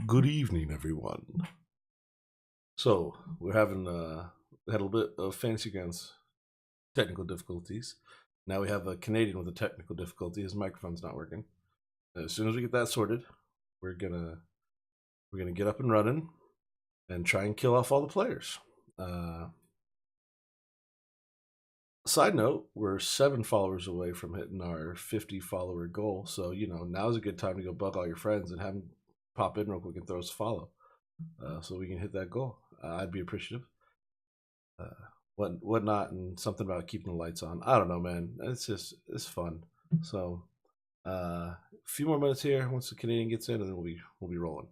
Good evening, everyone. So we're having had a little bit of Fantasy Grounds technical difficulties. Now we have a Canadian with a technical difficulty. His microphone's not working. As soon as we get that sorted, we're gonna we're gonna get up and running and try and kill off all the players. Uh, Side note: we're 7 followers away from hitting our 50 follower goal. So now's a good time to go bug all your friends and have them pop in real quick and throw us a follow, so we can hit that goal. I'd be appreciative. uh, whatnot, and something about keeping the lights on. I don't know, man. It's fun. So a few more minutes here once the Canadian gets in, and then we'll be rolling.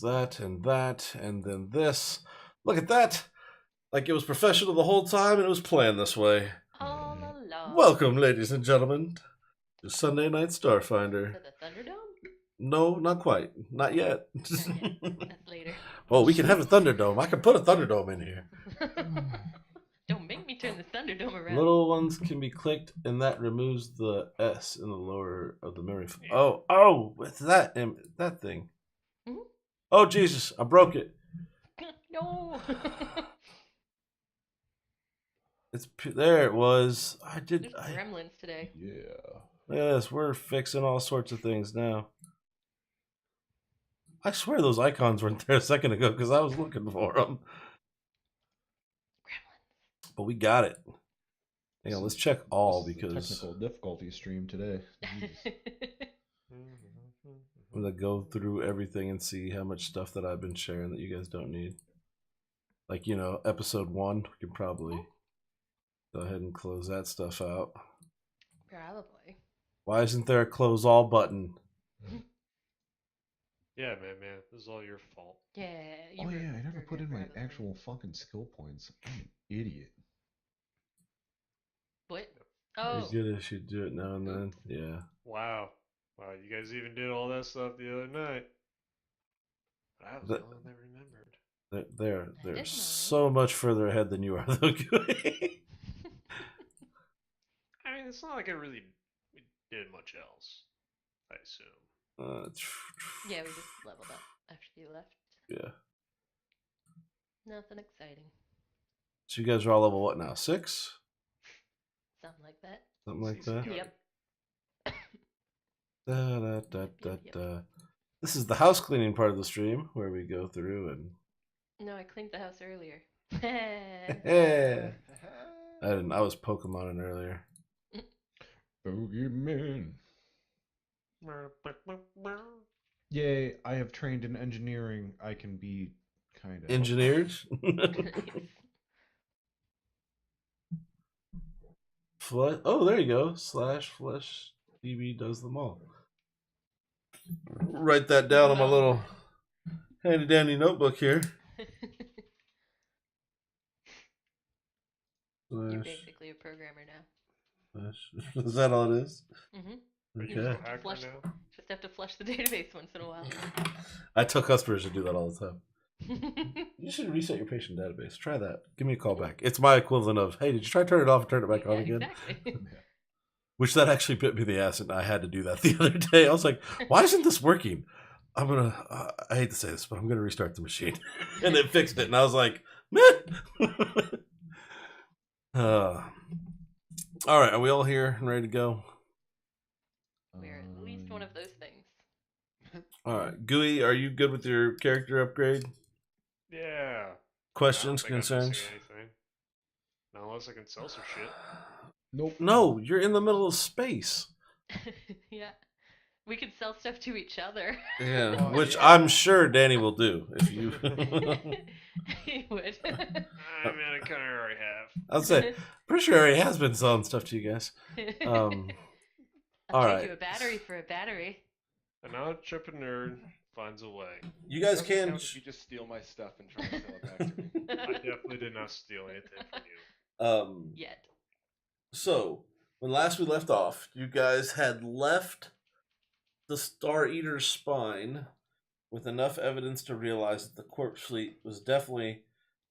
that, and then this. Look at that! Like it was professional the whole time, and it was planned this way. All along. Welcome, ladies and gentlemen, to Sunday Night Starfinder. To the Thunderdome? No, not quite. Not yet. Not yet. That's later. Oh, we can have a Thunderdome. I can put a Thunderdome in here. Don't make me turn the Thunderdome around. Little ones can be clicked, and that removes the S in the lower of the memory. Oh, what's that? That thing. Mhm. Oh, Jesus, I broke it. No. There it was. There's gremlins today. Yeah. Look at this. We're fixing all sorts of things now. I swear those icons weren't there a second ago because I was looking for them. Gremlins. But we got it. Hang on, let's check all This is a because technical difficulty stream today. I'm going to go through everything and see how much stuff that I've been sharing that you guys don't need. Like, episode 1, we can probably go ahead and close that stuff out. Probably. Why isn't there a close all button? Yeah, man, this is all your fault. Yeah. Oh yeah, I never put in my actual fucking skill points. I'm an idiot. What? Oh. You're good if you do it now and then. Yeah. Wow, you guys even did all that stuff the other night. That was all I remembered. They're so much further ahead than you are, though. I mean, it's not like we did much else, I assume. Yeah, we just leveled up after you left. Yeah. Nothing exciting. So you guys are all level what now? 6? Something like that. Something like that? Yep. This is the house cleaning part of the stream where we go through and... No, I cleaned the house earlier. I was Pokemoning earlier. Boogeyman. Yay, I have trained in engineering. I can be kind of... Engineered? Oh, there you go. /flesh DB does them all. Write that down on my little handy dandy notebook here. You're basically a programmer now. Is that all it is? Mm-hmm. Okay. Just have to flush the database once in a while. I tell customers to do that all the time. You should reset your patient database. Try that. Give me a call back. It's my equivalent of, hey, did you try to turn it off and turn it back on again? Exactly. Which that actually bit me in the ass, and I had to do that the other day. I was like, why isn't this working? I hate to say this, but I'm going to restart the machine. And it fixed it, and I was like, man. All right, are we all here and ready to go? We're at least one of those things. All right. Gooey, are you good with your character upgrade? Yeah. Questions, concerns? Not unless I can sell some shit. Nope. No, you're in the middle of space. Yeah. We could sell stuff to each other. Yeah, which I'm sure Danny will do if you. He would. I mean, I kind of already have. I'll say, pretty sure he already has been selling stuff to you guys. I'll all trade right. you a battery for a battery. An entrepreneur finds a way. You guys can. If you just steal my stuff and try to sell it back to me. I definitely did not steal anything from you. Yet. So when last we left off, you guys had left the Star Eater's spine with enough evidence to realize that the corpse fleet was definitely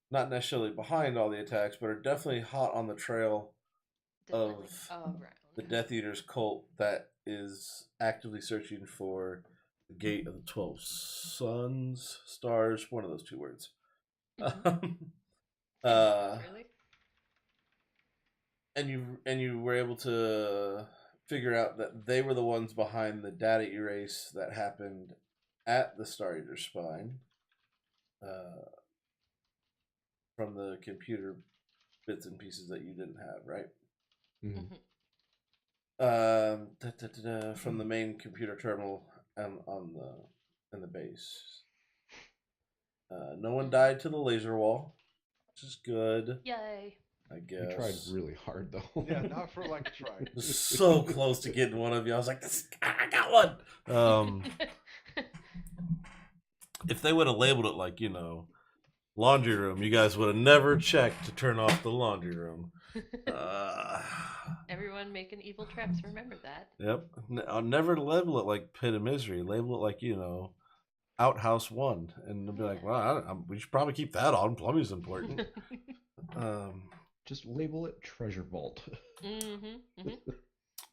not necessarily behind all the attacks, but are definitely hot on the trail of the Death Eater's cult that is actively searching for the Gate of the 12 Suns, Stars, one of those two words. Really? And you were able to figure out that they were the ones behind the data erase that happened at the Star Eater's spine from the computer bits and pieces that you didn't have, right? Mm-hmm. From the main computer terminal in the base. No one died to the laser wall, which is good. Yay. I guess. We tried really hard though. Yeah, not for like a try. So close to getting one of you. I was like, I got one. if they would have labeled it like, laundry room, you guys would have never checked to turn off the laundry room. Everyone making evil traps, remember that. Yep. I'll never label it like Pit of Misery. Label it like, Outhouse 1. And they'll be like, well, we should probably keep that on. Plumbing's important. Just label it Treasure Vault.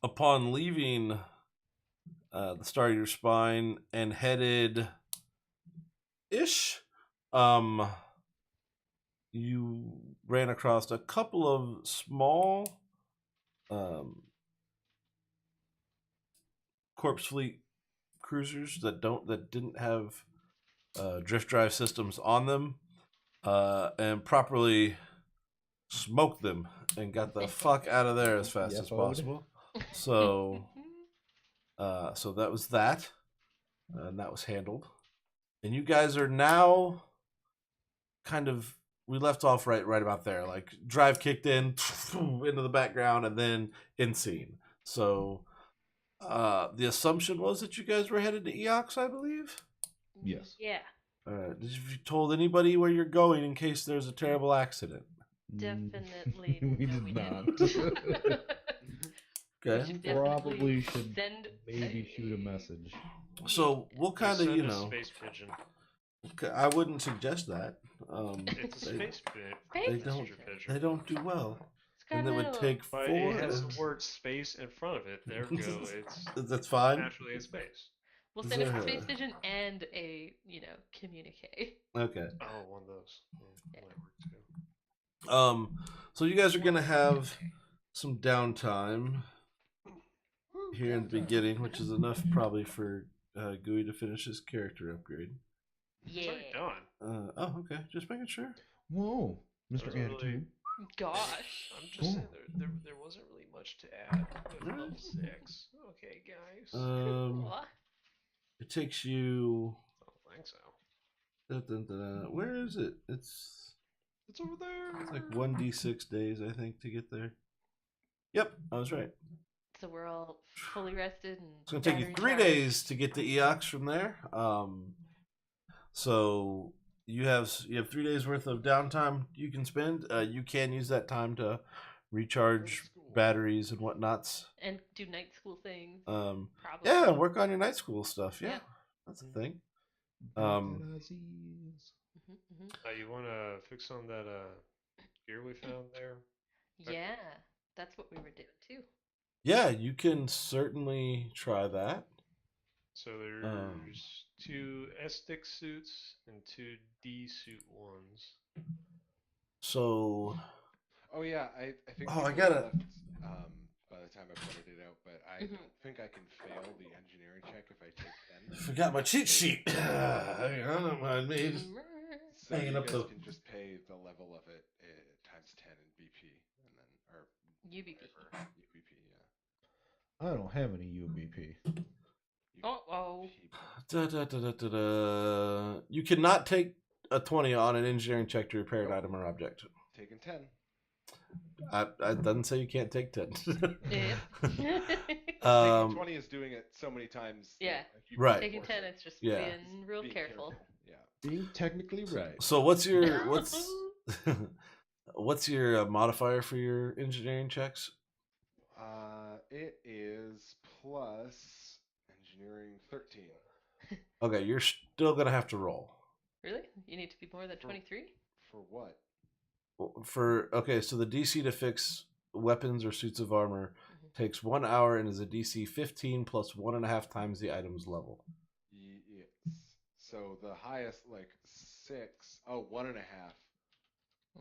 Upon leaving the start of your spine and headed ish, you ran across a couple of small corpse fleet cruisers that didn't have drift drive systems on them, and properly smoked them and got the fuck out of there as fast as possible. So so that was that, and that was handled. And you guys are now kind of, we left off right about there. Like, drive kicked in into the background and then in scene. So the assumption was that you guys were headed to Eox, I believe? Yes. Yeah. Did you told anybody where you're going in case there's a terrible accident? Definitely. We no, did we not. didn't. Okay. should Probably definitely should maybe shoot a message. So we'll kind of, Send a space pigeon. I wouldn't suggest that. It's a space pigeon. They don't do well. It's got And it would little- take But 4. it has the word space in front of it. There we go. It's That's fine. naturally in space. We'll send a There. space pigeon and a, communique. Okay. Oh, one of those. Yeah, might work too. So you guys are gonna have some downtime here in the beginning, which is enough probably for Gooey to finish his character upgrade. It's Yeah. already done. Oh, okay. Just making sure. Whoa, Mr. Doesn't really- Attitude. Gosh. I'm just saying there wasn't really much to add with level 6. Okay, guys. What? It takes you. I don't think so. Where is it? It's over there. It's like 1d6 days, I think, to get there. Yep, I was right. So we're all fully rested and It's gonna take you battery 3 charged. days to get to Eox from there. So you have 3 days worth of downtime you can spend. You can use that time to recharge batteries and whatnots. And do night school things. Probably. Probably. Yeah, work on your night school stuff. Yeah, Yeah. that's a thing. You want to fix on that gear we found there? Yeah, that's what we were doing too. Yeah, you can certainly try that. So there's 2 S-stick suits and 2 D-suit ones. So. Oh yeah, I think. Oh, I people gotta- left, by the time I pointed it out, but I don't think I can fail the engineering check if I take 10. I forgot my cheat sheet. Hang on, don't mind me. So Hanging you up guys the- can just pay the level of it times 10 in BP, and then or UBP. whatever, UBP, yeah. I don't have any UBP. Oh. You cannot take a 20 on an engineering check to repair an item or object. Taking 10. I doesn't say you can't take 10. Yep. Taking 20 is doing it so many times. that Yeah. if you Right. Taking force 10 it, is just Yeah. being real being careful. Yeah. Being technically right. So what's what's your modifier for your engineering checks? It is plus engineering 13. Okay, you're still gonna have to roll. Really? You need to be more than 23? For what? So the DC to fix weapons or suits of armor takes 1 hour and is a DC 15 plus 1.5 times the item's level. Yes. So the highest, like 6. Oh, 1.5.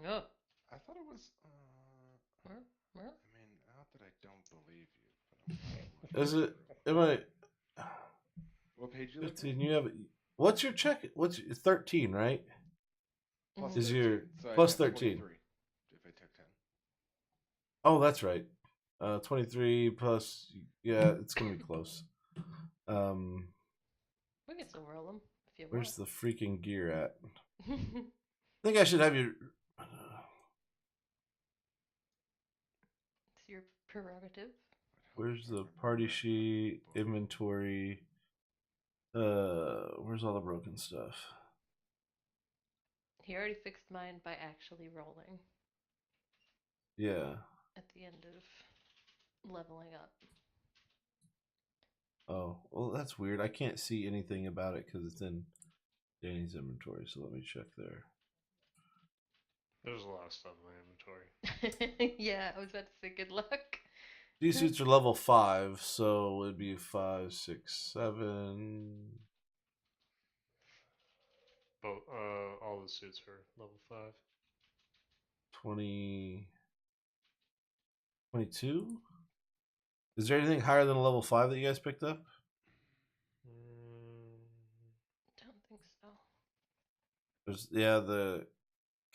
Oh. I thought it was. Well, I mean, not that I don't believe you, but I'm Is it? Am I? What page you looking 15. You have. What's your check? What's 13, right? Plus Is 13. your So I plus got 13? 23 if I took 10. Oh, that's right. 23 plus. Yeah, it's gonna be close. we can still roll them if you Where's the freaking gear at? want. I think I should have you. It's your prerogative. Where's the party sheet, inventory? Where's all the broken stuff? He already fixed mine by actually rolling Yeah. at the end of leveling up. Oh, well, that's weird. I can't see anything about it because it's in Danny's inventory. So let me check there. There's a lot of stuff in my inventory. Yeah, I was about to say good luck. These suits are level 5, so it'd be 5, 6, 7. But all the suits are level 5. 20, 22? Is there anything higher than a level 5 that you guys picked up? Don't think so. There's, yeah, the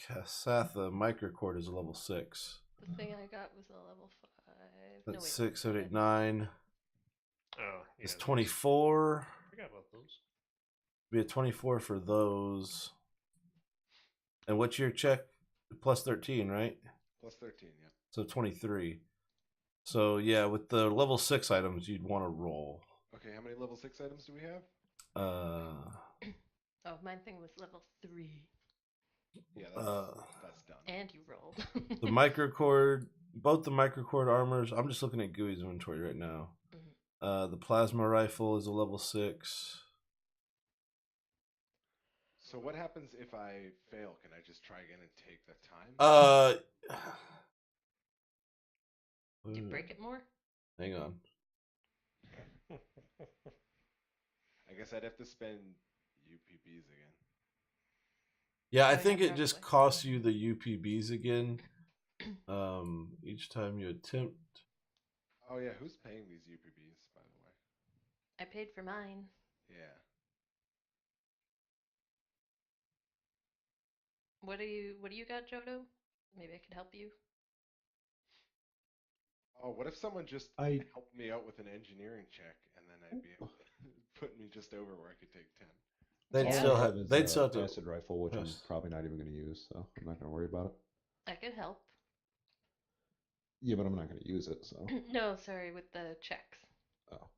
Kasatha microcord is a level 6. The thing I got was a level 5. That's no, wait, 6, 7, 8, 5. 9. Oh, yeah. It's 24. I forgot about those. Be a 24 for those. And what's your check? Plus 13, right? Plus 13, yeah. So 23. So yeah, with the level 6 items, you'd want to roll. Okay, how many level 6 items do we have? Oh, mine thing was level 3. Yeah, that's done. And you rolled. The microcord, both the microcord armors. I'm just looking at Gooey's inventory right now. Mhm. The plasma rifle is a level 6. So what happens if I fail? Can I just try again and take the time? Did you break it more? Hang on. I guess I'd have to spend UPBs again. Yeah, I Oh, think yeah, it just probably. costs you the UPBs again. Each time you attempt. Oh yeah, who's paying these UPBs, by the way? I paid for mine. Yeah. What do you got, Jodo? Maybe I could help you. Oh, what if someone just I helped me out with an engineering check, and then I'd be able to put me just over where I could take 10? They'd all still I have. have is They'd still have to. acid rifle, which I'm Yes. probably not even going to use, so I'm not going to worry about it. I could help. Yeah, but I'm not going to use it, so. No, sorry, with the checks. Oh.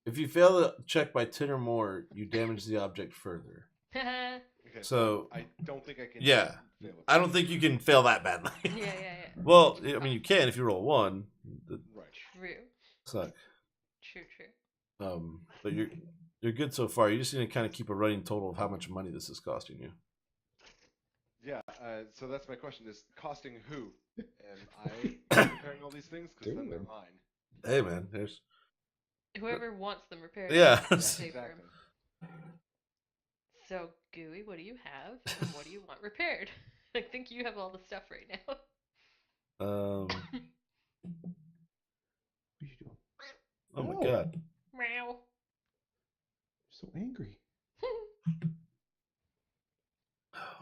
If you fail the check by 10 or more, you damage the object further. Yeah, Okay, So, I don't think I can yeah. fail it. I don't think you can fail that badly. yeah. Well, I mean, you can if you roll 1. Right. True. Suck. True. But you're good so far. You just need to kind of keep a running total of how much money this is costing you. Yeah, so that's my question, is costing who? Am I repairing all these things? Because then they're mine. Hey, man. There's. Whoever wants them repaired. Yeah. has to pay for 'em. Exactly. So, Gooey, what do you have, and what do you want repaired? I think you have all the stuff right now. What are you doing? Oh my No. god. Meow. You're so angry.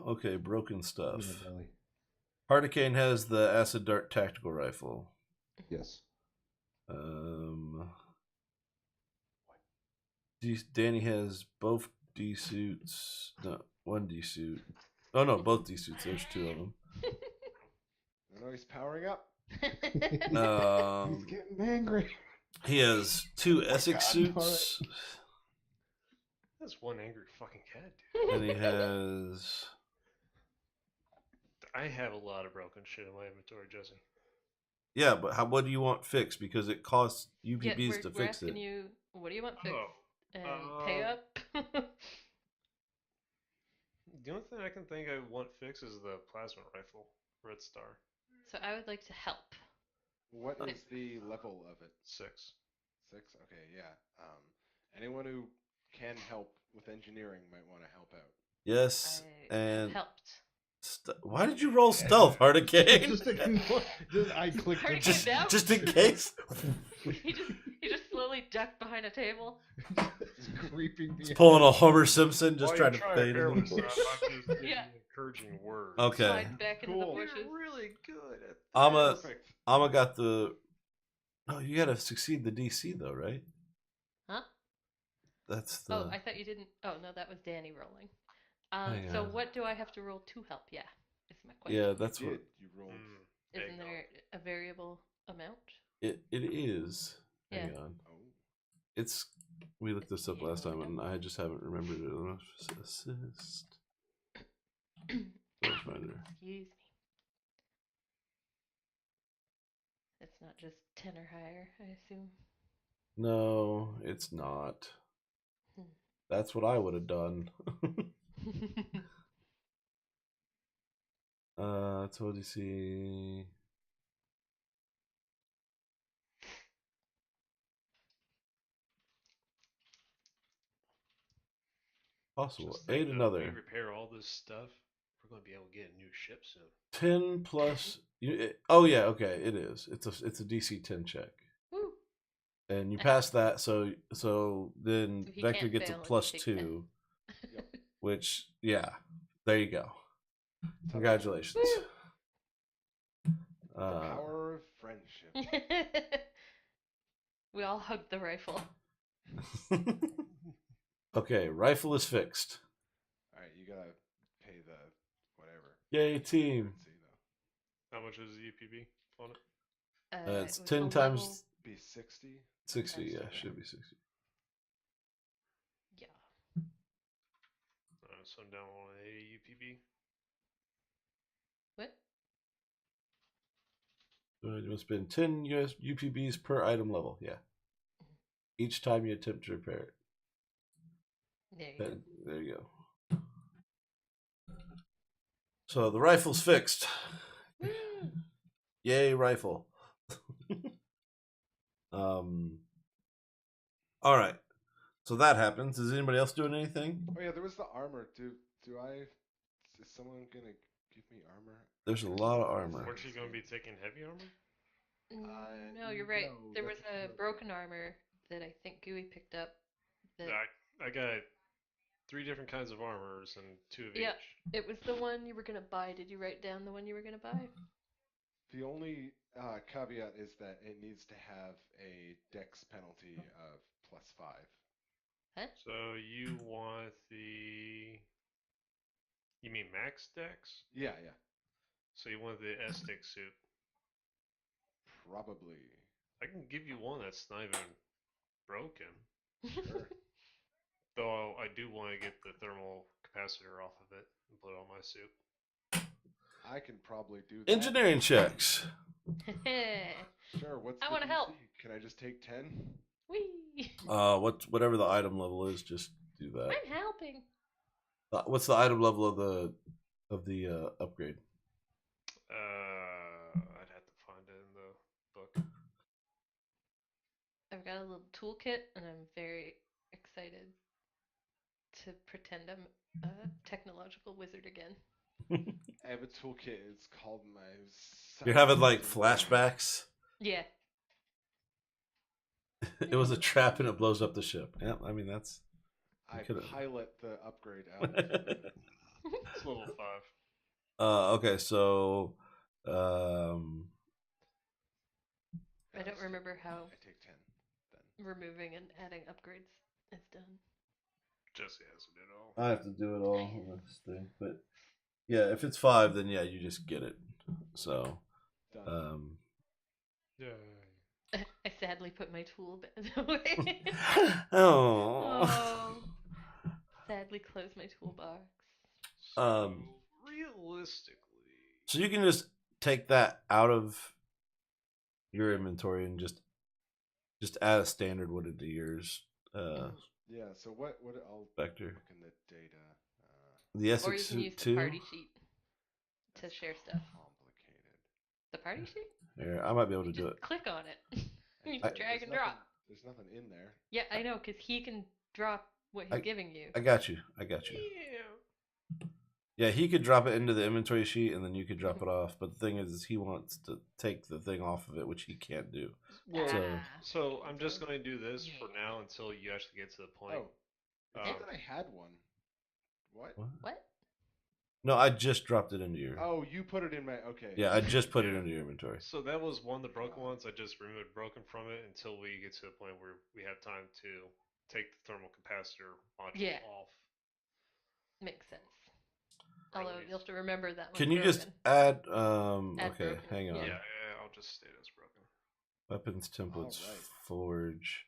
Okay, broken In stuff. my belly. Hardicane has the acid dart tactical rifle. Yes. Danny has both D suits. No, one D suit. Oh no, both D suits. There's 2 of them. I know he's powering up. He's getting angry. He has 2 Essex God, suits, That's one angry fucking cat, dude. and he has. I have a lot of broken shit in my inventory, Jesse. Yeah, but what do you want fixed? Because it costs Yeah, UPBs to we're fix asking it. you, what do you want fixed? Oh. And pay up? The only thing I can think I want fixed is the plasma rifle, Red Star. So I would like to help. What is the level of it? 6. 6? Okay, yeah. Anyone who can help with engineering might want to help out. Yes, I and helped. why did you roll stealth, Hardicane? I clicked Hurricane it. down? Just in case. He just slowly ducked behind a table. Just creeping He's behind. pulling a Homer Simpson, just While trying you're to fade repair in. my stuff, I'm just giving Yeah. you encouraging words. Okay. Slide back into the Cool. bushes. You're really good at Amma, Perfect. Amma got the. Oh, you gotta succeed the DC though, right? Huh? That's the. Oh, I thought you didn't. Oh, no, that was Danny rolling. Hang So on. what do I have to roll to help? Yeah, is my question. Yeah, that's You what did. You rolled. Isn't there a variable amount? it is. Hang Yeah. on. Oh. It's. We looked this up last time, and I just haven't remembered it enough. Assist. Storage finder. Excuse me. It's not just 10 or higher, I assume. No, it's not. Hmm. That's what I would have done. So what do you see? Possible. Just think Aid that if another. we repair all this stuff, we're going to be able to get a new ship soon. 10 plus. Oh yeah, okay, it is. It's a DC 10 check, Woo. and you pass that. So then So he Vector can't gets a fail if he plus takes 2, 10. Yep. which there you go. Ta-da. Congratulations. The power of friendship. We all hugged the rifle. Okay, rifle is fixed. All right, you gotta pay the whatever. Yay, team. currency, though. How much is the UPB on it? It's It was 10 the times level- Be 60. 60. Yeah, Okay. should be 60. Yeah. So I'm down on a UPB. What? So you must spend 10 US UPBs per item level. Yeah. Each time you attempt to repair it. There you go. There you go. So the rifle's fixed. Woo! Yay, rifle. All right. So that happens. Is anybody else doing anything? Oh yeah, there was the armor. Do I? Is someone gonna give me armor? There's a lot of armor. Weren't you going to be taking heavy armor? No, you're right. no, There was that's a broken armor that I think Gooey picked up. That I got 3 different kinds of armors and 2 of Yeah. each. it was the one you were gonna buy. Did you write down the one you were gonna buy? The only caveat is that it needs to have a dex penalty of +5. Huh? So you want the... You mean max dex? Yeah. So you want the S-stick suit. Probably. I can give you one that's not even broken. Sure. Though I do want to get the thermal capacitor off of it and put it on my suit. I can probably do that. Engineering checks. Sure. What's I the wanna DC? help. Can I just take 10? Whee! Whatever the item level is, just do that. I'm helping. What's the item level of the upgrade? I'd have to find it in the book. I've got a little toolkit, and I'm very excited to pretend I'm a technological wizard again. I have a toolkit. It's called my. You're having like science engineering. flashbacks. Yeah. It was a trap and it blows up the ship. Yeah, I mean that's. I could've- pilot the upgrade out. It's level 5. Okay, so I don't remember how I take 10 then. removing and adding upgrades is done. Jesse has to do it all. I have to do it all on this thing, but yeah, if it's 5, then yeah, you just get it. So, Done. Yeah. I sadly put my tool away. oh, Sadly close my toolbox. So, realistically, so you can just take that out of your inventory and just add a standard one into yours. Yeah. So what? I'll Vector. look in the data. The Or Essex you can use suit the too. party sheet to share stuff. Complicated. The party sheet? Here, I might be able to You do just it. click on it. You I- just drag There's and drop. There's nothing in there. Yeah, I know, because he can drop what he's giving you. I got you. yeah. Yeah, he could drop it into the inventory sheet, and then you could drop it off. But the thing is he wants to take the thing off of it, which he can't do. Well, So- so I'm just going to do this for now until you actually get to the point. Oh, I thought that I had one. What? What? No, I just dropped it into your. Oh, you put it in my. Okay. Yeah, I just put it Yeah. into your inventory. So that was one of the broken ones. I just removed broken from it until we get to the point where we have time to take the thermal capacitor module Yeah. off. Makes sense. Although you'll have to remember that one. Can you just add? Okay, broken. hang on. Yeah, I'll just state it's broken. Weapons templates, Alright. forge.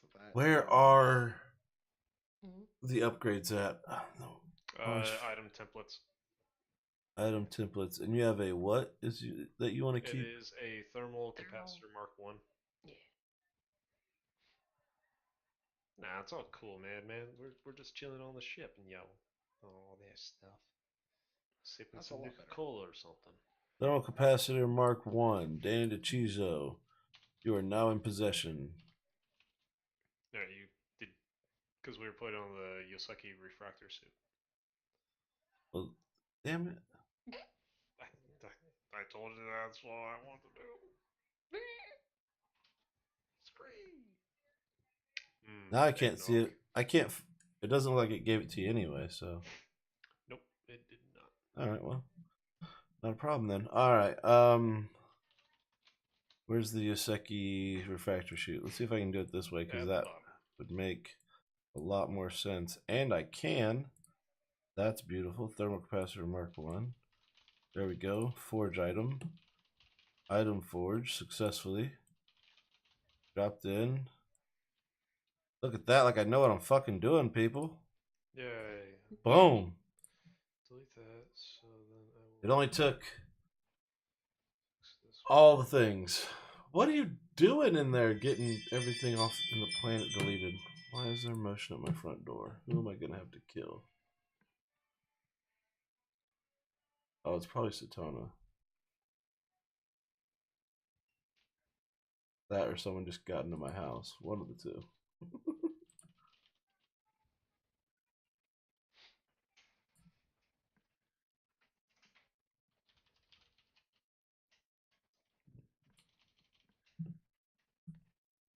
So that. Where are Mhm. the upgrades at? No. Item templates. Item templates, and you have a what that you want to It keep? is a thermal Thermal. capacitor Mark 1. Yeah. Nah, it's all cool, man. We're just chilling on the ship and all that stuff. Sipping That's a some lot Nuka better. Cola or something. Thermal capacitor Mark 1. Danny DeChizo. You are now in possession. Yeah, you did, because we were putting on the Yosaki refractor suit. Well, damn it. I told you that's what I want to do. Scream. Now I can't see eggnog. it. I can't. It doesn't look like it gave it to you anyway, so. Nope, it did not. Alright, well. Not a problem then. Alright, where's the Yoseki refractor shoot? Let's see if I can do it this way, because At that the bottom. would make a lot more sense. And I can. That's beautiful. Thermal capacitor Mark 1. There we go. Forge item. Item forge successfully. Dropped in. Look at that, like I know what I'm fucking doing, people. Yay. Boom. Delete that. So then I will. It only took fix this all the things. What are you doing in there getting everything off in the planet deleted? Why is there motion at my front door? Who am I going to have to kill? Oh, it's probably Satona. That or someone just got into my house. One of the two.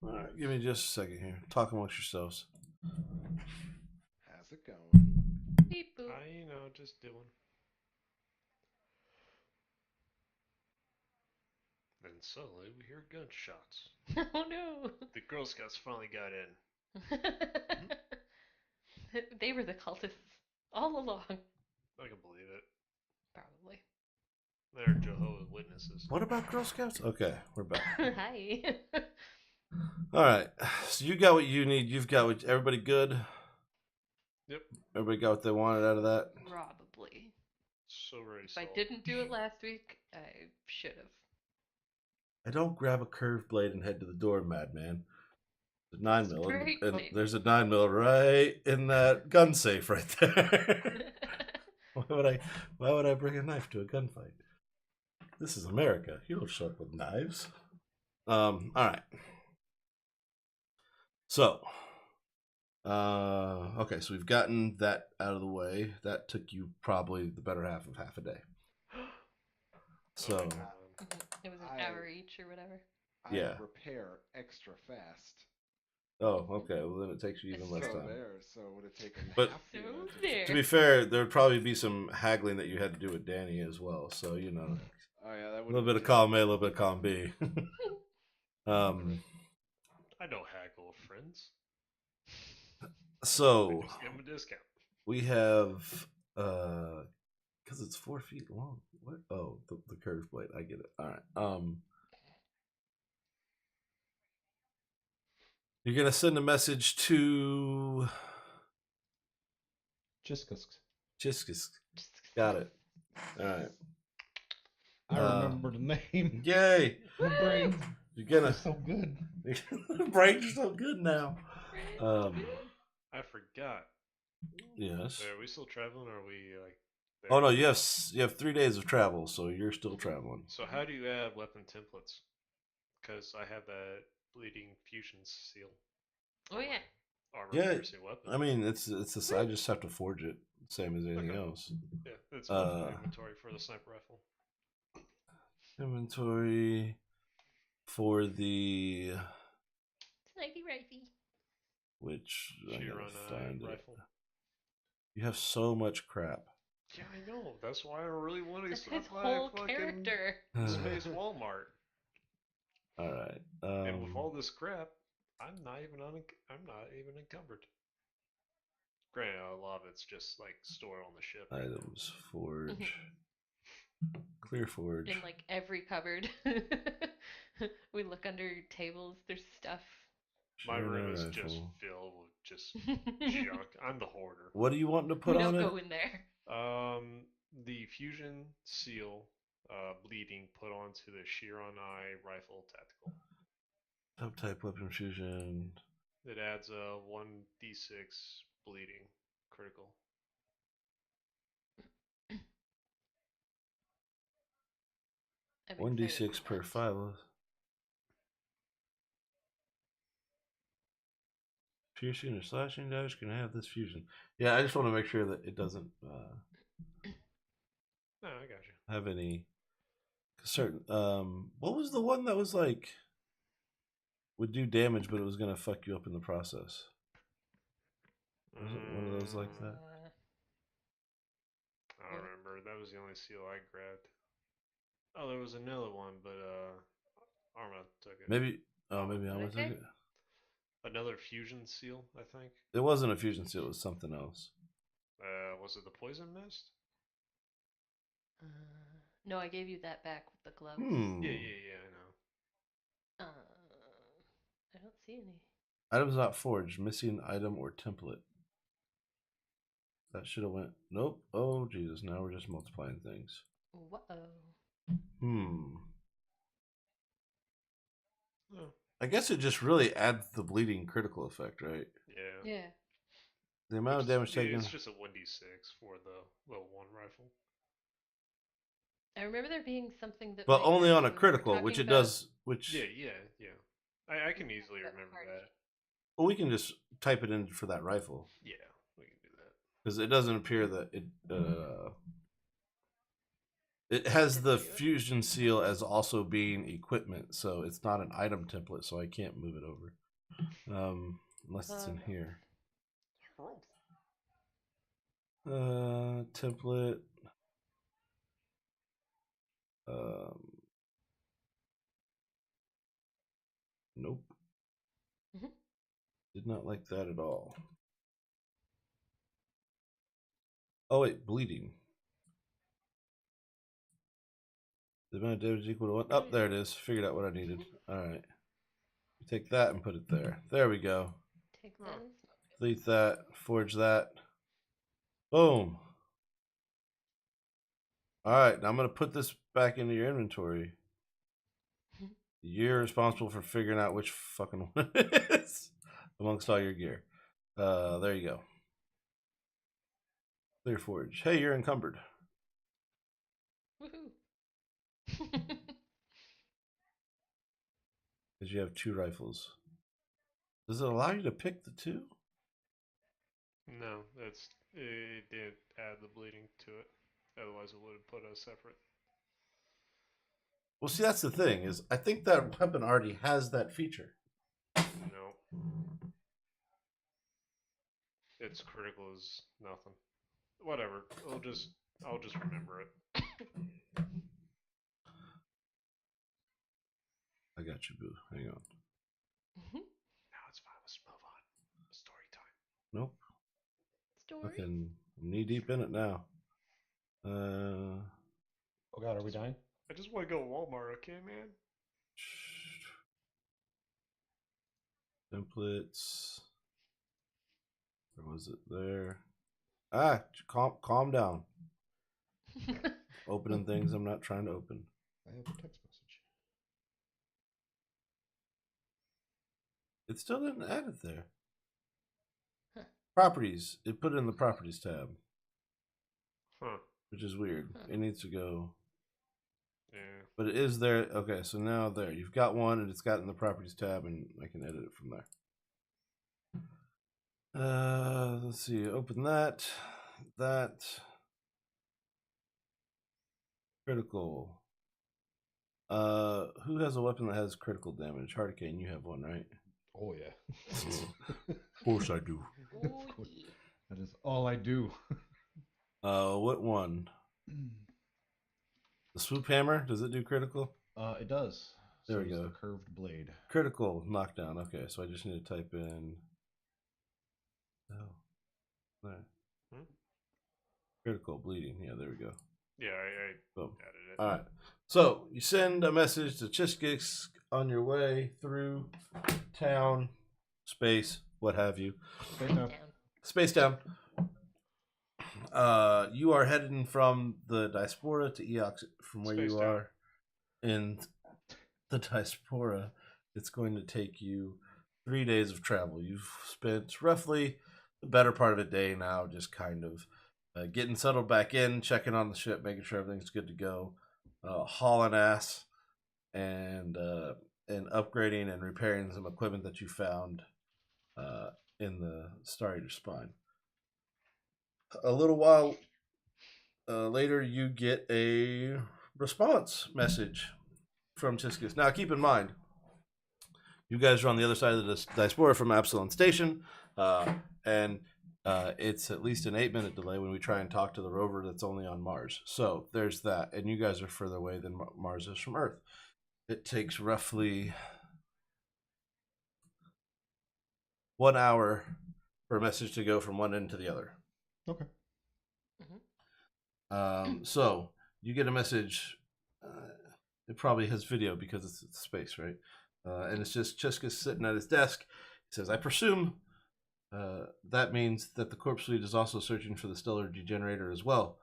Alright, give me just a second here. Talk amongst yourselves. How's it going? Beep boop. just doing. Then suddenly we hear gunshots. Oh no. The Girl Scouts finally got in. They were the cultists all along. I can believe it. Probably. They're Jehovah's Witnesses. What about Girl Scouts? Okay, we're back. Hi. Alright, so you got what you need. You've got what. Everybody good? Yep. Everybody got what they wanted out of that? Probably. So ready. If I didn't do it last week, I should have. I don't grab a curved blade and head to the door, madman. The 9mm. Great And name. there's a 9mm right in that gun safe right there. Why would I bring a knife to a gunfight? This is America. You don't show up with knives. Alright. So okay, so we've gotten that out of the way. That took you probably the better half of half a day. So It was an hour each or whatever. I Yeah. repair extra fast. oh, okay. Well, then it takes you even less So time. there, so would have taken But- half the So amount of there. To be fair, there would probably be some haggling that you had to do with Danny as well. So you know, Oh yeah, that a would little bit of column A, a little bit of column B. I don't haggle with friends. So I just give them a discount. we have because it's 4 feet long. What? Oh, the curved blade. I get it. All right. You're gonna send a message to Jiskus. Jiskis. Got it. All right. I remember the name. Yay! My brain You're gonna. is so good. Brains are so good now. I forgot. Yes. So are we still traveling, or are we like? Oh no, you have 3 days of travel, so you're still traveling. So how do you add weapon templates? Because I have that bleeding fusion seal. Oh yeah. Armor Yeah, piercing weapon. I mean, it's I just have to forge it, same as anything Okay. else. Yeah, it's my inventory for the sniper rifle. Inventory for the Snipey rifey. which I gotta Chiron find it. rifle. You have so much crap. Yeah, I know. That's why I really want to That's his stop by whole fucking character. Space Walmart. All right. And with all this crap, I'm not even encumbered. Granted, a lot of it's just like stored on the ship. Items, forge, clear forge. In like every cupboard. We look under tables, there's stuff. My room is Rifle. just filled with just junk. I'm the hoarder. What do you want to We put don't on it? go in there. the fusion seal bleeding put onto the Chiron Eye rifle tactical. Subtype weapon fusion. It adds a 1d6 bleeding critical. I'm One excited d6 for per that. 5. Piercing or slashing damage can have this fusion. Yeah, I just want to make sure that it doesn't No, I got you. have any certain. What was the one that was like would do damage, but it was gonna fuck you up in the process? Was it one of those like that? I don't remember. That was the only seal I grabbed. Oh, there was another one, but Arma took it. Maybe. Oh, maybe I What was did I like say? it. Another fusion seal, I think. It wasn't a fusion seal. It was something else. Was it the poison mist? No, I gave you that back with the gloves. Hmm. Yeah, I know. I don't see any. Items not forged. Missing item or template. That should have went. Nope. Oh Jesus! Now we're just multiplying things. Whoa. Hmm. Oh, I guess it just really adds the bleeding critical effect, right? yeah. Yeah. The amount of damage taken. It's just a 1d6 for the level 1 rifle. I remember there being something that. But might only have on a when we were critical, which talking it about- does. Which Yeah. I can easily That remember party. that. well, we can just type it in for that rifle Yeah, we can do that. because it doesn't appear that it has the Didn't do it. fusion seal as also being equipment, so it's not an item template, so I can't move it over unless it's in here. Template. Nope. Mhm. Did not like that at all. Oh wait, bleeding. The amount of damage equal to 1. Oh, there it is. Figured out what I needed. Alright. Take that and put it there. There we go. Take Oh. those. Delete that. Forge that. Boom. Alright, now I'm going to put this back into your inventory. You're responsible for figuring out which fucking one it is amongst all your gear. There you go. Clear forge. Hey, you're encumbered. Woohoo. Because you have 2 rifles. Does it allow you to pick the 2? No, it didn't add the bleeding to it. Otherwise, it would have put a separate. Well, see, that's the thing, is I think that weapon already has that feature. No. Its critical is nothing. Whatever. I'll just remember it. I got you, boo. Hang on. Now it's fine. Let's move on. Story time. Nope. Story. Fucking knee deep in it now. Oh god, are we dying? I just want to go to Walmart, okay, man? Templates. Where was it? There. Ah, calm down. Opening things I'm not trying to open. I have a text message. It still didn't add it there. Huh. Properties. It put it in the properties tab, Huh. which is weird. Huh. It needs to go. Yeah. But it is there. Okay, so now there. You've got one, and it's got in the properties tab, and I can edit it from there. Let's see. Open that. That. Critical. Who has a weapon that has critical damage? Hurricane, you have one, right? Oh yeah. Of course I do. Oh, Of course. yeah. That is all I do. What one? The swoop hammer? Does it do critical? It does. There we So does go. The curved blade. Critical knockdown. Okay, so I just need to type in. Oh, there. Hmm? Critical bleeding. Yeah, there we go. Yeah, I Boom. added it. All right. So you send a message to Chiskix on your way through town, space, what have you. Space down. Down. Space down. You are heading from the diaspora to Eox from where Space you Town. are in the diaspora. It's going to take you 3 days of travel. You've spent roughly the better part of a day now just kind of getting settled back in, checking on the ship, making sure everything's good to go, hauling ass, and upgrading and repairing some equipment that you found in the Star Eater spine. A little while later, you get a response message from Tiscus. Now, keep in mind, you guys are on the other side of the diaspora from Absalon Station, and it's at least an 8-minute delay when we try and talk to the rover that's only on Mars. So there's that, and you guys are further away than Mars is from Earth. It takes roughly 1 hour for a message to go from one end to the other. Okay. So you get a message. It probably has video because it's space, right? And it's just Cheska sitting at his desk. He says, "I presume that means that the Corpse Fleet is also searching for the stellar degenerator as well.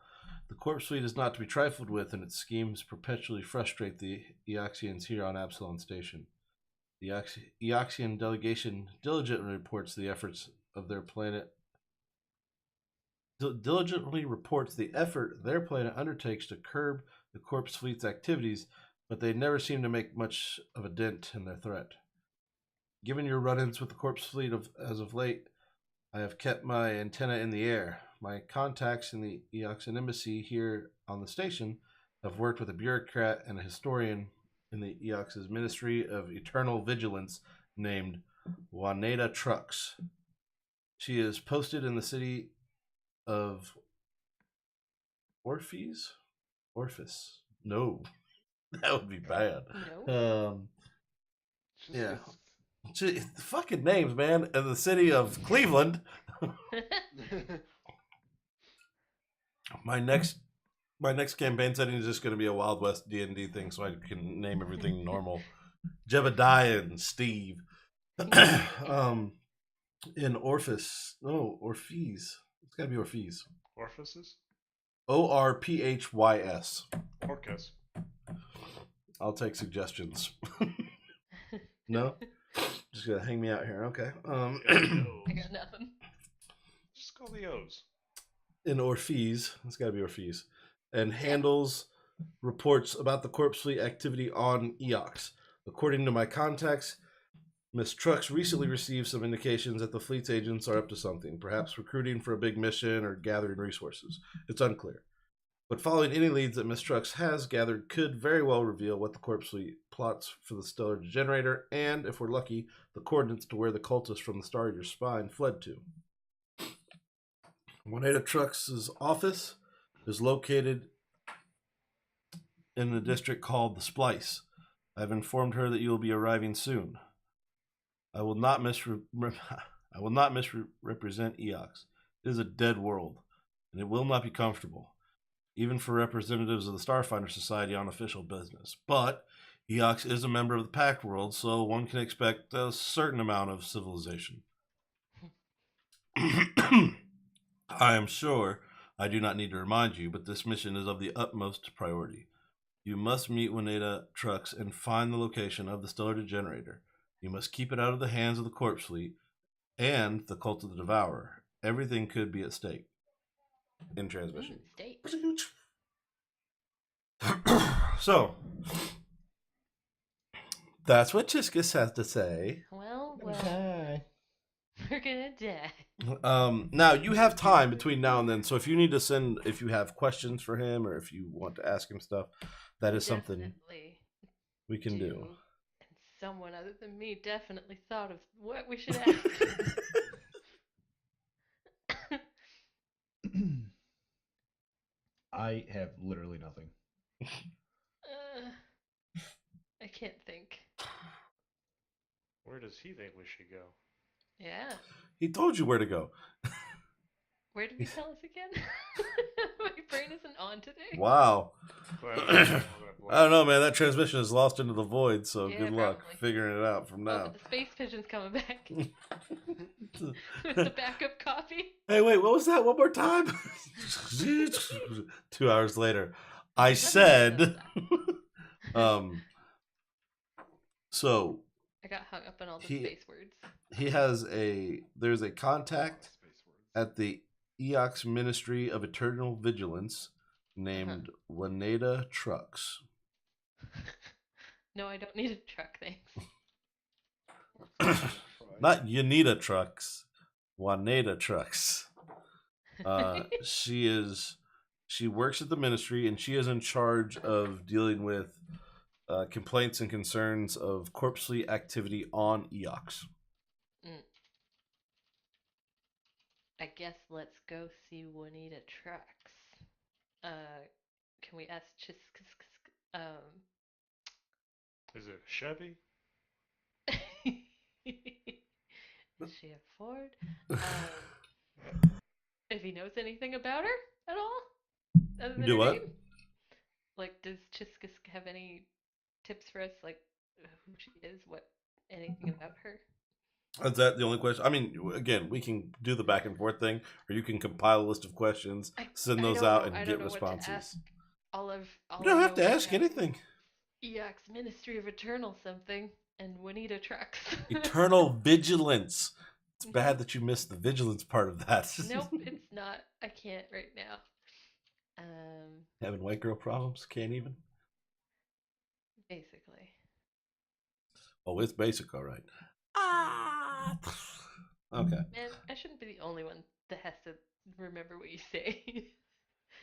The Corpse Fleet is not to be trifled with, and its schemes perpetually frustrate the Eoxians here on Absalon Station. The Eoxian delegation diligently reports the efforts of their planet." Diligently reports the effort their planet undertakes to curb the Corpse Fleet's activities, but they never seem to make much of a dent in their threat. Given your run-ins with the Corpse Fleet as of late, I have kept my antenna in the air. My contacts in the Eoxian embassy here on the station have worked with a bureaucrat and a historian in the Eox's Ministry of Eternal Vigilance named Juanita Trucks. She is posted in the city of Orpheus? No, that would be bad. No. Yeah. Fucking names, man. In the city of Cleveland. My next campaign setting is just going to be a Wild West D&D thing, so I can name everything normal. Jebediah and Steve. In Orpheus. It's got to be Orpheus. Orifices? Orphys. Orcas. I'll take suggestions. No? Just gonna hang me out here. Okay. I got nothing. Just call the O's. In Orpheus. It's got to be Orpheus. And handles reports about the Corpse Fleet activity on Eox. According to my contacts, Miss Trucks recently received some indications that the fleet's agents are up to something, perhaps recruiting for a big mission or gathering resources. It's unclear. But following any leads that Miss Trucks has gathered could very well reveal what the Corpse Fleet plots for the stellar degenerator, and, if we're lucky, the coordinates to where the cultists from the Star Eater's spine fled to. Juanita Trucks' office is located in the district called the Splice. I've informed her that you will be arriving soon. I will not misrepresent Eox. It is a dead world, and it will not be comfortable, even for representatives of the Starfinder Society on official business. But Eox is a member of the Pact World, so one can expect a certain amount of civilization. I am sure I do not need to remind you, but this mission is of the utmost priority. You must meet Juanita Trucks and find the location of the stellar degenerator. You must keep it out of the hands of the Corpse Fleet and the Cult of the Devourer. Everything could be at stake. In transmission. State. So, that's what Chiskus has to say. Well, Hi. we're gonna die. Now you have time between now and then, so if you need to send, if you have questions for him or if you want to ask him stuff, that is something Definitely we can do. And someone other than me definitely thought of what we should ask. I have literally nothing. I can't think. Where does he think we should go? Yeah. He told you where to go. Where did he tell us again? My brain isn't on today. Wow. Well, I don't know, man. That transmission is lost into the void, so Yeah, good luck probably. figuring it out from Oh, now. but the space pigeon's coming back. With the backup copy. Hey, wait, what was that? One more time? 2 hours later, I Let me said, know so I got hung up on all the he- space words. there's a contact Space words. at the EOX Ministry of Eternal Vigilance named Waneda Trucks. No, I don't need a truck, thanks. Not Yanita Trucks, Waneda Trucks. She works at the ministry, and she is in charge of dealing with complaints and concerns of corpse fleet activity on EOX. I guess let's go see Juanita Trucks. Can we ask Is it a Chevy? Is she a Ford? If he knows anything about her at all? Other than Do her what? name? Like, does Chiskus have any tips for us? Like, who she is? Anything about her? Is that the only question? I mean, again, we can do the back and forth thing, or you can compile a list of questions, send those out, and get responses. All You don't I have to know is ask that anything. EX Ministry of Eternal something and Juanita Trucks. Eternal vigilance. It's bad that you missed the vigilance part of that. Nope, it's not. I can't right now. Having white girl problems? Can't even? Basically. Oh, it's basic, all right. Okay. Man, I shouldn't be the only one that has to remember what you say.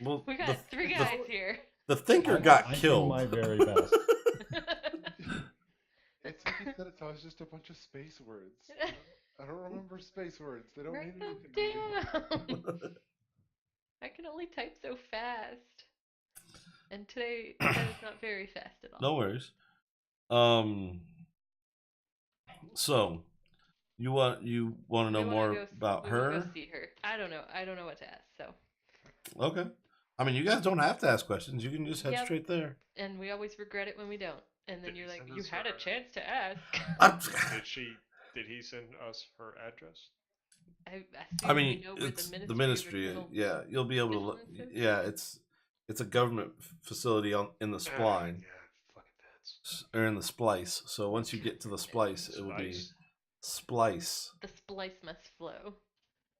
Well, We got three guys here. The thinker I got do killed. my very best. It's like you said, it's always just a bunch of space words. I don't remember space words. They don't Write mean them anything. down. I can only type so fast. And today that is not very fast at all. No worries. So you want to know more about we wanna her? go see her. I don't know what to ask. So. Okay. I mean, you guys don't have to ask questions. You can just head Yep. straight there. And we always regret it when we don't. And then Did you're he like, send you us had a her- chance to ask. Did he send us her address? I I mean, we know where it's the the ministry. ministry. Of Eternal Yeah, you'll be able to look. Vigilance is? Yeah, it's a government facility in the spline Yeah, fucking fence. or in the splice. So once you get to the splice, it will be Spice. splice. The splice must flow.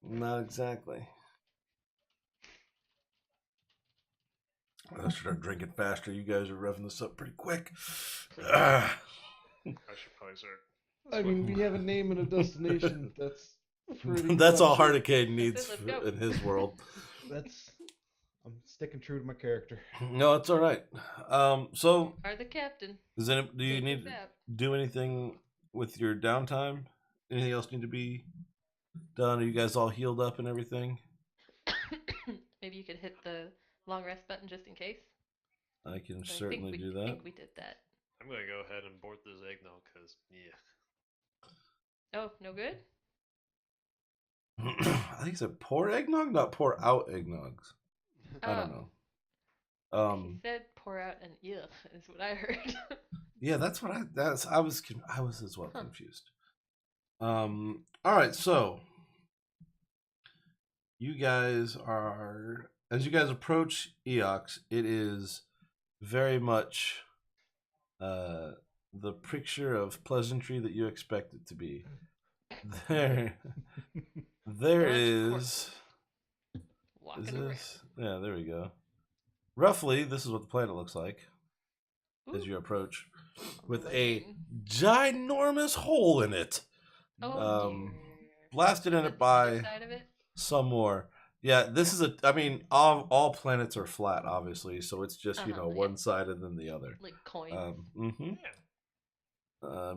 Not exactly. I should start drinking faster. You guys are revving this up pretty quick. I should probably start. I mean, we have a name and a destination. That's pretty. That's all much- Hardicane needs Let's go. in his world. That's. I'm sticking true to my character. No, it's all right. So Are the captain. do you Take need us to out. do anything with your downtime? Anything else need to be done? Are you guys all healed up and everything? Maybe you could hit the long rest button just in case. I can But certainly do I that. think we did that. I'm gonna go ahead and board this eggnog because Oh, no good? I think it's a pour eggnog, not pour out eggnogs. I don't know. He said pour out an ugh is what I heard. Yeah, that's what I was as well confused. All right, so you guys are, as you guys approach Eox, it is very much the picture of pleasantry that you expect it to be. There is Walking around. this? Yeah, there we go. Roughly, this is what the planet looks like as Ooh, you approach, with a amazing. ginormous hole in it. Oh, dear. Blasted in Is it that the other by side of it? some more. Yeah, this is I mean, all planets are flat, obviously, so it's just Yeah. one sided than the other. Like coins. yeah.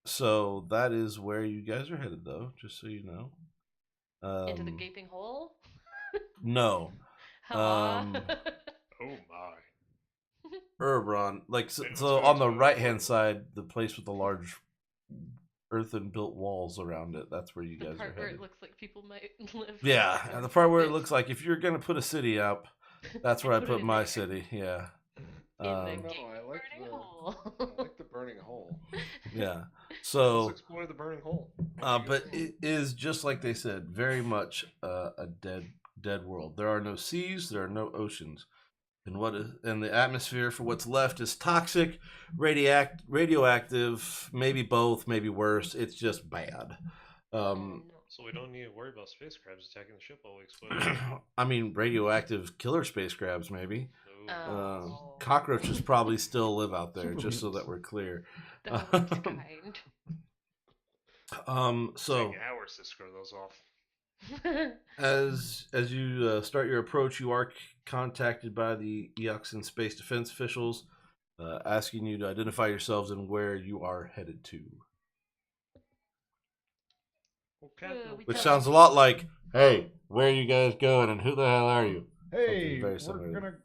So that is where you guys are headed, though, just so you know. Into the gaping hole? No, Aw. Oh my. Urbron. Like It was so good on the to right hand avoid- side, the place with the large earthen built walls around it. That's where you The guys are part where headed. it looks like people might live. Yeah, like and a the part where it bit. looks like if you're gonna put a city up, that's where I Put it put in my there. city. Yeah. In the No, gaping I like burning the hole. I like the burning hole. Yeah. Let's So, explore the burning hole. but it is just like they said, very much a dead dead world. There are no seas, there are no oceans. And the atmosphere for what's left is toxic, radioactive, maybe both, maybe worse. It's just bad. No. So we don't need to worry about space crabs attacking the ship while we explode. I mean, radioactive killer space crabs, maybe. Oh. Cockroaches probably still live out there, Super just so mutants. that we're clear. That was kind. So Take hours to screw those off. as you start your approach, you are contacted by the Eoxin Space Defense officials, asking you to identify yourselves and where you are headed to. Well, Captain, We Which tell sounds a them. lot like, "Hey, where are you guys going, and who the hell are you?" Hey, very similar.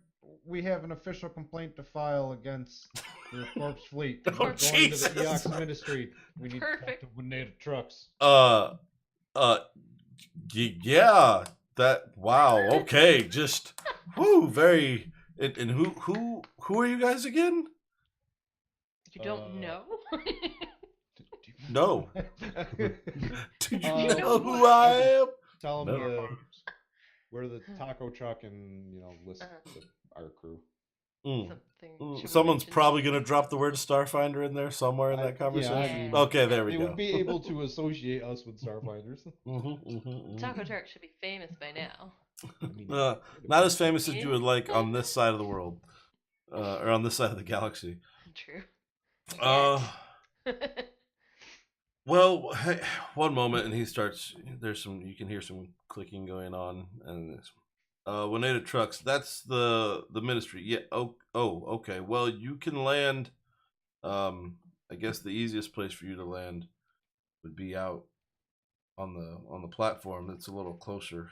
we have an official complaint to file against your corpse fleet. Oh, We're going Jesus. to the Eox Ministry. We need Perfect. to talk to native trucks. Yeah, wow, okay, just, very, and who are you guys again? You don't know? No. Do you Uh, know who I am? Tell them No. we're the taco truck and, list our crew. Something. Should we Someone's mention- probably gonna drop the word Starfinder in there somewhere in that conversation. Yeah. Okay, there we They go. would be able to associate us with Starfinders. Taco Truck should be famous by now. Not as famous as you would like on this side of the world, or on this side of the galaxy. True. Well, hey, one moment, and he starts. You can hear some clicking going on, and Wineta Trucks. That's the ministry. Yeah. Oh. Okay. Well, you can land. I guess the easiest place for you to land would be out on the platform. That's a little closer.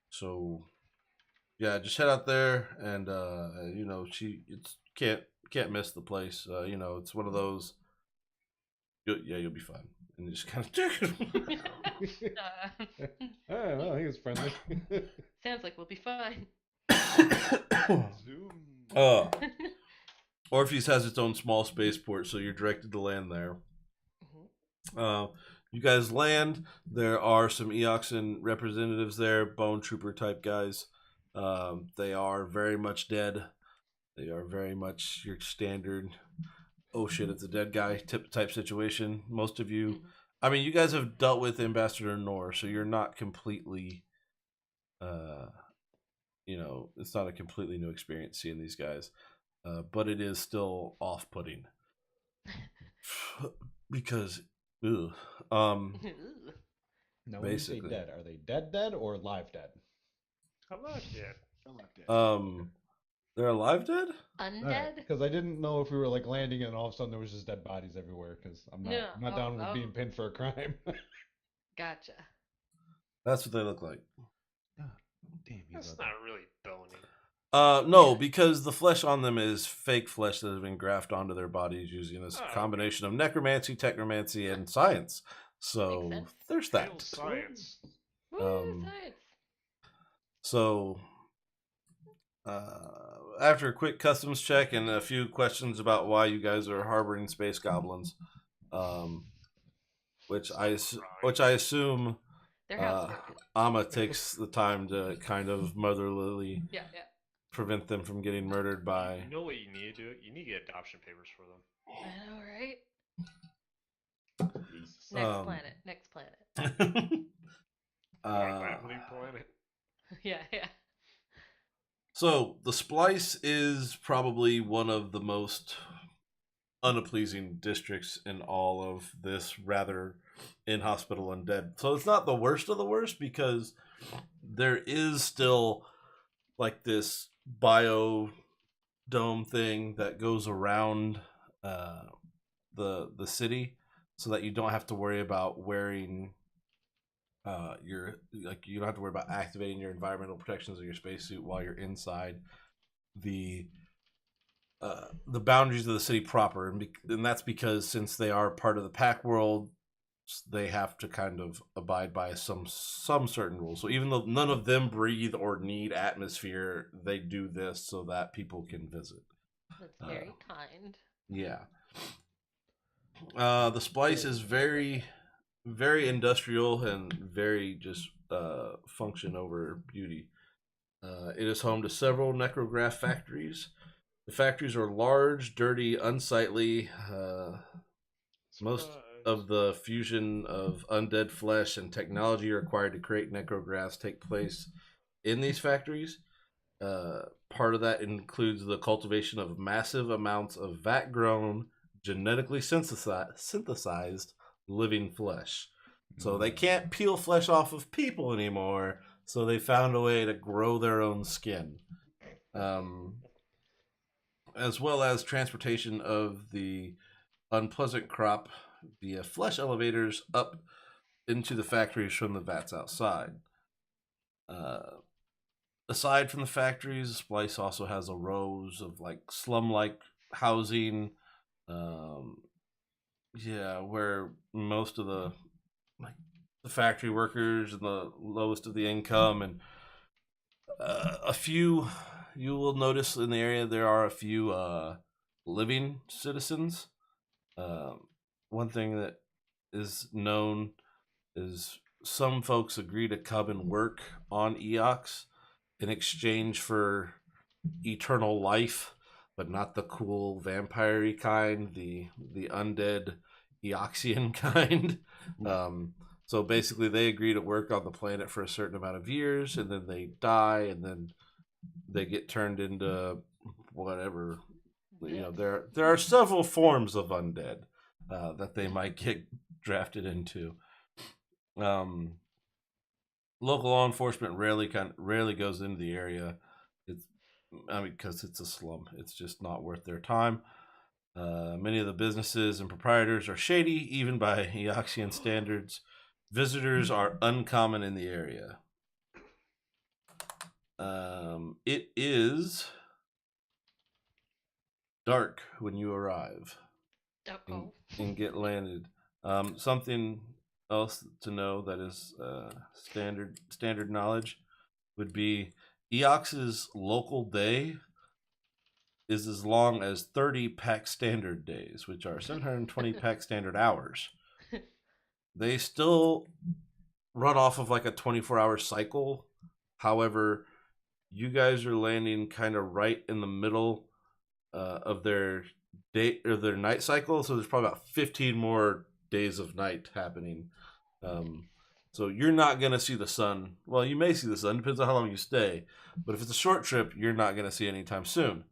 So yeah, just head out there, and can't miss the place. It's one of those. You'll be fine. And just kind of. Oh, well, he was friendly. Sounds like we'll be fine. Zoom. Orpheus has its own small spaceport, so you're directed to land there. You guys land. There are some Eoxin representatives there, bone trooper type guys. They are very much dead. They are very much your standard, oh shit, it's a dead guy type situation. Most of you, I mean, you guys have dealt with Ambassador Nor, so you're not completely, it's not a completely new experience seeing these guys. But it is still off-putting. Because, ugh. Now, when you say Basically. dead, are they dead or live dead? I'm not dead. I'm not dead. They're alive dead? Undead? Because I didn't know if we were like landing and all of a sudden there was just dead bodies everywhere. Because I'm not down with being pinned for a crime. Gotcha. That's what they look like. Damn, That's not really bony. No, because the flesh on them is fake flesh that has been grafted onto their bodies using this Oh, combination of necromancy, technomancy, and science. So Makes sense. there's Real that. science. Woo, science. So after a quick customs check and a few questions about why you guys are harboring space goblins, which I assume Their house is broken. Amma takes the time to kind of motherly Yeah. prevent them from getting murdered by. You know what you need to do? You need to get adoption papers for them. I know, right? Jesus. Next planet. Lovely planet. Yeah. So the splice is probably one of the most unpleasing districts in all of this rather inhospitable and dead. So it's not the worst of the worst because there is still like this bio dome thing that goes around the city so that you don't have to worry about wearing you don't have to worry about activating your environmental protections of your spacesuit while you're inside the boundaries of the city proper, and that's because since they are part of the pack world, they have to kind of abide by some certain rules. So even though none of them breathe or need atmosphere, they do this so that people can visit. That's very kind. Yeah. The splice is very very industrial and very just function over beauty. It is home to several necrograph factories. The factories are large, dirty, unsightly. Most of the fusion of undead flesh and technology required to create necrographs take place in these factories. Part of that includes the cultivation of massive amounts of vat-grown, genetically synthesized living flesh. So they can't peel flesh off of people anymore, so they found a way to grow their own skin. As well as transportation of the unpleasant crop via flesh elevators up into the factories from the vats outside. Aside from the factories, Splice also has a rows of like slum-like housing. Where most of the factory workers and the lowest of the income, and a few, you will notice in the area there are a few living citizens. One thing that is known is some folks agree to come and work on Eox in exchange for eternal life, but not the cool vampire-y kind, the undead Eoxian kind. So basically they agree to work on the planet for a certain amount of years, and then they die, and then they get turned into whatever. You know, there are several forms of undead that they might get drafted into. Local law enforcement rarely goes into the area. Because it's a slum. It's just not worth their time. Many of the businesses and proprietors are shady, even by Eoxian standards. Visitors are uncommon in the area. It is dark when you arrive and get landed. Something else to know that is standard knowledge would be Eox's local day is as long as 30 pack standard days, which are 720 pack standard hours. They still run off of like a 24-hour cycle. However, you guys are landing kind of right in the middle of their day or their night cycle, so there's probably about 15 more days of night happening. So you're not going to see the sun. Well, you may see the sun, depends on how long you stay. But if it's a short trip, you're not going to see it anytime soon.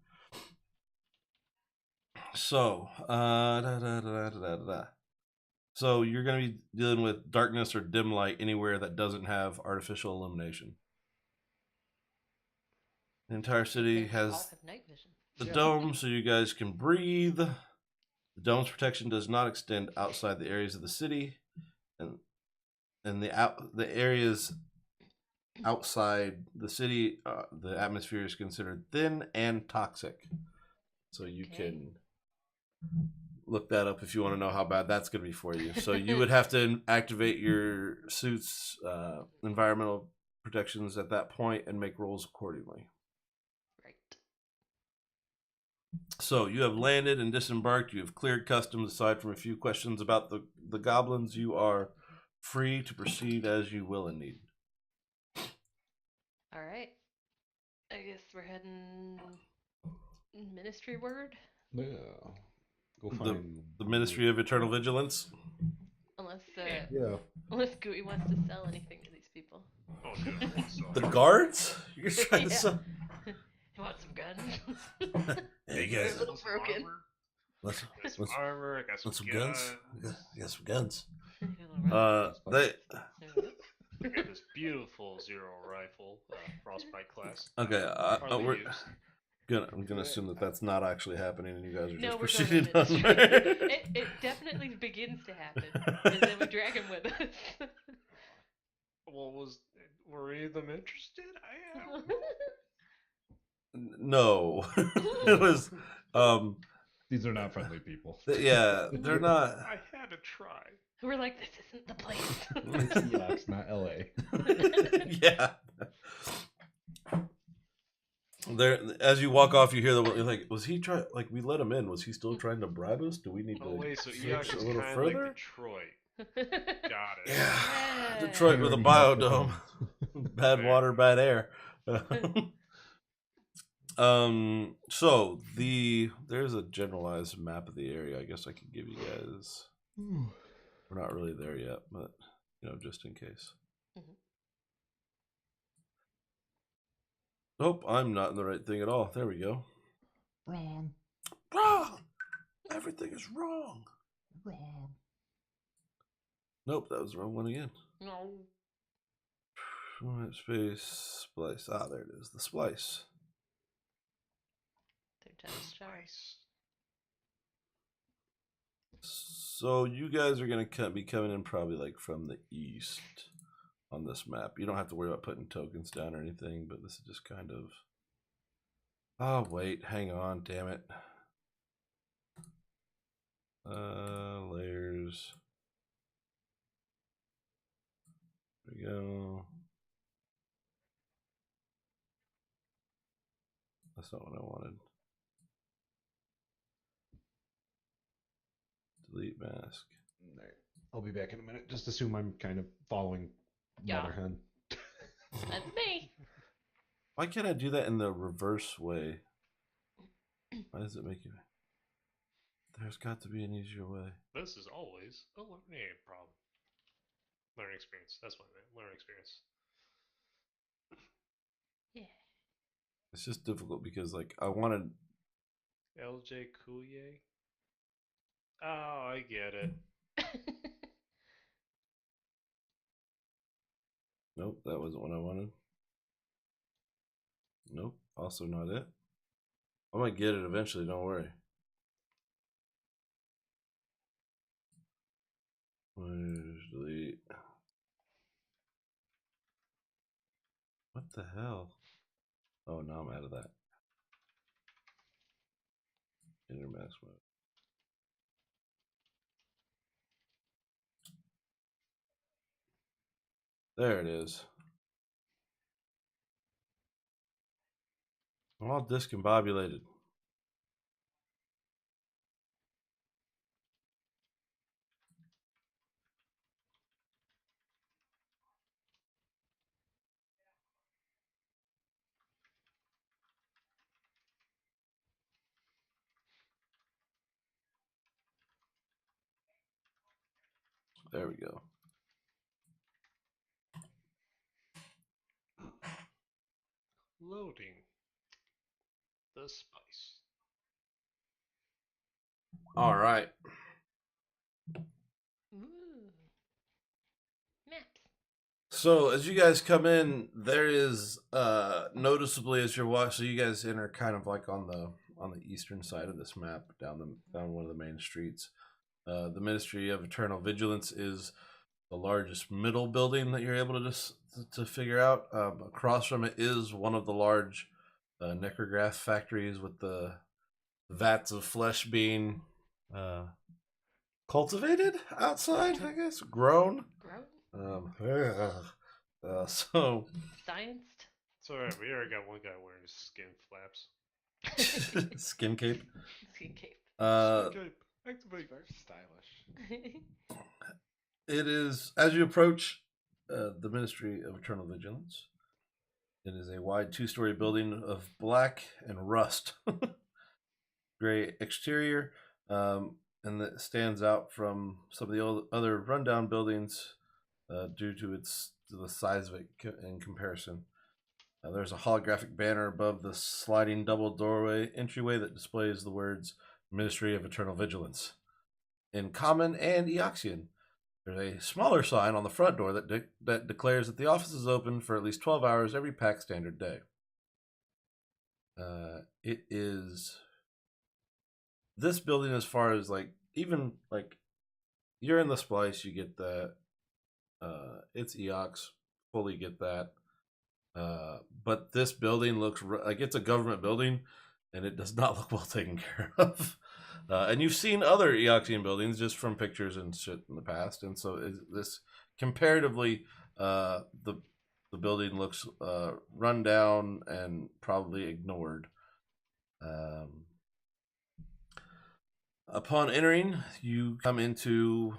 So, so you're going to be dealing with darkness or dim light anywhere that doesn't have artificial illumination. The entire city has night vision. the dome, so you guys can breathe. The dome's protection does not extend outside the areas of the city, and the areas outside the city, the atmosphere is considered thin and toxic. So you can look that up if you want to know how bad that's going to be for you. So you would have to activate your suit's environmental protections at that point and make rolls accordingly. Right. So you have landed and disembarked. You have cleared customs. Aside from a few questions about the goblins, you are free to proceed as you will and need. All right. I guess we're heading Ministry Word. Yeah. Go find the Ministry of Eternal Vigilance. Unless Gooey wants to sell anything to these people. Oh, good. The guards? You're trying to sell. You want some guns? Hey, you They're guys. a little broken. Let's some armor. I got some guns. I got some guns. I got this beautiful zero rifle, frostbite class. Okay, I'm gonna assume that that's not actually happening, and you guys are just proceeding on. It definitely begins to happen, and then we drag him with us. Well, were any of them interested? I don't know. No, it was. These are not friendly people. Yeah, they're not. I had to try. We're like, this isn't the place. Yeah, it's not LA. Yeah. There, as you walk off, you hear the like. Was he trying? Like we let him in. Was he still trying to bribe us? Do we need to wait, so Eox is a little kind of further? like Detroit. Got it. Yeah, Yay. Detroit with a biodome. Bad Fair. water, bad air. So there's a generalized map of the area. I guess I can give you guys. We're not really there yet, but just in case. Nope, I'm not in the right thing at all. There we go. Wrong. Everything is wrong. Wrong. Nope, that was the wrong one again. No. Space splice. Ah, there it is. The splice. They're just Nice. So you guys are gonna be coming in probably like from the east on this map. You don't have to worry about putting tokens down or anything, but this is just kind of. Oh wait, hang on, damn it. Layers. There we go. That's not what I wanted. Delete mask. Right. I'll be back in a minute. Just assume I'm kind of following Yeah. Mother Hen. That's me. Why can't I do that in the reverse way? Why does it make you? There's got to be an easier way. This is always a learning problem. Learning experience. That's what I meant. Learning experience. Yeah. It's just difficult because like I wanted. LJ Coulier. Oh, I get it. Nope, that wasn't what I wanted. Nope, also not it. I might get it eventually, don't worry. Delete. What the hell? Oh, now I'm out of that. Enter mask mode. There it is. I'm all discombobulated. There we go. Loading the spice. All right. Ooh. Maps. So as you guys come in, there is noticeably as you're watching. So you guys enter kind of like on the eastern side of this map, down one of the main streets. The Ministry of Eternal Vigilance is the largest middle building that you're able to figure out. Across from it is one of the large necrograph factories with the vats of flesh being cultivated outside, I guess, grown. So Scienced. It's alright, we already got one guy wearing his skin flaps. skin cape. Skin cape. Skin cape, activate. Very stylish. It is as you approach the Ministry of Eternal Vigilance. It is a wide two-story building of black and rust, gray exterior, and that stands out from some of the other rundown buildings due to the size of it in comparison. There's a holographic banner above the sliding double doorway entryway that displays the words Ministry of Eternal Vigilance in Common and Eoxian. There's a smaller sign on the front door that declares that the office is open for at least 12 hours every PAC standard day. It is this building, as far as like even like you're in the splice, you get that. It's Eox, fully get that. But this building looks like it's a government building, and it does not look well taken care of. And you've seen other Eoxian buildings just from pictures and shit in the past, and so this comparatively, the building looks run down and probably ignored. Upon entering, you come into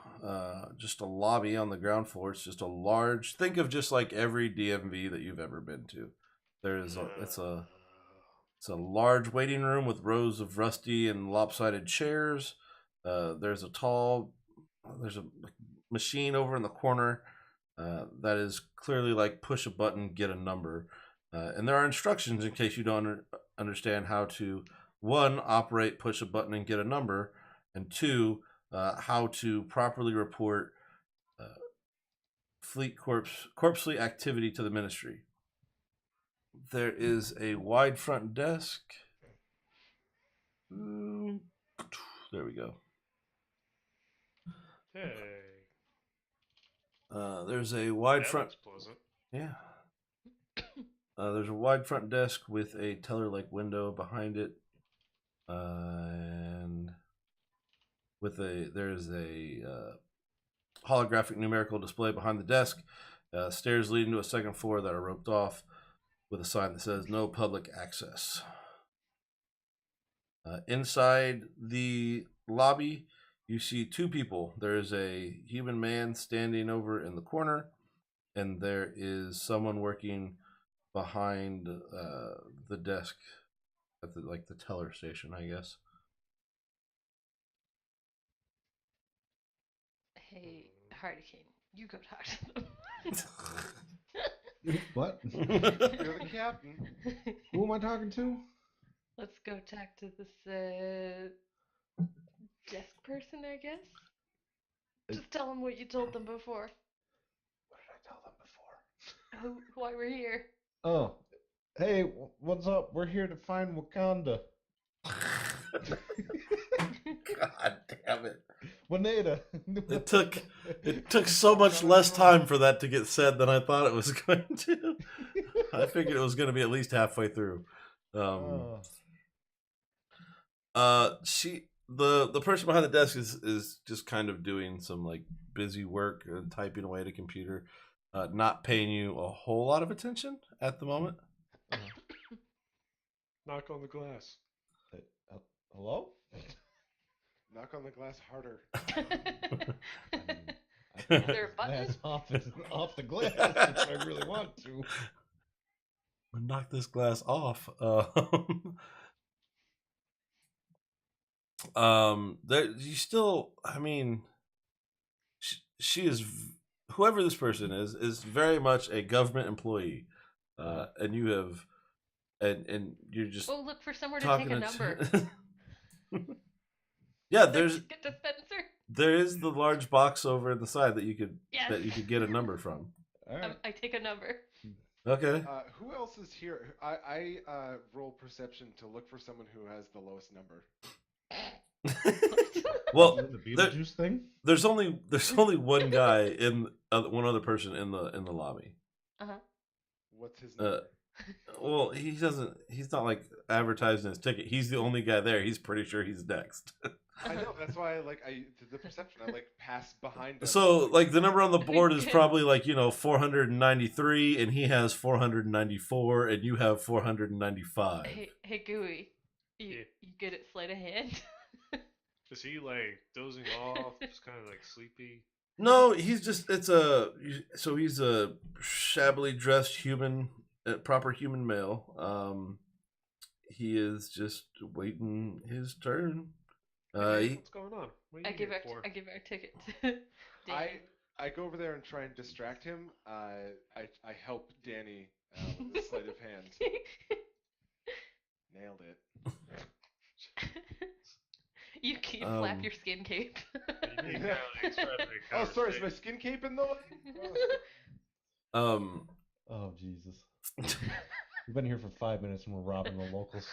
just a lobby on the ground floor. It's just a large. Think of just like every DMV that you've ever been to. It's a large waiting room with rows of rusty and lopsided chairs. There's a machine over in the corner that is clearly like push a button, get a number. And there are instructions in case you don't understand how to, one, operate, push a button, and get a number, and two, how to properly report corpse fleet activity to the ministry. There is a wide front desk. There we go. Hey. There's a wide That front. looks pleasant. Yeah. There's a wide front desk with a teller-like window behind it, and there's a holographic numerical display behind the desk. Stairs leading to a second floor that are roped off with a sign that says "No public access." Inside the lobby, you see two people. There is a human man standing over in the corner, and there is someone working behind the desk at the teller station, I guess. Hey, Hardican, you go talk to them. What? You're the captain. Who am I talking to? Let's go talk to this desk person, I guess. Just tell them what you told them before. What did I tell them before? Why we're here. Oh, hey, what's up? We're here to find Wakanda. God damn it! Juanita. It took so much less time for that to get said than I thought it was going to. I figured it was going to be at least halfway through. The person behind the desk is just kind of doing some like busy work and typing away at a computer, not paying you a whole lot of attention at the moment. Knock on the glass. Hello? Knock on the glass harder. Is there a button? Glass off the glass if I really want to. Knock this glass off. There you still. I mean, she is, whoever this person is very much a government employee, and you have, and you're just. Oh, look for somewhere to take a number. Yeah, there's. Get dispenser. There is the large box over at the side that you could Yes. get a number from. All right. I take a number. Okay. Who else is here? I roll perception to look for someone who has the lowest number. Well, the Beetlejuice thing? there's only one guy in one other person in the lobby. What's his number? Well, he's not like advertising his ticket. He's the only guy there. He's pretty sure he's next. I know, that's why I did the perception. I pass behind him. So like the number on the board is probably 493, and he has 494, and you have 495. Hey, Gooey, you good at sleight of hand? Is he like dozing off, just kind of like sleepy? No, he's he's a shabbily dressed human, proper human male. He is just waiting his turn. What's going on? What are I you give here our for? ticket to Danny. I go over there and try and distract him. I help Danny with sleight of hand. Nailed it. You flap your skin cape. You kinda, like, try to make Oh, sorry, is my conversation. skin cape in the way? Oh, Jesus. We've been here for 5 minutes and we're robbing the locals.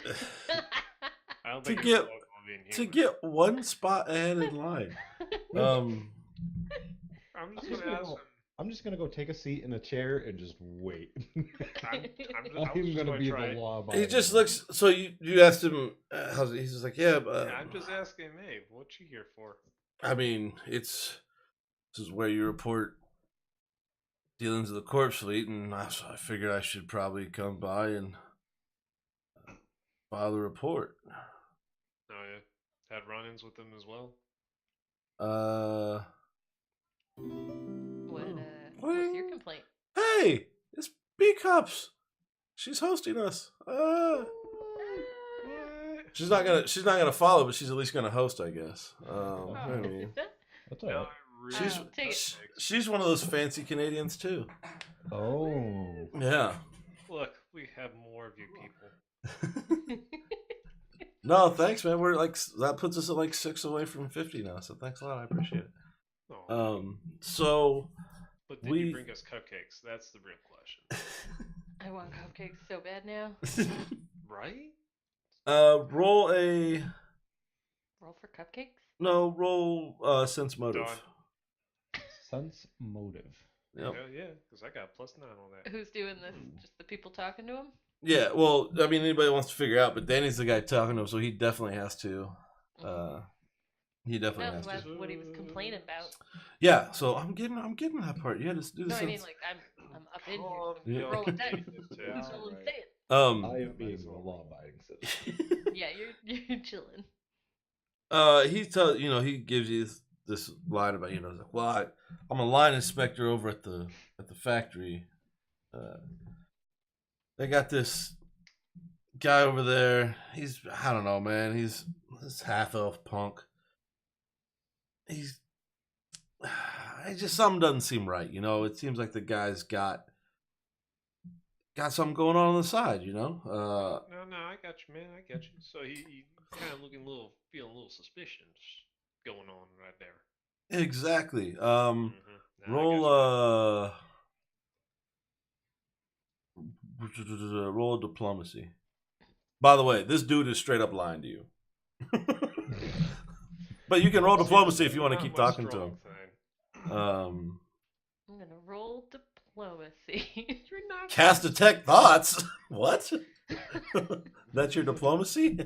I don't To think get- it's local being To human. get one spot ahead in line. I'm just gonna ask him. I'm just gonna go take a seat in a chair and just wait. I'm I'm just gonna be try. the law. He just looks. So you asked him. He's just like, yeah. Yeah, I'm just asking him, hey, what you here for? I mean, this is where you report dealings of the corpse fleet, and I figured I should probably come by and file the report. Oh yeah. had run-ins with them as well? What's your complaint? Hey, it's B Cups. She's hosting us. She's not gonna follow, but she's at least gonna host, I guess. I mean, That's all right. she's one of those fancy Canadians too. Oh. Yeah. Look, we have more of you people. No, thanks, man. We're like, that puts us at like 6 away from 50 now. So thanks a lot. I appreciate it. Oh. So. But did you bring us cupcakes? That's the real question. I want cupcakes so bad now. Right? Roll for cupcakes? No, roll sense motive. Done. Sense motive. Yep. Hell yeah, because I got +9 on that. Who's doing this? Just the people talking to him? Yeah, well, I mean, anybody wants to figure out, but Danny's the guy talking to him, so he definitely has to. He definitely has to. That's what he was complaining about. Yeah, so I'm getting that part. You had to do this. No, I mean, like, I'm up in here. Yeah. Rolling dice. Yeah, Rolling right. dice. I am being a law-abiding citizen. Yeah, you're chilling. He gives you this line about, like, well, I'm a line inspector over at the factory. They got this guy over there. I don't know, man. He's this half-elf punk. Something doesn't seem right, It seems like the guy's got something going on the side, No, I got you, man. I got you. So he kind of feeling a little suspicious going on right there. Exactly. Mm-hmm. Roll roll a diplomacy. By the way, this dude is straight up lying to you. But you can roll diplomacy if you want to keep talking to him. I'm gonna roll diplomacy. Cast detect thoughts. What? That's your diplomacy?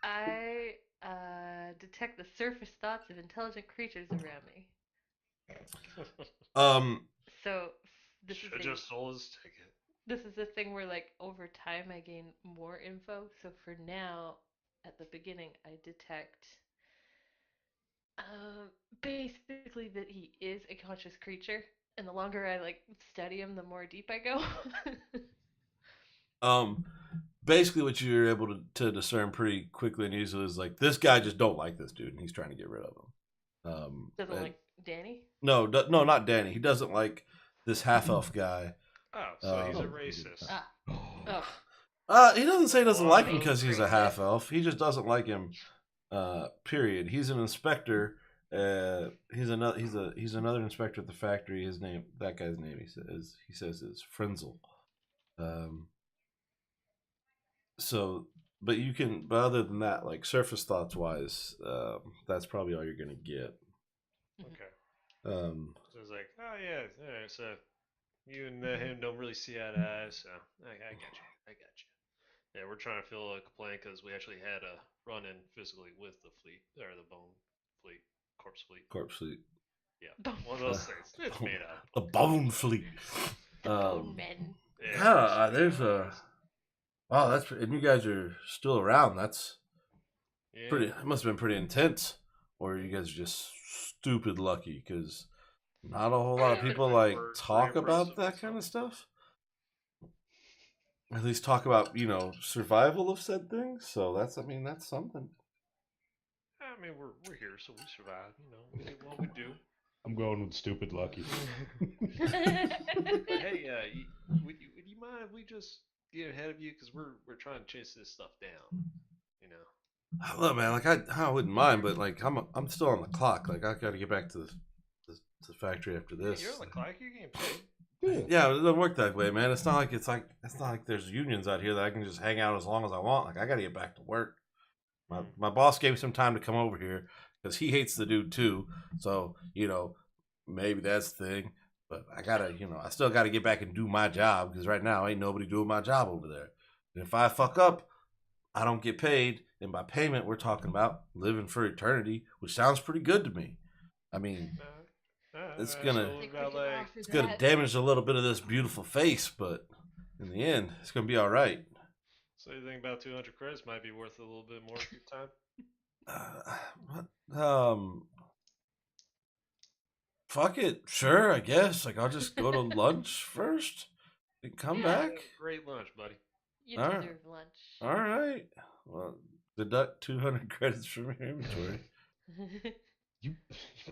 I detect the surface thoughts of intelligent creatures around me. So this Should just sold his ticket. This is the thing where, like, over time I gain more info. So for now, at the beginning, I detect basically that he is a conscious creature, and the longer I study him, the more deep I go. Basically what you're able to discern pretty quickly and easily is like, this guy just don't like this dude, and he's trying to get rid of him. Doesn't like Danny? No, not Danny. He doesn't like this half-elf guy. Oh, so he's a racist. He doesn't say he doesn't like him because he's a half-elf. He just doesn't like him. Period. He's an inspector. He's another inspector at the factory. That guy's name, he says is Frenzel. But other than that, like surface thoughts wise, that's probably all you're gonna get. Okay. So it's like, oh yeah, so you and him don't really see eye to eye, so I got you. Yeah, we're trying to fill a complaint because we actually had a run-in physically with the fleet, or the bone fleet, corpse fleet. Yeah, one of those things. It's made up. A bone fleet. Bone men. Yeah, there's a. Wow, and you guys are still around. That's pretty. It must have been pretty intense, or you guys are just stupid lucky because not a whole lot of people talk about that kind of stuff. At least talk about survival of said things. So that's something. I mean, we're here, so we survive. We do what we do. I'm going with stupid lucky. Hey, would you mind if we just get ahead of you because we're trying to chase this stuff down? Look, man, I wouldn't mind, but I'm still on the clock. Like I got to get back to the factory after this. Yeah, you're on the clock. You're getting paid. Yeah, it doesn't work that way, man. It's not like there's unions out here that I can just hang out as long as I want. Like I got to get back to work. My boss gave me some time to come over here because he hates the dude too. So maybe that's the thing. But I still gotta get back and do my job because right now ain't nobody doing my job over there. And if I fuck up, I don't get paid. And by payment, we're talking about living for eternity, which sounds pretty good to me. I mean, it's gonna damage a little bit of this beautiful face, but in the end, it's gonna be all right. So you think about 200 credits might be worth a little bit more of your time? Fuck it. Sure, I guess. Like, I'll just go to lunch first and come back. Great lunch, buddy. You All right. deserve lunch. All right. Well, deduct 200 credits from your inventory. You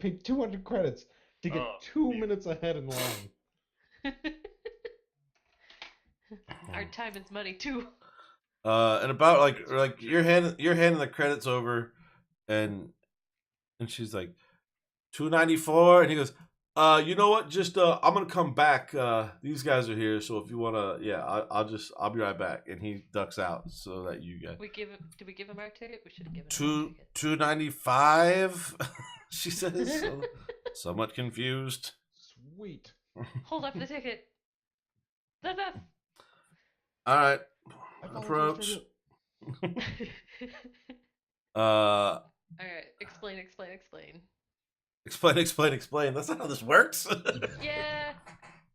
paid 200 credits to get 2 minutes ahead in line. Our time is money too. And about like you're handing the credits over, and she's like, 294, and he goes, you know what? Just I'm gonna come back. These guys are here, so if you wanna, yeah, I'll be right back. And he ducks out so that you guys. Did we give him our ticket? We should have given him our ticket. 295. She says, somewhat confused. Sweet. Hold up the ticket. That's us. All right, approach. All right, explain. Explain. That's not how this works. Yeah,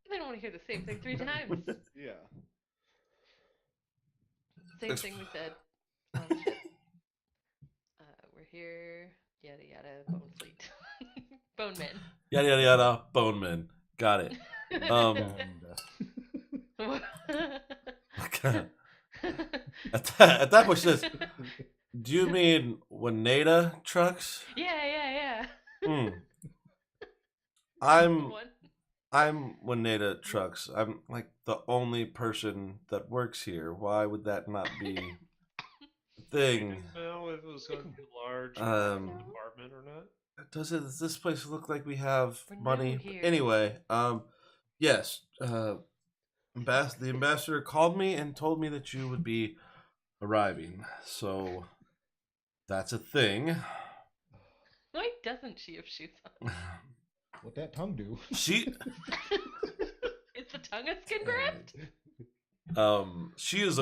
they don't want to hear the same thing 3 times. Yeah. Same thing we said. Oh shit. We're here. Yada yada. Bone fleet. Bone men. Yada yada yada. Bone men. Got it. At that point, she says, "Do you mean Wineta trucks?" Yeah. I'm Wineta trucks. I'm like the only person that works here. Why would that not be a thing? Well, if it was going to be a large apartment or not. Does this place look like we have We're money? here. Anyway, yes. The ambassador called me and told me that you would be arriving. So that's a thing. Why doesn't she have shoes on? What that tongue do? She Is the tongue a skin graft? she is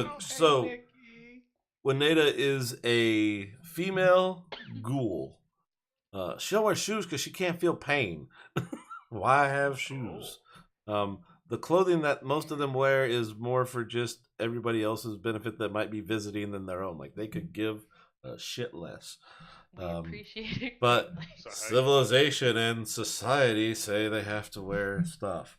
Wineta is a female ghoul. She don't wear shoes because she can't feel pain. Why have shoes? The clothing that most of them wear is more for just everybody else's benefit that might be visiting than their own. Like, they could give a shit less. We appreciate it. But civilization and society say they have to wear stuff.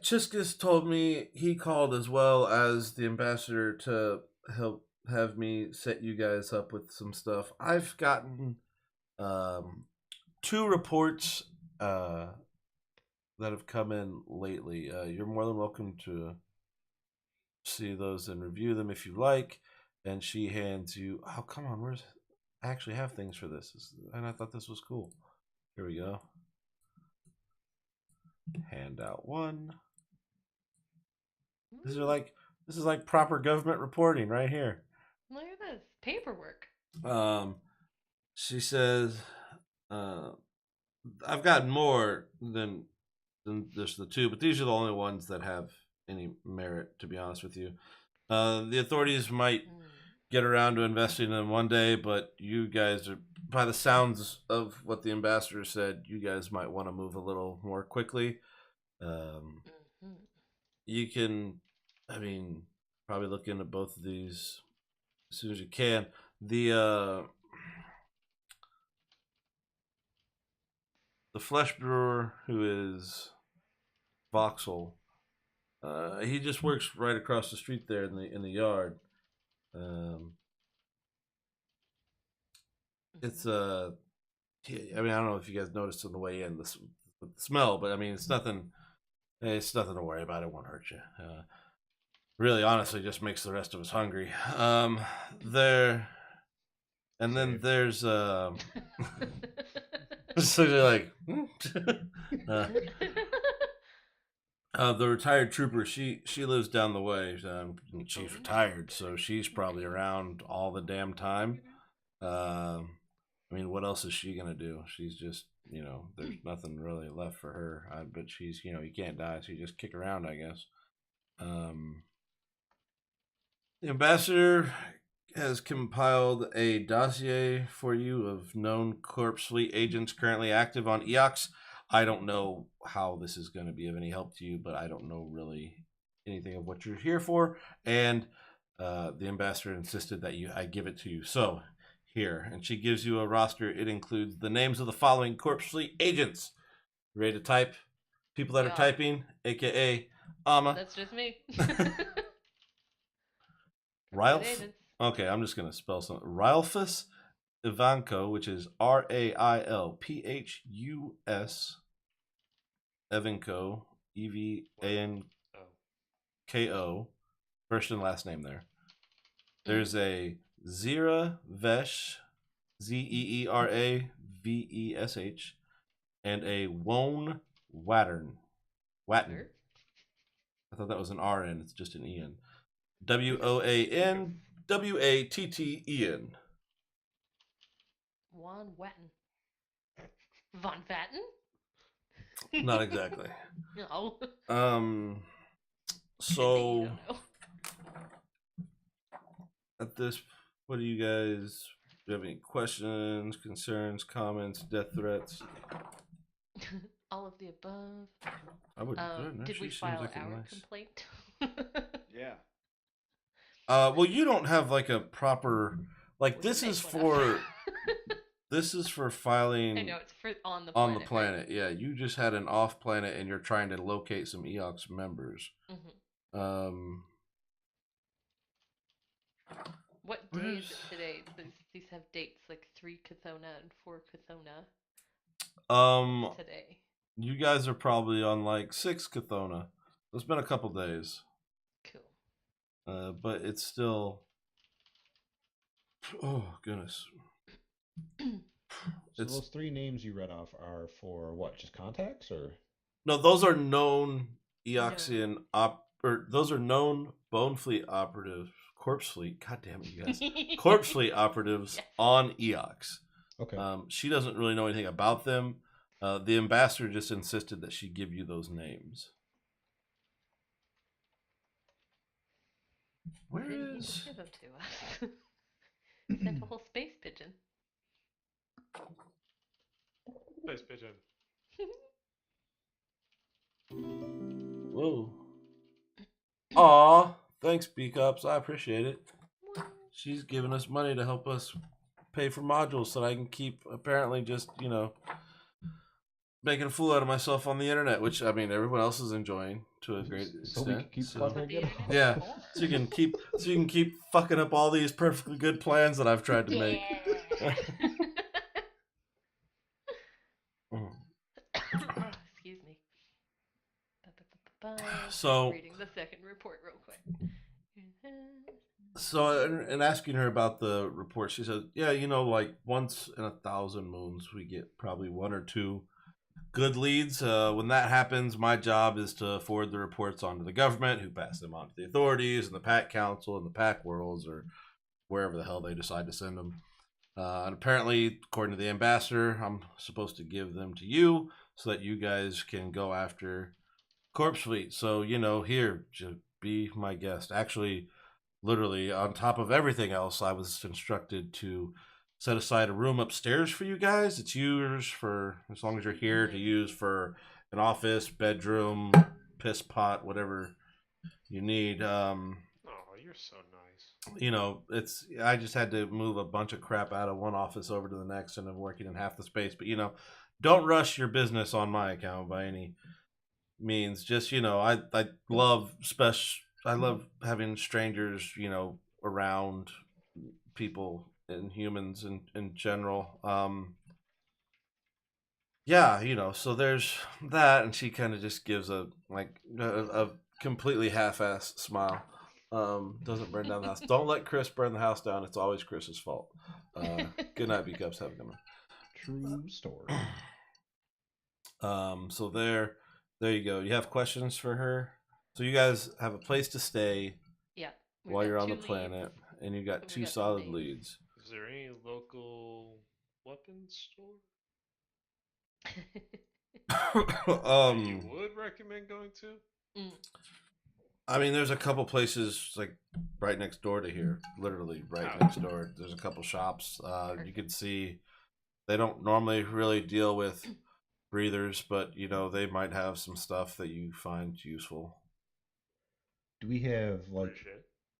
Chiskus told me he called as well as the ambassador to help have me set you guys up with some stuff. I've gotten 2 reports that have come in lately. You're more than welcome to see those and review them if you like. And she hands you, oh, come on, I actually have things for this. And I thought this was cool. Here we go. Handout 1. This is like proper government reporting right here. Look at this paperwork. She says, I've got more than just the 2, but these are the only ones that have any merit, to be honest with you. The authorities might get around to investing in them one day, but you guys are, by the sounds of what the ambassador said, you guys might want to move a little more quickly. You can, probably look into both of these as soon as you can. The flesh brewer, who is Voxel, he just works right across the street there in the yard. It's I don't know if you guys noticed on the way in the smell, but it's nothing. It's nothing to worry about. It won't hurt you. Really, honestly, just makes the rest of us hungry. There's so you're like the retired trooper. She lives down the way. She's retired, so she's probably around all the damn time. What else is she gonna do? She's just, there's nothing really left for her. But she's, you can't die, so you just kick around, I guess. The ambassador has compiled a dossier for you of known corpse fleet agents currently active on Eox. I don't know how this is going to be of any help to you, but I don't know really anything of what you're here for. And the ambassador insisted that I give it to you. So, here. And she gives you a roster. It includes the names of the following Corpse Fleet agents. Ready to type? People that are typing, a.k.a. Ama. That's just me. Ralph. Okay, I'm just going to spell something. Ralphus Ivanko, which is Railphus Evanko, Evanko, first and last name there. There's a Zera Vesh, Zeeravesh, and a Wone Wattern. I thought that was an RN, it's just an EN. WOAN WATTEN. Von Watten. Von Vatten? Not exactly. No. So at this, what do you guys have any questions, concerns, comments, death threats? All of the above. I would. Did we file our complaint? Yeah. Well, you don't have like a proper this is for this is for filing. I know it's for on the planet. Right? Yeah, you just had an off planet, and you're trying to locate some EOX members. Mm-hmm. What day is it today? These have dates like 3 Chthona and 4 Chthona. Today. You guys are probably on like 6 Chthona. It's been a couple days. Cool. But it's still. Oh goodness. So those 3 names you read off are for what? Just contacts, or? No, those are known Eoxian those are known Bone Fleet operatives, Corpse Fleet. God damn it, you guys! Corpse Fleet operatives on Eox. Okay. She doesn't really know anything about them. The ambassador just insisted that she give you those names. Where is? Give them to us. Sent a whole space pigeon. Space pigeon. Whoa. Aw, thanks, B-Cups. I appreciate it. She's giving us money to help us pay for modules so that I can keep apparently just, making a fool out of myself on the internet, which, I mean, everyone else is enjoying to a great extent. So we can keep fucking yeah, so you can keep fucking up all these perfectly good plans that I've tried to make. Excuse me. So reading the second report real quick. So in asking her about the report, she said, yeah, like once in 1,000 moons we get probably 1 or 2 good leads. When that happens, my job is to forward the reports on to the government, who pass them on to the authorities and the Pack Council and the Pack Worlds, or wherever the hell they decide to send them. And apparently, according to the ambassador, I'm supposed to give them to you so that you guys can go after Corpse Fleet. So, here, just be my guest. Actually, literally, on top of everything else, I was instructed to set aside a room upstairs for you guys. It's yours for as long as you're here to use for an office, bedroom, piss pot, whatever you need. Oh, you're so nice. I just had to move a bunch of crap out of one office over to the next, and I'm working in half the space. But don't rush your business on my account by any means. Just I love I love having strangers, around people and humans in general. So there's that, and she kind of just gives a completely half-assed smile. Doesn't burn down the house. Don't let Chris burn the house down. It's always Chris's fault. Good night, B-Cups. Have a good one. True story. So there you go. You have questions for her? So you guys have a place to stay. Yeah. While you're on the planet, and you got 2 solid leads. Is there any local weapons store? You would recommend going to? I mean, there's a couple places like right next door to here, literally right next door. There's a couple shops. You can see they don't normally really deal with breathers, but they might have some stuff that you find useful. Do we have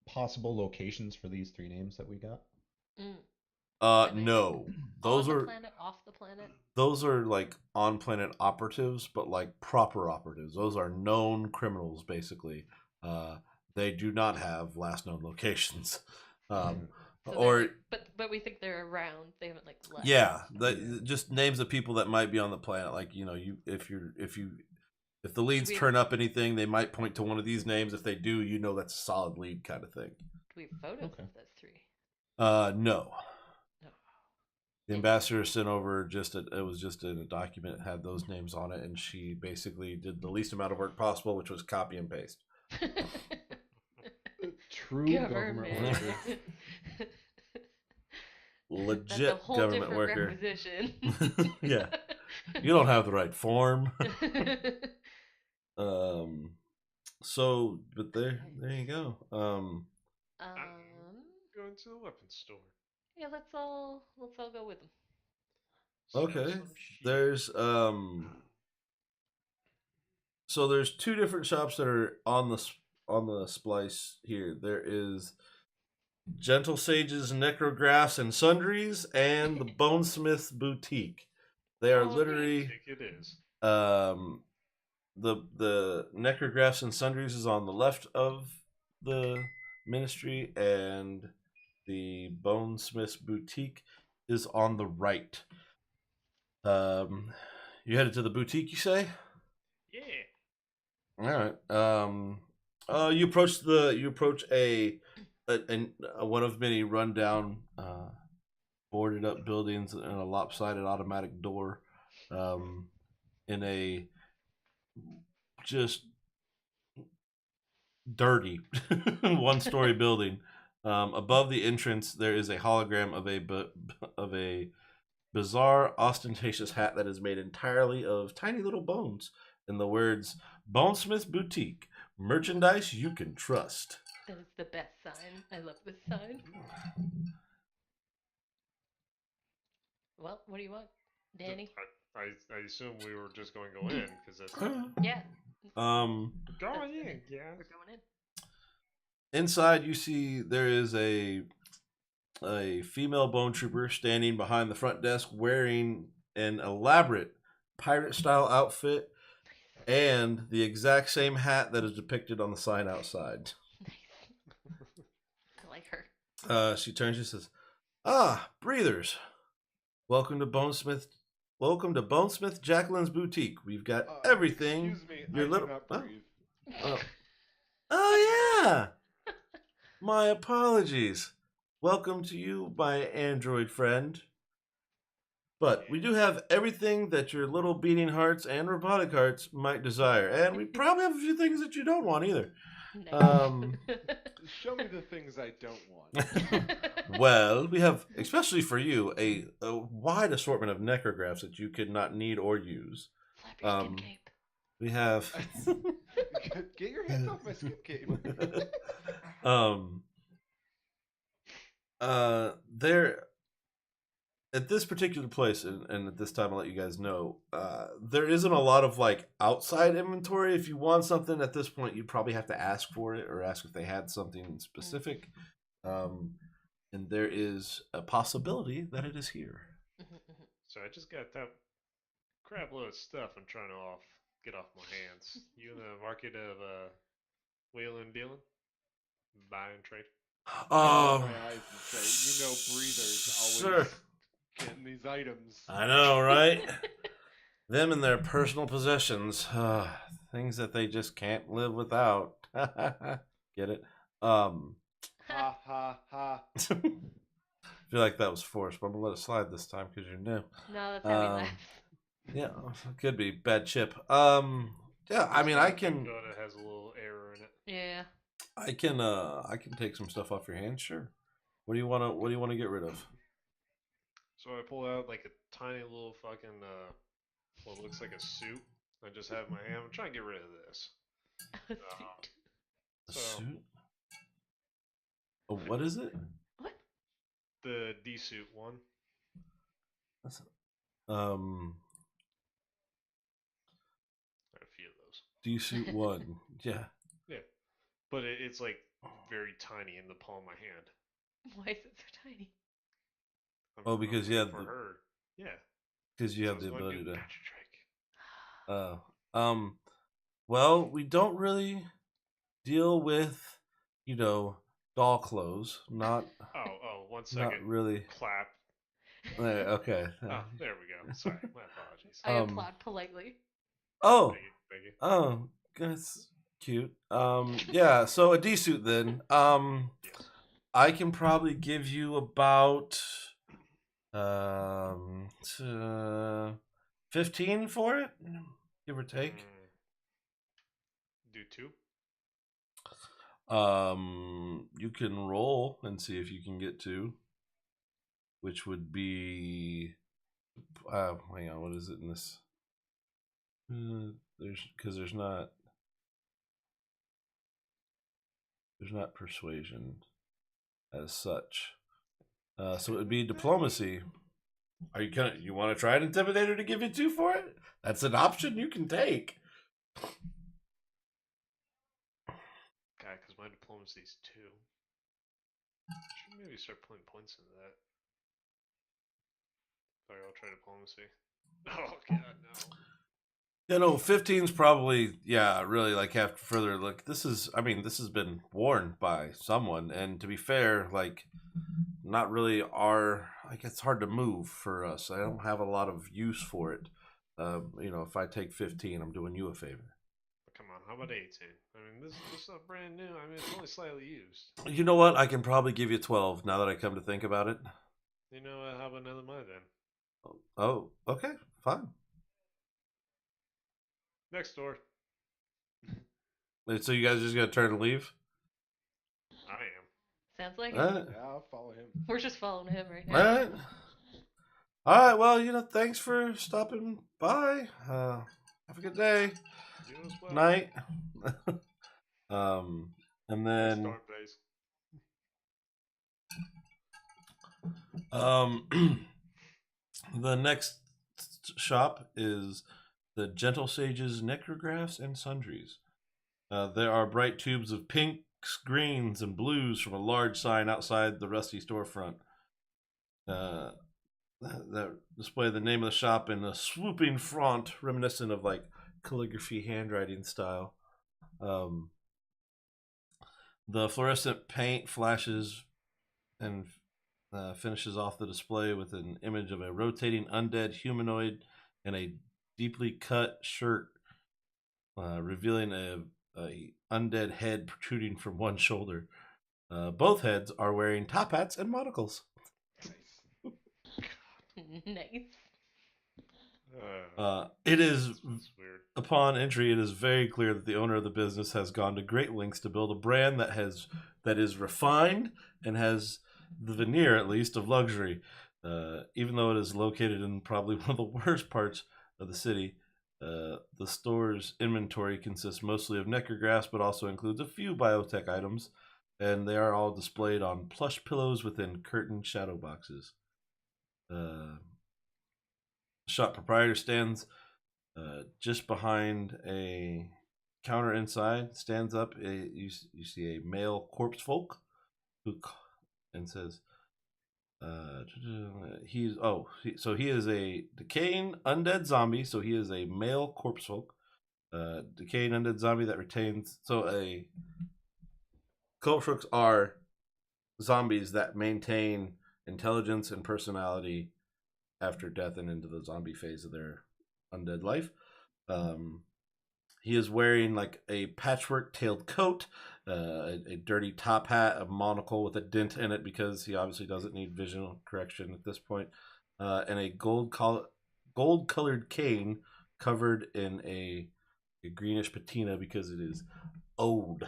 possible locations for these 3 names that we got? Mm. Are they No. Those on the are planet, off the planet? those are like on planet operatives, but like proper operatives. Those are known criminals, basically. They do not have last known locations. So Or like, but we think they're around. They haven't like left. yeah, Yeah. just names of people that might be on the planet. Like if the leads we- turn up anything, they might point to one of these names. If they do, you know that's a solid lead kind of thing. Do we have photos Okay. of those 3? No. No. The ambassador sent over it was just in a document that had those names on it, and she basically did the least amount of work possible, which was copy and paste. True government worker. Legit That's a whole government different worker. requisition. Yeah. You don't have the right form. So, but there you go. Going to the weapons store. Yeah, let's all go with them. Okay. Some shit. There's so there's 2 different shops that are on the splice here. There is Gentle Sage's Necrographs and Sundries and the Bonesmith's Boutique. They are Oh, okay. I literally think it is. the Necrographs and Sundries is on the left of the ministry, and the Bonesmith's Boutique is on the right. You headed to the boutique, you say? Yeah. All right. You approach a one of many rundown, boarded up buildings and a lopsided automatic door, in a just dirty 1-story building. Above the entrance, there is a hologram of a bizarre, ostentatious hat that is made entirely of tiny little bones, and the words "Bonesmith Boutique, merchandise you can trust." That is the best sign. I love this sign. Well, what do you want, Danny? I assume we were just going to go in because that's Yeah. Um, going in. Yeah. We're going in. Inside, you see there is a female bone trooper standing behind the front desk wearing an elaborate pirate-style outfit and the exact same hat that is depicted on the sign outside. Nice. I like her. She turns and says, "Ah, breathers. Welcome to Bonesmith Jacqueline's Boutique. We've got everything." Excuse me, Your I little- do not huh? breathe. Oh yeah. My apologies. Welcome to you, my android friend. But we do have everything that your little beating hearts and robotic hearts might desire, and we probably have a few things that you don't want either. Nice. Show me the things I don't want. Well, we have, especially for you, a wide assortment of necrographs that you could not need or use. Flap your skin cape. We have Get your hands off my skin cape. there at this particular place, and at this time I'll let you guys know, there isn't a lot of like outside inventory. If you want something at this point, you probably have to ask for it or ask if they had something specific. And there is a possibility that it is here. So I just got that crap load of stuff I'm trying to get off my hands. You in the market of wheeling, dealing, buying, trade? Cover my eyes and say, breathers always sure. getting these items. I know, right? Them and their personal possessions, things that they just can't live without. Get it? Ha ha ha. I feel like that was forced, but I'm gonna let it slide this time because you're new. No, that's how we laugh. Yeah, could be bad chip. Yeah, I mean, I can. It has a little error in it. Yeah. I can take some stuff off your hands. Sure. What do you wanna get rid of? So I pull out like a tiny little fucking what looks like a suit. I just have in my hand. I'm trying to get rid of this. A suit. A So- suit? Oh, what is it? What? The D suit one. That's, I have a few of those. D suit 1. Yeah. But it's like very tiny in the palm of my hand. Why is it so tiny? Oh, because you looking have for the- her. Yeah. Because you So I have was the going ability to. magic trick. Well, we don't really deal with, doll clothes. Not Oh, 1 second. not really. Clap. Okay. Oh, there we go. Sorry, my apologies. I applaud politely. Oh, Thank you. oh, that's cute. Yeah. So a D suit then. Yes. I can probably give you about 15 for it, give or take. Do 2. You can roll and see if you can get 2, which would be hang on, what is it in this? There's not persuasion as such. So it would be diplomacy. Are you want to try an intimidator to give you 2 for it? That's an option you can take. God, because my diplomacy's 2. Should maybe start putting points into that. Sorry, I'll try diplomacy. Oh God, no. Yeah, no, 15's probably, really, like, have to further look. This has been worn by someone, and to be fair, like, not really it's hard to move for us. I don't have a lot of use for it. If I take 15, I'm doing you a favor. Come on, how about 18? I mean, this is brand new. I mean, it's only slightly used. You know what? I can probably give you 12 now that I come to think about it. You know, how about another mine then? Oh, okay, fine. Next door. So you guys just gonna turn and leave? I am. Sounds like All it. right. Yeah, I'll follow him. We're just following him right All now. right. All right. Well, thanks for stopping by. Have a good day. You as well. Night. And then Storm days. the next shop is the Gentle Sage's Necrographs and Sundries. There are bright tubes of pinks, greens, and blues from a large sign outside the rusty storefront. That display the name of the shop in a swooping font reminiscent of like calligraphy handwriting style. The fluorescent paint flashes and finishes off the display with an image of a rotating undead humanoid in a deeply cut shirt, revealing a undead head protruding from one shoulder. Both heads are wearing top hats and monocles. Nice. It is That's weird. Upon entry, it is very clear that the owner of the business has gone to great lengths to build a brand that is refined and has the veneer, at least, of luxury. Even though it is located in probably one of the worst parts of the city, the store's inventory consists mostly of necrographs, but also includes a few biotech items, and they are all displayed on plush pillows within curtained shadow boxes. Shop proprietor stands just behind a counter inside. Stands up. You see a male corpse folk and says, he is a decaying undead zombie. So he is a male corpse folk, decaying undead zombie that retains. So a corpse folks are zombies that maintain intelligence and personality after death and into the zombie phase of their undead life. He is wearing like a patchwork tailed coat, a dirty top hat, a monocle with a dent in it because he obviously doesn't need visual correction at this point, and a gold colored cane covered in a greenish patina because it is old.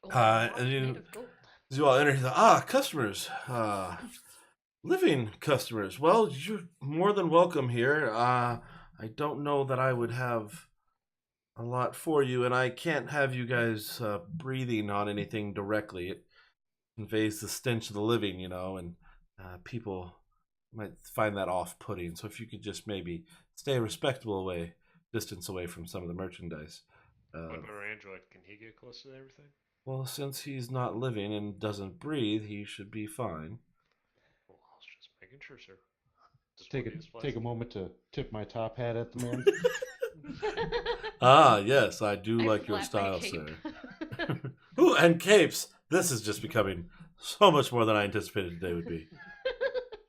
Watch made of gold. As you all enter, customers. Living customers. Well, you're more than welcome here. I don't know that I would have a lot for you, and I can't have you guys breathing on anything directly. It conveys the stench of the living, and people might find that off-putting. So if you could just maybe stay a respectable distance away from some of the merchandise. What about our android? Can he get close to everything? Well, since he's not living and doesn't breathe, he should be fine. Well, I was just making sure, sir. Just Take wanna be as take a pleasant. moment to tip my top hat at the man. Ah, yes, I do I like your flap my style, cape. sir. Ooh, and capes! This is just becoming so much more than I anticipated today would be.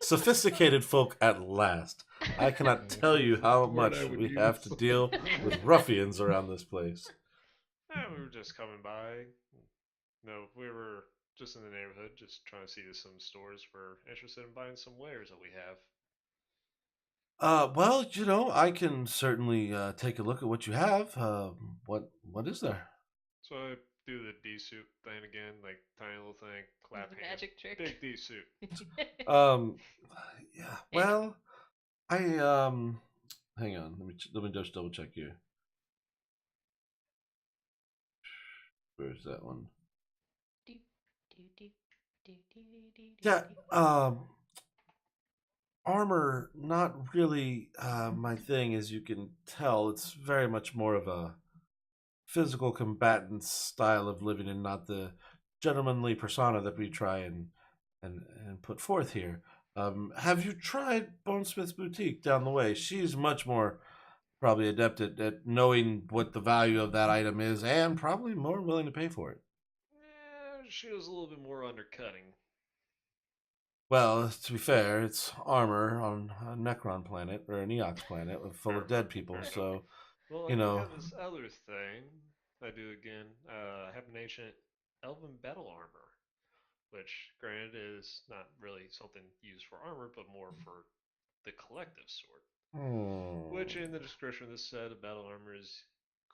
Sophisticated folk at last. I cannot tell you how Word much I would we have to use. deal with ruffians around this place. We were just coming by. No, we were just in the neighborhood, just trying to see if some stores were interested in buying some wares that we have. Well, I can certainly take a look at what you have. What is there? So I do the D suit thing again, like tiny little thing, clap The hand, magic trick. big D suit. Um, yeah. Well, hang on. Let me just double check here. Where's that one? Do, do, do, do, do, do, Yeah. do. Armor, not really my thing, as you can tell. It's very much more of a physical combatant style of living, and not the gentlemanly persona that we try and put forth here. Have you tried Bonesmith's Boutique down the way? She's much more probably adept at knowing what the value of that item is, and probably more willing to pay for it. She was a little bit more undercutting. Well, to be fair, it's armor on a Necron planet or a Neox planet full of dead people, so Well, you I do know. have this other thing. I do again. I have an ancient elven battle armor, which, granted, is not really something used for armor, but more for the collective sort. Which, in the description of this set, of battle armor is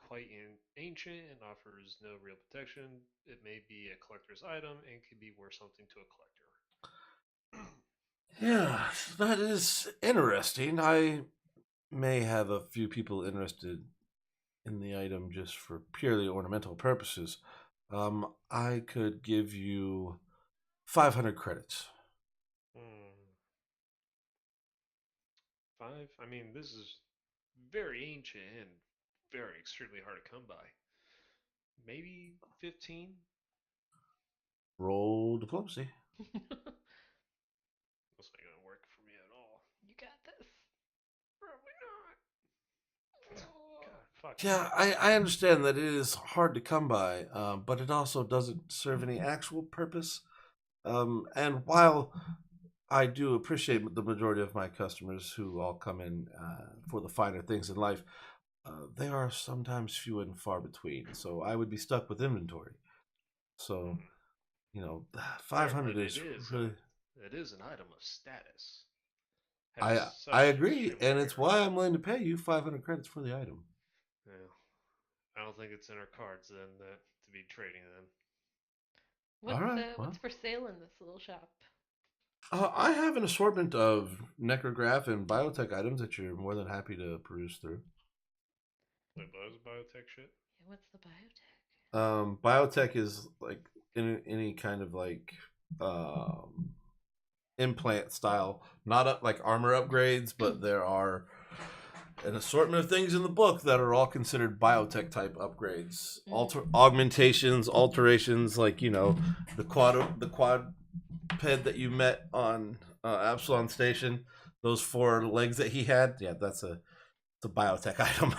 quite ancient and offers no real protection. It may be a collector's item and could be worth something to a collector. Yeah, that is interesting. I may have a few people interested in the item just for purely ornamental purposes. I could give you 500 credits. Hmm. 5? I mean, this is very ancient and very extremely hard to come by. Maybe 15? Roll diplomacy. That's not gonna work for me at all. You got this. Probably not. God, fuck. Yeah, I understand that it is hard to come by, but it also doesn't serve any actual purpose. And while I do appreciate the majority of my customers who all come in for the finer things in life, they are sometimes few and far between. So I would be stuck with inventory. So, 500 But is really. it is an item of status. I Has I such agree, extremely and it's rare- why I'm willing to pay you 500 credits for the item. Yeah. I don't think it's in our cards then to be trading them. What's All right, what's for sale in this little shop? I have an assortment of necrograph and biotech items that you're more than happy to peruse through. Like, what is biotech shit? Yeah, what's the biotech? Biotech is like any kind of like implant style, not like armor upgrades, but there are an assortment of things in the book that are all considered biotech type upgrades, augmentations, alterations, like the quadruped that you met on Absalon Station, those 4 legs that he had. Yeah, it's a biotech item.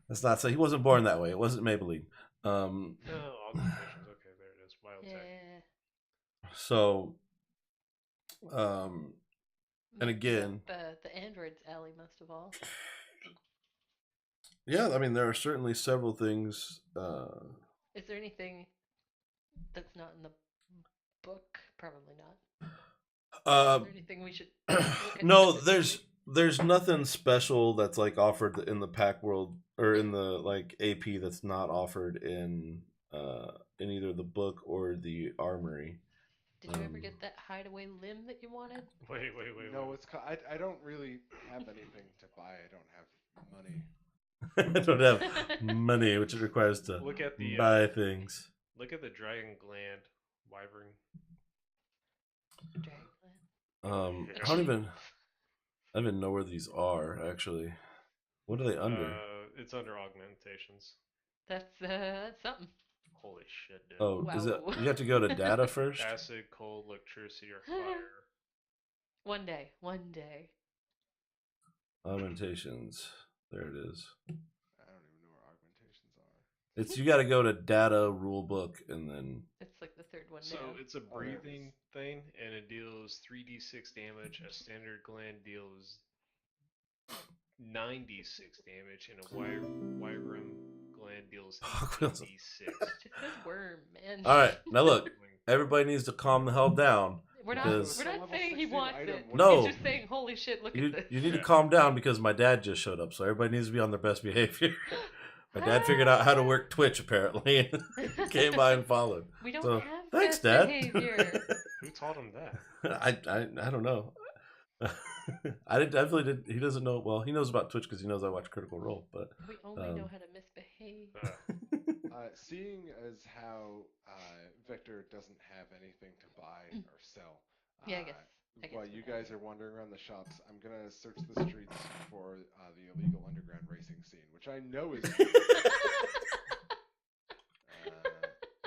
That's not so. He wasn't born that way. It wasn't Maybelline. No, augmentations. Okay, there it is. Biotech. Yeah. So, and Mixes again, up, the androids alley most of all. yeah, I mean there are certainly several things. Is there anything that's not in the book? Probably not. Is there anything we should look at No, specifically? there's nothing special that's like offered in the pack world or in the like AP that's not offered in either the book or the armory. Did you ever get that hideaway limb that you wanted? Wait. No, I don't really have anything to buy. I don't have money. I don't have money, which it requires to Look at the buy things. Look at the dragon gland wyvern. Dragon I don't even know where these are actually. What are they under? it's under augmentations. That's something. Holy shit, dude. Oh, is it? Wow. You have to go to data first. Acid, cold, electricity, or fire. One day. Augmentations. There it is. I don't even know where augmentations are. It's you got to go to data rule book and then. It's like the third one So down. it's a Oh, there it breathing thing, and it deals 3d6 damage. A standard gland deals 9d6 damage, and a Wyvern gland deals 18d6. It just says worm, man. All right, now look. Everybody needs to calm the hell down. We're not because- saying he wants it. No. He's just saying, holy shit, look You, at this. you need to Yeah. calm down because my dad just showed up, so everybody needs to be on their best behavior. My dad figured out how to work Twitch apparently, and came by and followed. We don't So, have thanks, best Dad. behavior. Who taught him that? I don't know. I definitely did. He doesn't know. Well, he knows about Twitch because he knows I watch Critical Role. But We only know how to misbehave. Seeing as how Victor doesn't have anything to buy or sell, Yeah, I guess while we you have guys are wandering around the shops, I'm gonna search the streets for the illegal underground racing scene, which I know is.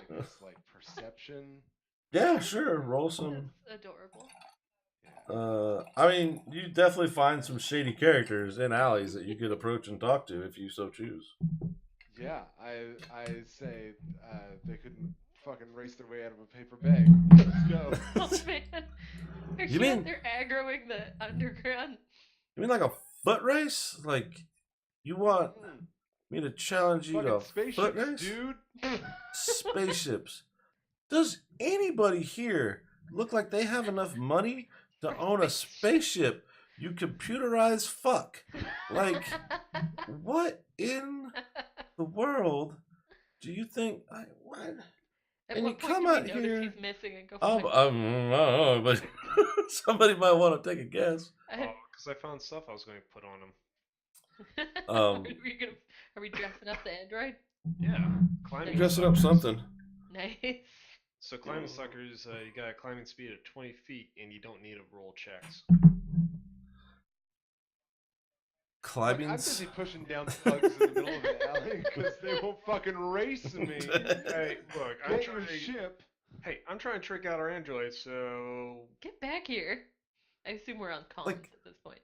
I guess like perception. yeah, sure. Roll some. That's adorable. Yeah. I mean, you definitely find some shady characters in alleys that you could approach and talk to if you so choose. Yeah, I say they couldn't fucking race their way out of a paper bag. Let's go. Oh man. You mean- they're aggroing the underground? You mean like a foot race? Like you want me to challenge you to a Fucking foot spaceships, race? dude. Spaceships. Does anybody here look like they have enough money to own a spaceship? You computerized fuck. Like, what in the world do you think? What? At And what you point come do we out notice here- he's missing and go I find don't know, but somebody might want to take a guess. Oh, because I found stuff I was going to put on him. Are we dressing up the android? Yeah, climbing. Dress it up suckers. something. Nice. So climbing suckers, you got a climbing speed of 20 feet, and you don't need to roll checks. Climbing. I'm busy pushing down thugs in the middle of an alley because they won't fucking race me. Hey, look, I'm Get your trying. ship. Hey, I'm trying to trick out our android, so Get back here. I assume we're on comms Like- at this point.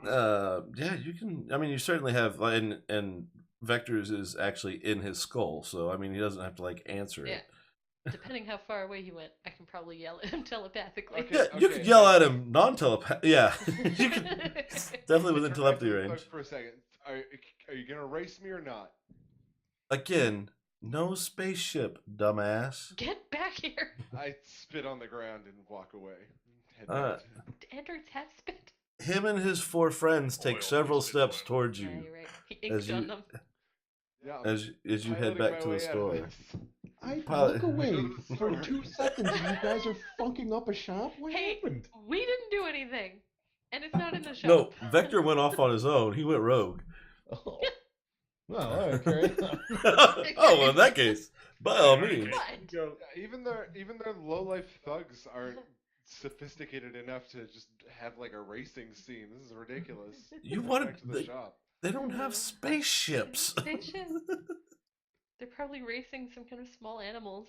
Yeah, you can. I mean, you certainly have, and Vectors is actually in his skull, so I mean, he doesn't have to like answer Yeah. it. Depending how far away he went, I can probably yell at him telepathically. Okay. Yeah, you could yell at him non-telepath. Yeah, you could definitely within Turn telepathy back to the range. thug for a second. Are you gonna race me or not? Again, no spaceship, dumbass. Get back here. I spit on the ground and walk away. Head Uh, back. Androids have spit. Him and his 4 friends take Oil, several spit steps oil. towards Yeah, you you're right. He as inked on you- them. Yeah, I'm as you head piloting back my to the way out of store. this. I Pilot- look away Go to the for store. 2 seconds and you guys are fucking up a shop? What Hey, happened? we didn't do anything, and it's not in the shop. No, Vector went off on his own. He went rogue. Oh. Well, alright, carry on. Oh, well, in that case, by all Alright, means. What? Yeah, even their low life thugs aren't sophisticated enough to just have like a racing scene. This is ridiculous. You Go wanted back to the they, shop. they don't have spaceships. Spaceships. They're probably racing some kind of small animals.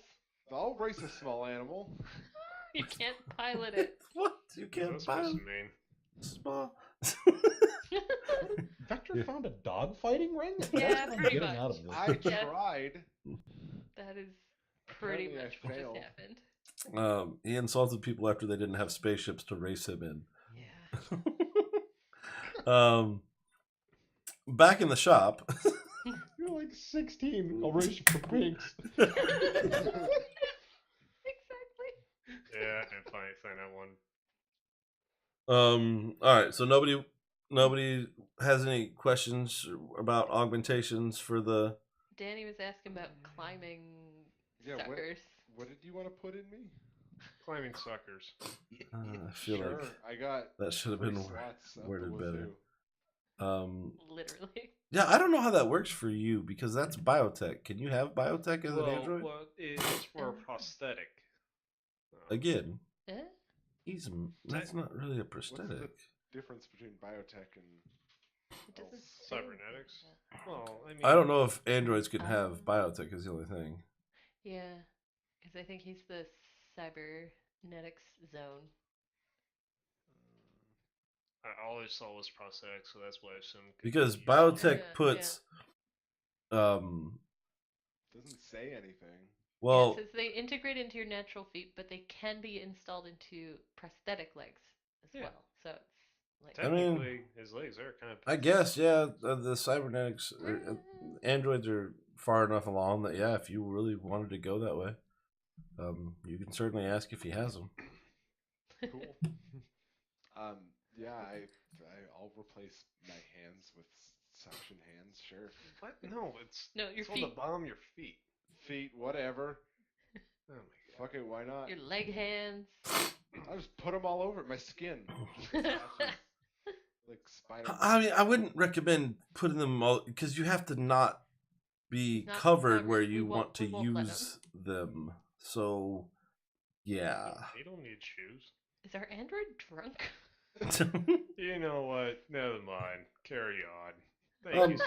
I'll race a small animal. You can't pilot it. What? You What's that can't supposed buy to mean? small. Vector Yeah. found a dog fighting ring? Yeah, That's what I'm pretty getting out of much. this. I Yeah. tried. That is pretty Apparently I much what failed. just happened. He insulted people after they didn't have spaceships to race him in. Yeah. Back in the shop. You're like 16. I'll race you for pigs. Exactly. Yeah, I did find that one. All right, so nobody has any questions about augmentations for the. Danny was asking about climbing Yeah, suckers. what did you want to put in me? Climbing suckers. I feel Sure, like I got that should have 3 been slots up the worded better. wazoo. Literally. Yeah, I don't know how that works for you because that's biotech. Can you have biotech as an android? Well, it's for a prosthetic. Again, Eh? that's not really a What's prosthetic. the difference between biotech and It doesn't say Cybernetics? Well, I mean, I don't know if androids can have biotech. Is the only thing. Yeah, because I think he's the cybernetics zone. I always saw was prosthetic, so that's why I assumed. Because use biotech Yeah, puts, Doesn't say anything. Yeah, well, it says they integrate into your natural feet, but they can be installed into prosthetic legs as Yeah. well. So it's like I mean, technically, his legs are kind of. I guess, yeah, the cybernetics, androids are far enough along that, yeah, if you really wanted to go that way, you can certainly ask if he has them. Cool. Yeah, I'll replace my hands with suction hands. Sure. What? No, it's no, your it's on feet, the bottom of your feet. Feet, whatever. Oh my god. Fuck it, why not? your leg hands. I'll just put them all over my skin. Just attaches like Spider-Man. I mean, I wouldn't recommend putting them all because you have to not be Not covered where covered. you want to We won't let use them. So, yeah. He don't need shoes. Is our android drunk? You know what? Never mind. Carry on. Thank you, sir.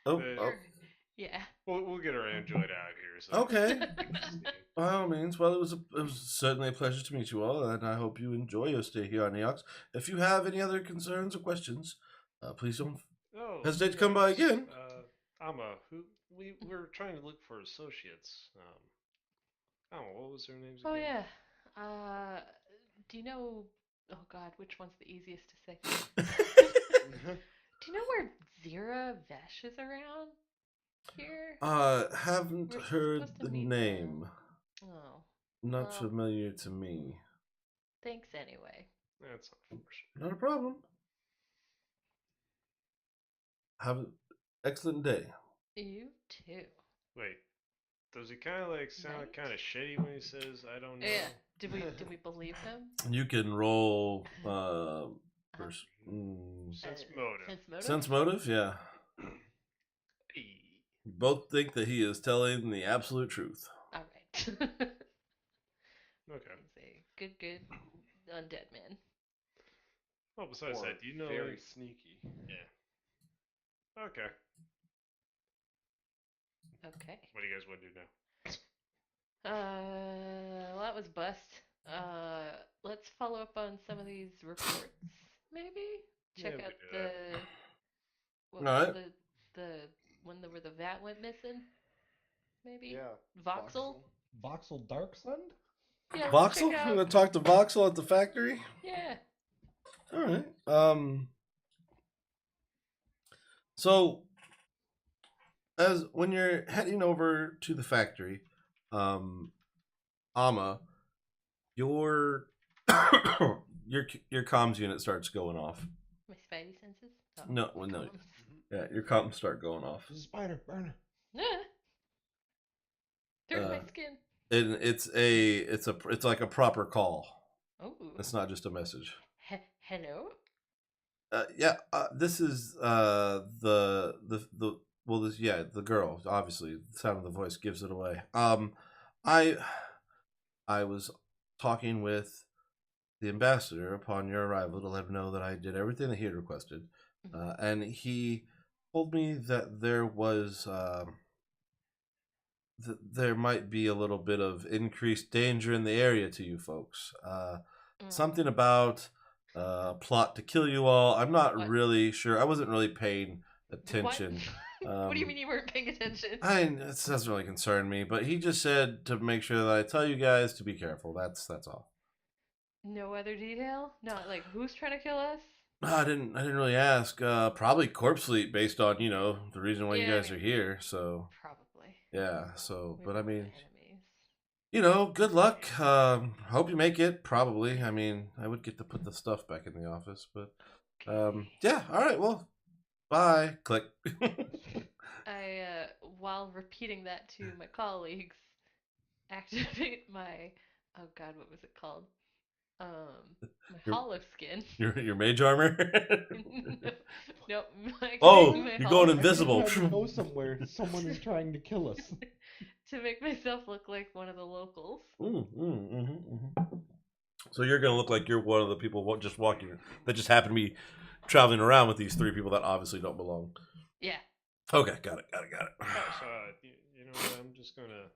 Oh, The- oh, Yeah. We'll get our android out here. So okay. By all means, well, it was certainly a pleasure to meet you all, and I hope you enjoy your stay here on Neox. If you have any other concerns or questions, please don't Oh, hesitate to come by yes. again. We're trying to look for associates. I don't know, what was their names Oh again? yeah. Do you know? Oh God, which one's the easiest to say? Do you know where Zira Vesh is around here? Haven't We're heard supposed to the meet name. Oh, Not well. familiar to me. Thanks anyway. That's unfortunate. Not a problem. Have an excellent day. You too. Wait, does he kind of like sound Night? kind of shitty when he says "I don't know"? Yeah. Did we believe him? You can roll Sense Sense motive. Sense motive. sense motive, yeah. Hey. You both think that he is telling the absolute truth. All right. Okay. He's a good undead man. Well, besides Or that, do you know? very Like, sneaky. yeah. Okay. Okay. What do you guys want to do now? Well, that was bust. Let's follow up on some of these reports, maybe. Check Yeah, we out do that. what Alright. was the one where the vat went missing? Maybe. Yeah. Voxel. Voxel Darksund? Yeah. let's Voxel? check I'm out- gonna talk to Voxel at the factory. Yeah. Alright. So as when you're heading over to the factory, Ama, your your comms unit starts going off. My spidey senses. Oh, No, my well, no. comms. Yeah, your comms start going off. There's a spider, burn her. Ah. Through my Uh, skin. And it's like a proper call. Oh. It's not just a message. Hello. Yeah, this is the girl. Obviously, the sound of the voice gives it away. I was talking with the ambassador upon your arrival to let him know that I did everything that he had requested, and he told me that there was there might be a little bit of increased danger in the area to you folks. Something about a plot to kill you all. I'm not What? really sure. I wasn't really paying attention. What do you mean you weren't paying attention? It doesn't really concern me, but he just said to make sure that I tell you guys to be careful. That's all. No other detail? Not like who's trying to kill us? No, I didn't really ask. Probably corpse fleet based on the reason why you Yeah, I guys mean- are here. So Probably. yeah. So We but were I mean, enemies. good luck. Hope you make it. Probably. I mean, I would get to put the stuff back in the office, but Okay. yeah. All right. Well, bye. Click. I, while repeating that to my colleagues, activate my, oh God, what was it called? My Your- hollow skin. your mage armor. Nope. Oh, activating my you're hollow going invisible. Every time we go somewhere, someone is trying to kill us. to make myself look like one of the locals. So you're gonna look like you're one of the people just walking that just happen to be traveling around with these 3 people that obviously don't belong. Yeah. Okay, got it. So, you know what? I'm just gonna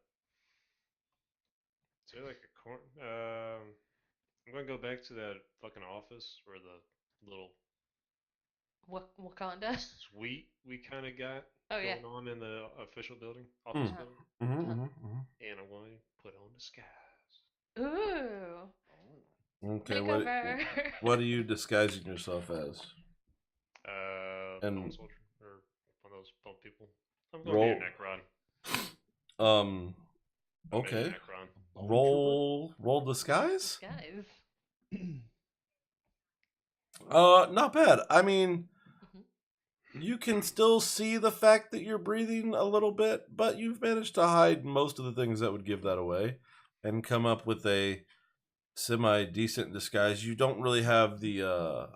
say like a corn. I'm gonna go back to that fucking office where the little Wakanda. suite we kind of got Oh yeah. going on in the official building, office Mm. building, and I'm going to put on disguise. Ooh. Okay, Makeover. what are you disguising yourself as? Bone And soldier or one of those bone people. I'm going to be a Necron. okay. Necron. Roll disguise? Guys. Not bad. I mean, Mhm. you can still see the fact that you're breathing a little bit, but you've managed to hide most of the things that would give that away and come up with a semi-decent disguise. You don't really have the,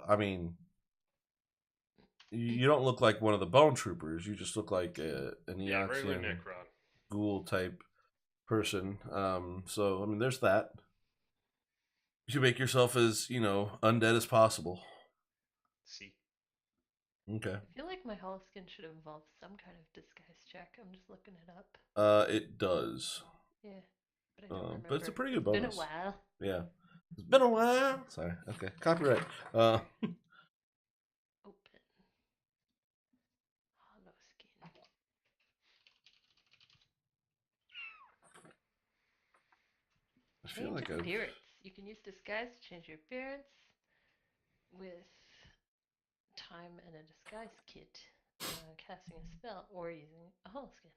I mean, you don't look like one of the bone troopers. You just look like an Yeah, regular Eoxian Necron. ghoul type person. So, I mean, there's that. You make yourself as, undead as possible. See. Okay. I feel like my hollow skin should involve some kind of disguise check. I'm just looking it up. It does. Yeah. But I don't remember. But it's a pretty good It's been a bonus. while. Yeah. It's been a while. Sorry. Okay. Copyright. Open. Hollow skin. I feel Change like I've... appearance. You can use disguise to change your appearance with time and a disguise kit, casting a spell, or using a hollow skin.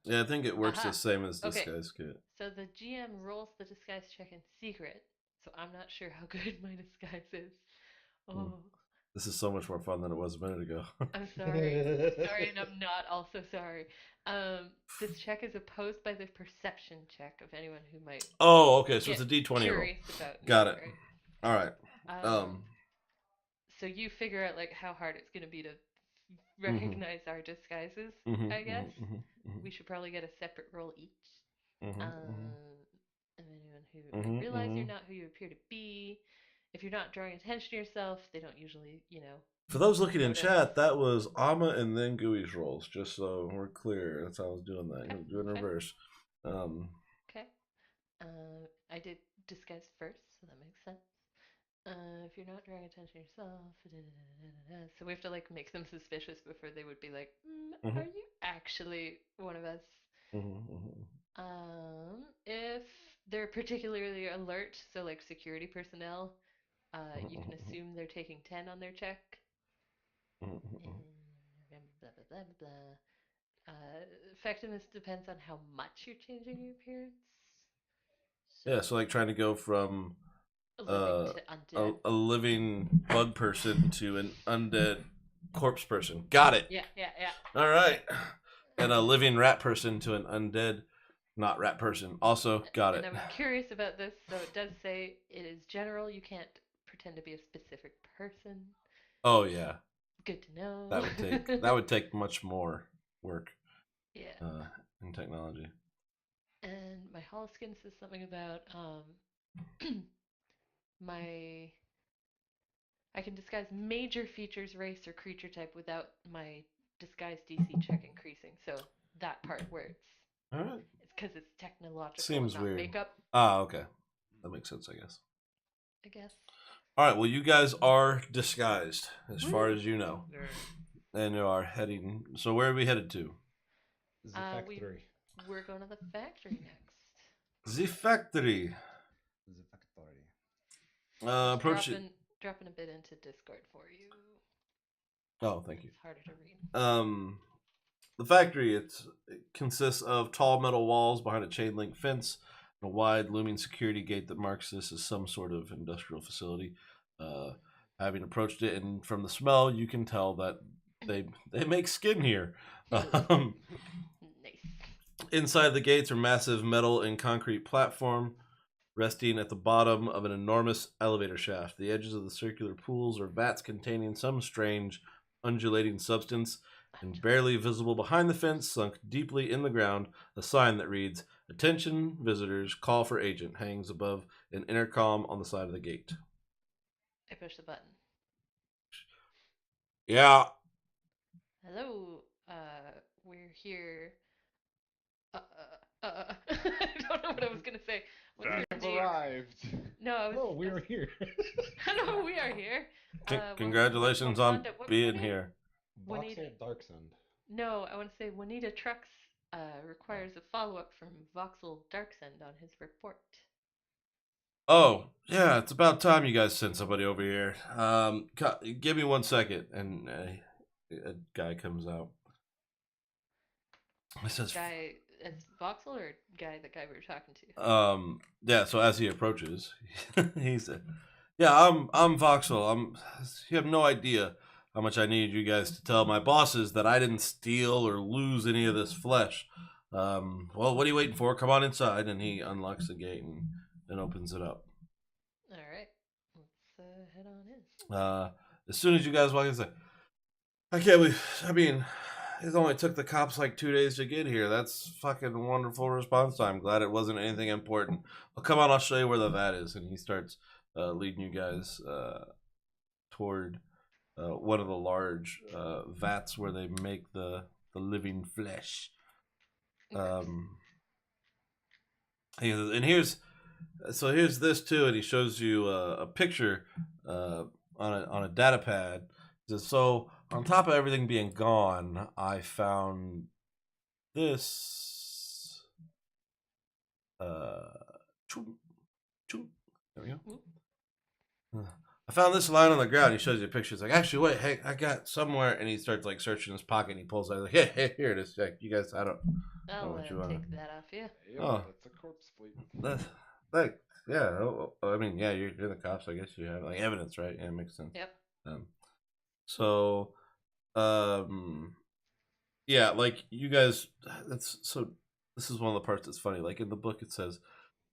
Yeah, I think it works Aha. the same as Okay. disguise kit. So the GM rolls the disguise check in secret, so I'm not sure how good my disguise is. Oh, This is so much more fun than it was a minute ago. I'm sorry. Sorry, and I'm not also sorry. This check is opposed by the perception check of anyone who might Oh, okay. So get it's a D20 roll. curious about. Got yeah, it. Right? All right. So you figure out like how hard it's going to be to recognize our disguises. I guess we should probably get a separate roll each. And anyone who might realize you're not who you appear to be. If you're not drawing attention to yourself, they don't usually, For those looking in notice. chat, that was Amma and then Gooey's rolls, just so we're clear. That's how I was doing that. Okay, Doing okay. reverse. Okay. I did disguise first, so that makes sense. If you're not drawing attention to yourself, so we have to like make them suspicious before they would be like, are you actually one of us? If they're particularly alert, so like security personnel, you can assume they're taking 10 on their check. And blah, blah, blah, blah, blah. Effectiveness depends on how much you're changing your appearance. Yeah, so like trying to go from living to undead. a living bug person to an undead corpse person. Got it. Yeah. All right. And a living rat person to an undead not rat person. Also, got it. And I was curious about this, so it does say it is general. You can't pretend to be a specific person. Oh yeah. Good to know. That would take much more work. Yeah. In technology. And my hollow skin says something about I can disguise major features, race, or creature type without my disguise DC check increasing. So that part where it's because it's technological. Seems not weird. Makeup. Okay, that makes sense, I guess. All right. Well, you guys are disguised, as far as you know, Yeah. and you are heading. So where are we headed to? The factory. We're going to the factory next. The factory. The factory. Approach it. Dropping a bit into Discord for you. Oh, thank you. It's harder to read. The factory it consists of tall metal walls behind a chain link fence and a wide looming security gate that marks this as some sort of industrial facility. Having approached it, and from the smell, you can tell that they make skin here. Nice. Inside the gates are massive metal and concrete platform resting at the bottom of an enormous elevator shaft. The edges of the circular pools are vats containing some strange undulating substance, and barely visible behind the fence, sunk deeply in the ground, a sign that reads, "Attention visitors, call for agent," hangs above an intercom on the side of the gate. I push the button. Yeah. Hello. We're here. I don't know what I was gonna say. What's Back. your I've name? arrived. No, I was. Oh, we are here. Hello, we are here. Congratulations on Wanda, what was your being name? here. Juanita. Voxel Darksend. No, I want to say Juanita Trucks requires a follow-up from Voxel Darksend on his report. Oh, yeah, it's about time you guys sent somebody over here. Give me 1 second, and a guy comes out. It says, Guy as Voxel or the guy we were talking to? yeah. So as he approaches, he said, "Yeah, I'm Voxel. You have no idea how much I need you guys to tell my bosses that I didn't steal or lose any of this flesh. Well, what are you waiting for? Come on inside." And he unlocks the gate and opens it up. All right, let's head on in. As soon as you guys walk in, say, I can't believe. I mean, it only took the cops like 2 days to get here. That's fucking wonderful response time. Glad it wasn't anything important. Well, come on, I'll show you where the vat is. And he starts leading you guys toward one of the large vats where they make the living flesh. And here's this too, and he shows you a picture on a data pad. He says, so on top of everything being gone, I found this. There we go. I found this line on the ground. He shows you a picture. It's like, actually, wait, hey, I got somewhere, and he starts like searching his pocket. And he pulls out, like, hey, here it is. Like, you guys, I don't. I'll what you take that off you. Yep, Oh. that's a corpse fleet. Yeah. I mean, yeah, you're the cops. I guess you have like evidence, right? Yeah, it makes sense. Yep. So, yeah, like you guys. This is one of the parts that's funny. Like in the book, it says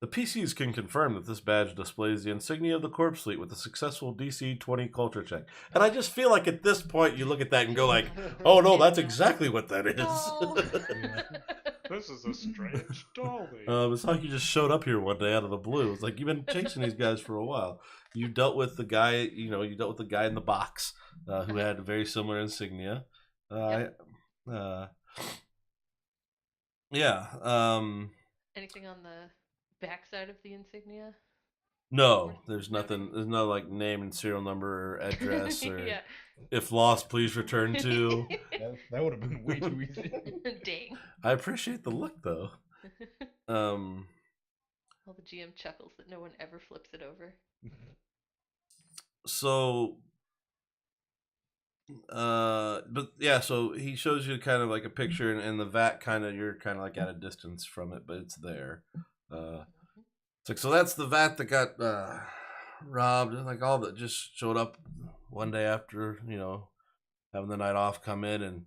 the PCs can confirm that this badge displays the insignia of the corpse fleet with a successful DC 20 culture check. And I just feel like at this point, you look at that and go like, oh no, that's exactly what that is. Oh. This is a strange dolly. It's like you just showed up here one day out of the blue. It's like you've been chasing these guys for a while. You dealt with the guy, you dealt with the guy in the box who had a very similar insignia. Yep. Yeah. Anything on the backside of the insignia? No, there's nothing. There's no like name and serial number or address or Yeah. if lost, please return to. That would have been way too easy. Dang. I appreciate the look though. All the GM chuckles that no one ever flips it over. So, but yeah, so he shows you kind of like a picture, and the vat you're kind of like at a distance from it, but it's there. It's like, so that's the vat that got robbed, and like all that just showed up one day after having the night off, come in, and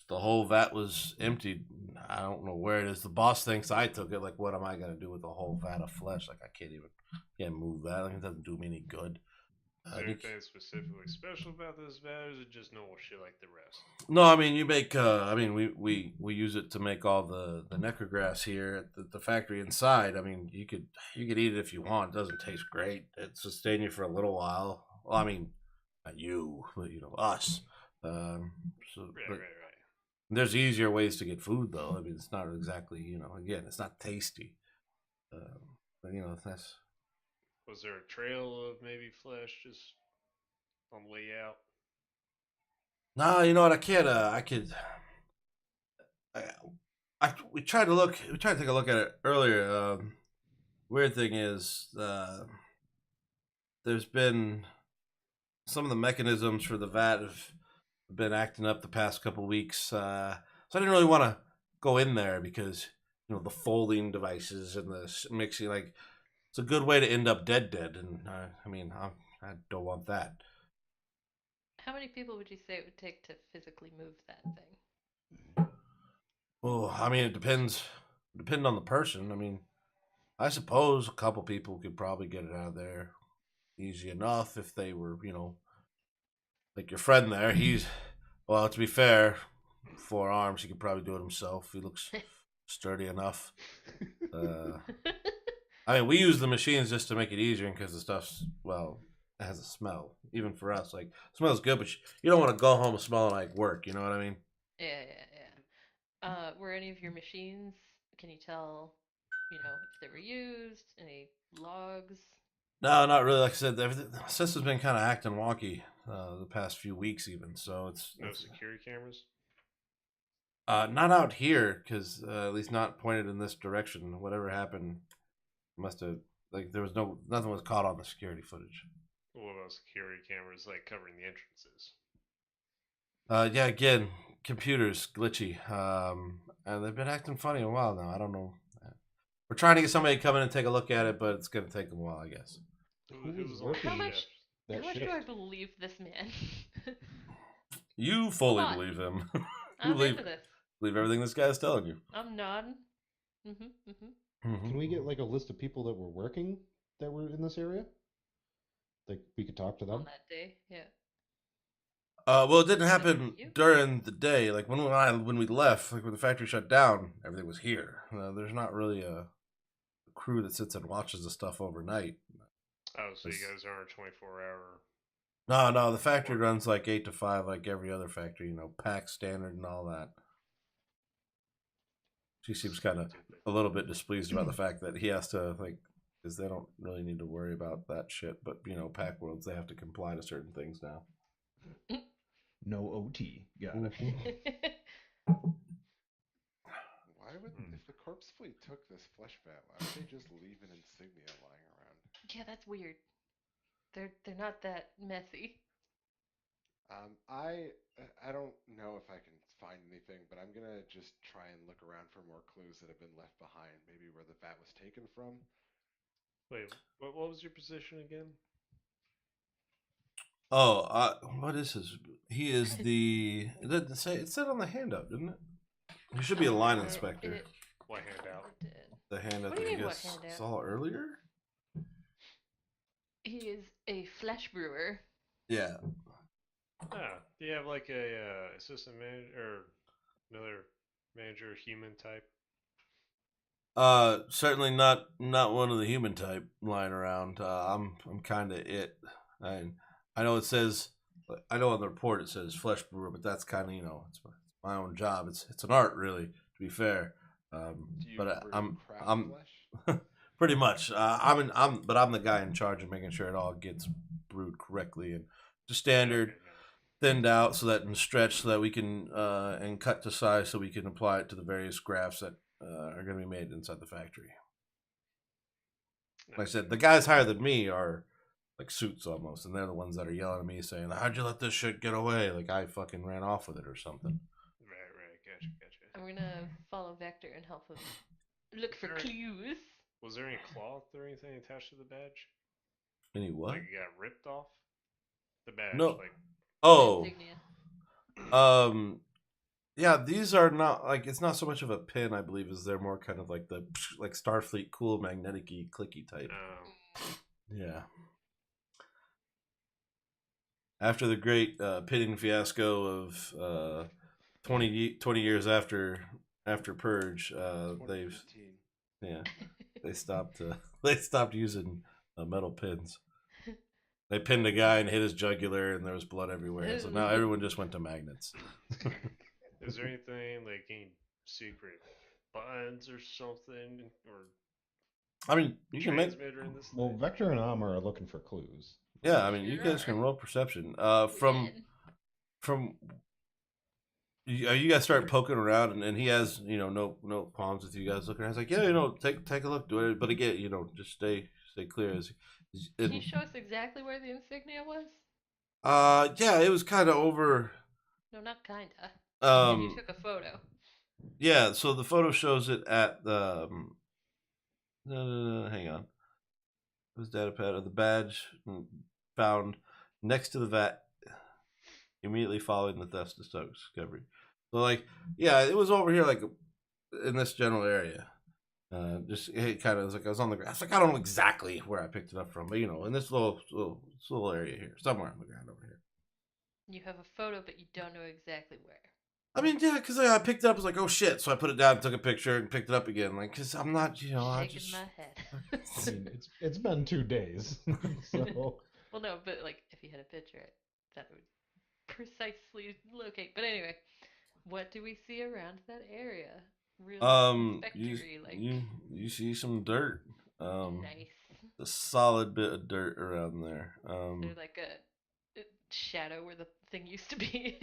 the whole vat was emptied. I don't know where it is. The boss thinks I took it. Like, what am I gonna do with the whole vat of flesh? Like, I can't move that. Like, it doesn't do me any good. Is there anything specifically special about this vat, or is it just normal shit like the rest? No, I mean you make. I mean we use it to make all the necrographs here at the factory inside. I mean you could eat it if you want. It doesn't taste great. It sustain you for a little while. Well, I mean not you, but us. Right. There's easier ways to get food though. I mean it's not exactly again it's not tasty. But that's. Was there a trail of maybe flesh just on the way out? No, you know what? I can't. We tried to look. We tried to take a look at it earlier. Weird thing is, there's been some of the mechanisms for the vat have been acting up the past couple weeks. So I didn't really want to go in there because the folding devices and the mixing, like, it's a good way to end up dead, and I mean, I don't want that. How many people would you say it would take to physically move that thing? Well, I mean, it depends. Depending on the person. I mean, I suppose a couple people could probably get it out of there easy enough if they were, like your friend there. Well, to be fair, 4 arms. He could probably do it himself. He looks sturdy enough. I mean, we use the machines just to make it easier because the stuff's, well, has a smell. Even for us, like smells good, but you don't want to go home smelling like work. You know what I mean? Yeah. Were any of your machines? Can you tell, if they were used? Any logs? No, not really. Like I said, everything, the system's been kind of acting wonky the past few weeks, even. So No security cameras. not out here, because at least not pointed in this direction. Whatever happened must have there was nothing was caught on the security footage. What about security cameras like covering the entrances? Yeah, again, computers glitchy, and they've been acting funny a while now. I don't know. We're trying to get somebody to come in and take a look at it, but it's gonna take them a while, I guess. Who Who was was on working How much? shift? that How much shift? do I believe this man? You fully Come on. believe him. you I'm believe into this. everything this guy's telling you. I'm nodding. Can we get like a list of people that were working that were in this area? Like we could talk to On them. that day, yeah. Well, it didn't happen You? during the day. Like when we left, like when the factory shut down, everything was here. There's not really a crew that sits and watches the stuff overnight. Oh, so you guys aren't 24-hour. No, the factory runs like 8 to 5, like every other factory. You know, pack standard and all that. She seems kind of a little bit displeased about the fact that he has to because they don't really need to worry about that shit. But pack worlds, they have to comply to certain things now. No OT. Got it. Why would if the corpse fleet took this flesh vat, why would they just leave an insignia lying around? Yeah, that's weird. They're not that messy. I don't know if I can find anything, but I'm gonna just try and look around for more clues that have been left behind. Maybe where the vat was taken from. Wait, what was your position again? Oh, what is his? He is the. It said on the handout, didn't it? He should be a line inspector. What handout? It did. The handout What do that you you mean, guys what handout? saw earlier. He is a flesh brewer. Yeah. Ah, do you have like a assistant manager or another manager, human type? Certainly not one of the human type lying around. I'm kind of it. I know it says, I know on the report it says flesh brewer, but that's kind of it's my own job. It's an art, really, to be fair. Do you But brew craft I'm flesh? pretty much. I'm the guy in charge of making sure it all gets brewed correctly and just standard, thinned out so that and stretched so that we can and cut to size so we can apply it to the various grafts that are going to be made inside the factory. Like I said, the guys higher than me are like suits almost, and they're the ones that are yelling at me saying, "How'd you let this shit get away? Like I fucking ran off with it or something." Right, gotcha. I'm gonna follow Vector and help him look for clues. Was there any cloth or anything attached to the badge? Any what? Like it got ripped off? The badge, No. like Oh. Insignia. Yeah, these are not it's not so much of a pin, I believe, as they're more kind of like the like Starfleet cool magnetic-y clicky type. Yeah. After the great pinning fiasco of 20 years after Purge, they stopped using metal pins. They pinned a guy and hit his jugular, and there was blood everywhere. So now everyone just went to magnets. Is there anything like any secret buttons or something, or I mean, you can make. transmitter in this? Well, thing? Vector and Am are looking for clues. Yeah, I mean, you guys can roll perception. From you guys start poking around, and he has no palms with you guys looking. I was like, yeah, take a look, do it, but again, just stay clear. Can you show us exactly where the insignia was? Yeah, it was kind of over. No, not kinda. And you took a photo. Yeah, so the photo shows it at the. No, hang on. It was data pad of the badge found next to the vat immediately following the theft discovery. So, it was over here, in this general area. It kind of was I was on the ground. I don't know exactly where I picked it up from, but in this little area here, somewhere on the ground over here. You have a photo, but you don't know exactly where. I mean, yeah, because I picked it up. I was like, oh shit! So I put it down, took a picture, and picked it up again. Because I'm not, I Shaking just. my head. I mean, it's been 2 days, so Well, no, but like if you had a picture, that would precisely locate. But anyway, what do we see around that area? Real You inspectory, like you see some dirt. nice. A solid bit of dirt around there. Is there like a shadow where the thing used to be?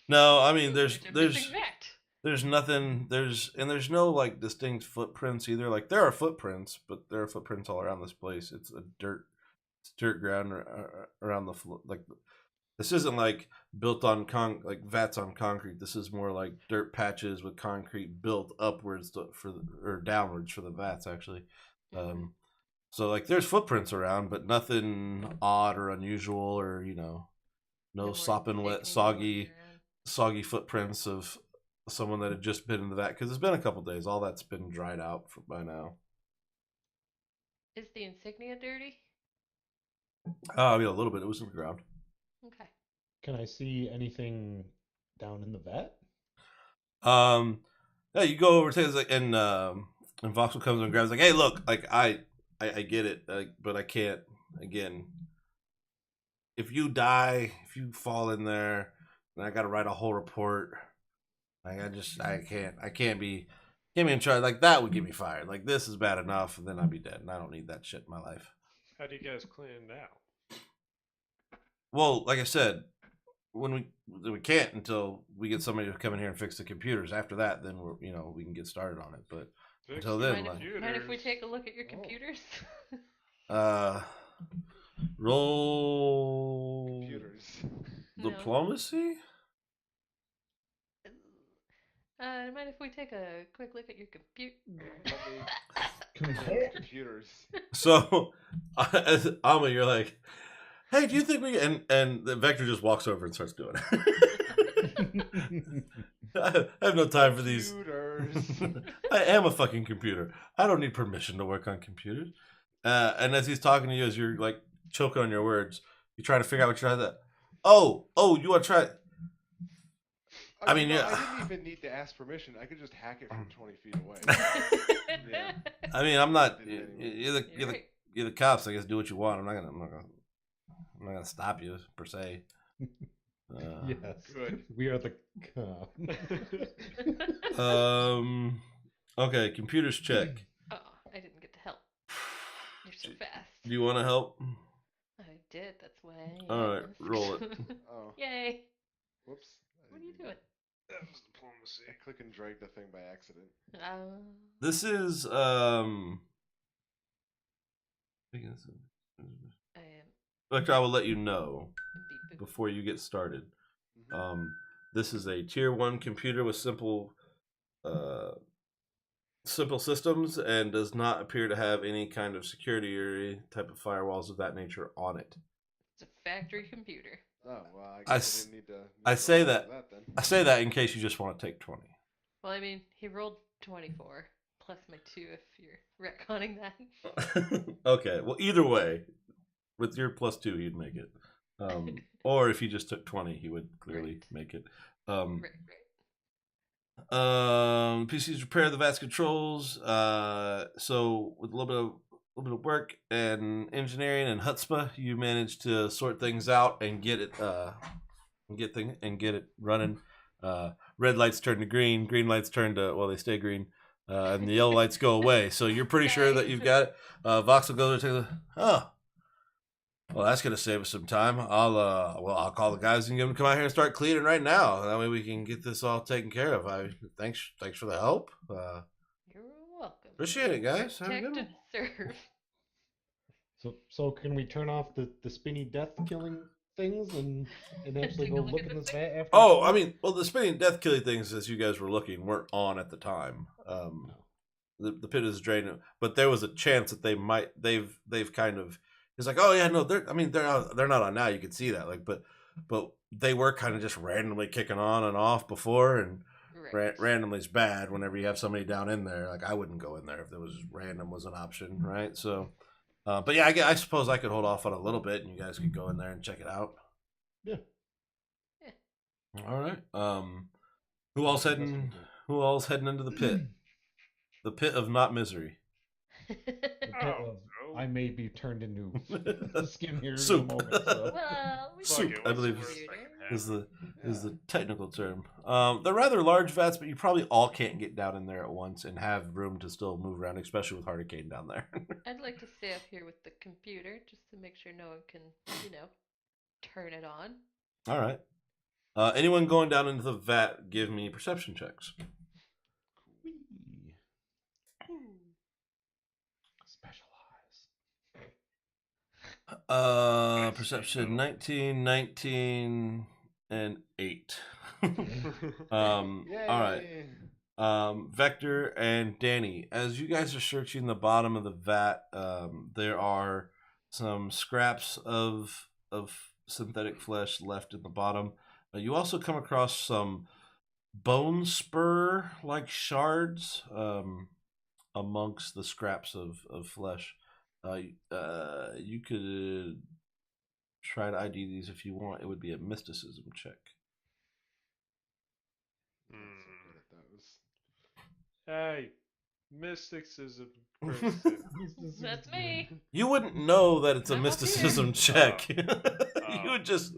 No, I mean Ooh, there's a missing vat. there's nothing there's no like distinct footprints either. Like there are footprints, but there are footprints all around this place. It's dirt ground around the floor. Like this isn't like built on like vats on concrete. This is more like dirt patches with concrete built upwards or downwards for the vats actually. So like there's footprints around, but nothing odd or unusual or no more sopping wet insignia soggy footprints of someone that had just been in the vat because it's been a couple days. All that's been dried out by now. Is the insignia dirty? I mean a little bit. It was in the ground. Okay. Can I see anything down in the vat? Yeah, you go over to like and Voxel comes and grabs like, hey, look, like I get it, but I can't. Again, if you die, if you fall in there, then I got to write a whole report. Like I can't be in charge. Like that would get me fired. Like this is bad enough, and then I'd be dead, and I don't need that shit in my life. How do you guys clean it out? Well, like I said, when we can't until we get somebody to come in here and fix the computers. After that, then we can get started on it. But Fix until the then, Mind if we take a look at your computers? Roll Computers. No. diplomacy. Mind if we take a quick look at your computer? Computers. So, as Alma, you're like, hey, do you think we and the Vector just walks over and starts doing it. I have no time for these. Computers. I am a fucking computer. I don't need permission to work on computers. And as he's talking to you, as you're like choking on your words, you try to figure out what you're trying to. Oh, you want to try? I mean, yeah. I didn't even need to ask permission. I could just hack it from 20 feet away. Yeah. I mean, I'm not. You're right. You're the cops. I guess do what you want. I'm not gonna stop you per se. Yes. Good. We are the cop. Okay, computers check. Oh, I didn't get to help. You're so fast. Do you want to help? I did, that's why. All right, roll it. Oh, Yay. whoops. What are you doing? That was diplomacy. I click and drag the thing by accident. This is I am. Vector, I will let you know Beep, boop. before you get started. Mhm. This is a tier 1 computer with simple systems and does not appear to have any kind of security or any type of firewalls of that nature on it. It's a factory computer. Oh, well, I guess I didn't need to. I say then. I say that in case you just want to take 20. Well, I mean, he rolled 24 plus my 2 if you're retconning that. Okay, well, either way, with your plus 2, he'd make it. Or if he just took 20, he would clearly make it. Right. PCs repair the VATS controls. So with a little bit of work and engineering and chutzpah, you managed to sort things out and get it running. Red lights turn to green lights turn to they stay green, and the yellow lights go away. So you're pretty sure that you've got it. Voxel goes over to well, that's gonna save us some time. I'll call the guys and get them to come out here and start cleaning right now. That way we can get this all taken care of. Thanks for the help. You're welcome. Appreciate it, guys. Have a Protect good and serve. So can we turn off the spinny death killing things and actually Take a go look look at in this this thing? vat after? Oh, I mean, the spinning death killing things as you guys were looking weren't on at the time. The pit is drained, but there was a chance that they've kind of. It's like, oh yeah, no, they're not on now. You can see that, but they were kind of just randomly kicking on and off before, and Right. randomly is bad whenever you have somebody down in there. Like I wouldn't go in there if there was random was an option, right? So, but yeah, I suppose I could hold off on a little bit, and you guys could go in there and check it out. Yeah. All right. Who else heading into the pit? The pit of not misery. The pit Oh, of no. I may be turned into skin here Soup. in a moment. So. Well, we Soup, can I use believe the is- computer. is the technical term. They're rather large vats, but you probably all can't get down in there at once and have room to still move around, especially with Hurricane down there. I'd like to stay up here with the computer just to make sure no one can, turn it on. All right. Anyone going down into the vat, give me perception checks. Specialize. Perception 19, 19, and 8. All right. Vector and Danny, as you guys are searching the bottom of the vat, there are some scraps of synthetic flesh left in the bottom. You also come across some bone spur like shards amongst the scraps of flesh. You could try to ID these if you want. It would be a mysticism check. Hey, mysticism person. That's me. You wouldn't know that it's a I'm up mysticism here. check. Oh. You would just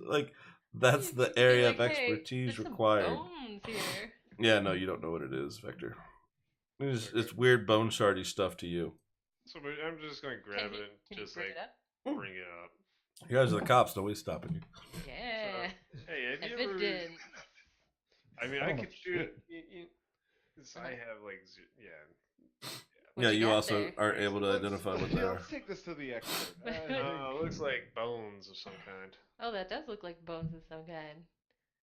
that's You'd the just be area like, of "Hey, expertise there's some required. bones here." Yeah, no, you don't know what it is, Vector. It's Okay. weird bone shardy stuff to you. So I'm just gonna grab it and just bring like it up? bring it up. You guys are the cops. Nobody's stopping you. Yeah. Hey, have you If it ever? didn't. I mean, I I don't could know shoot it. shit. I have like, yeah. What Yeah, you got also there? aren't able to identify what they are. Let's take this to the expert. It looks like bones of some kind. Oh, that does look like bones of some kind.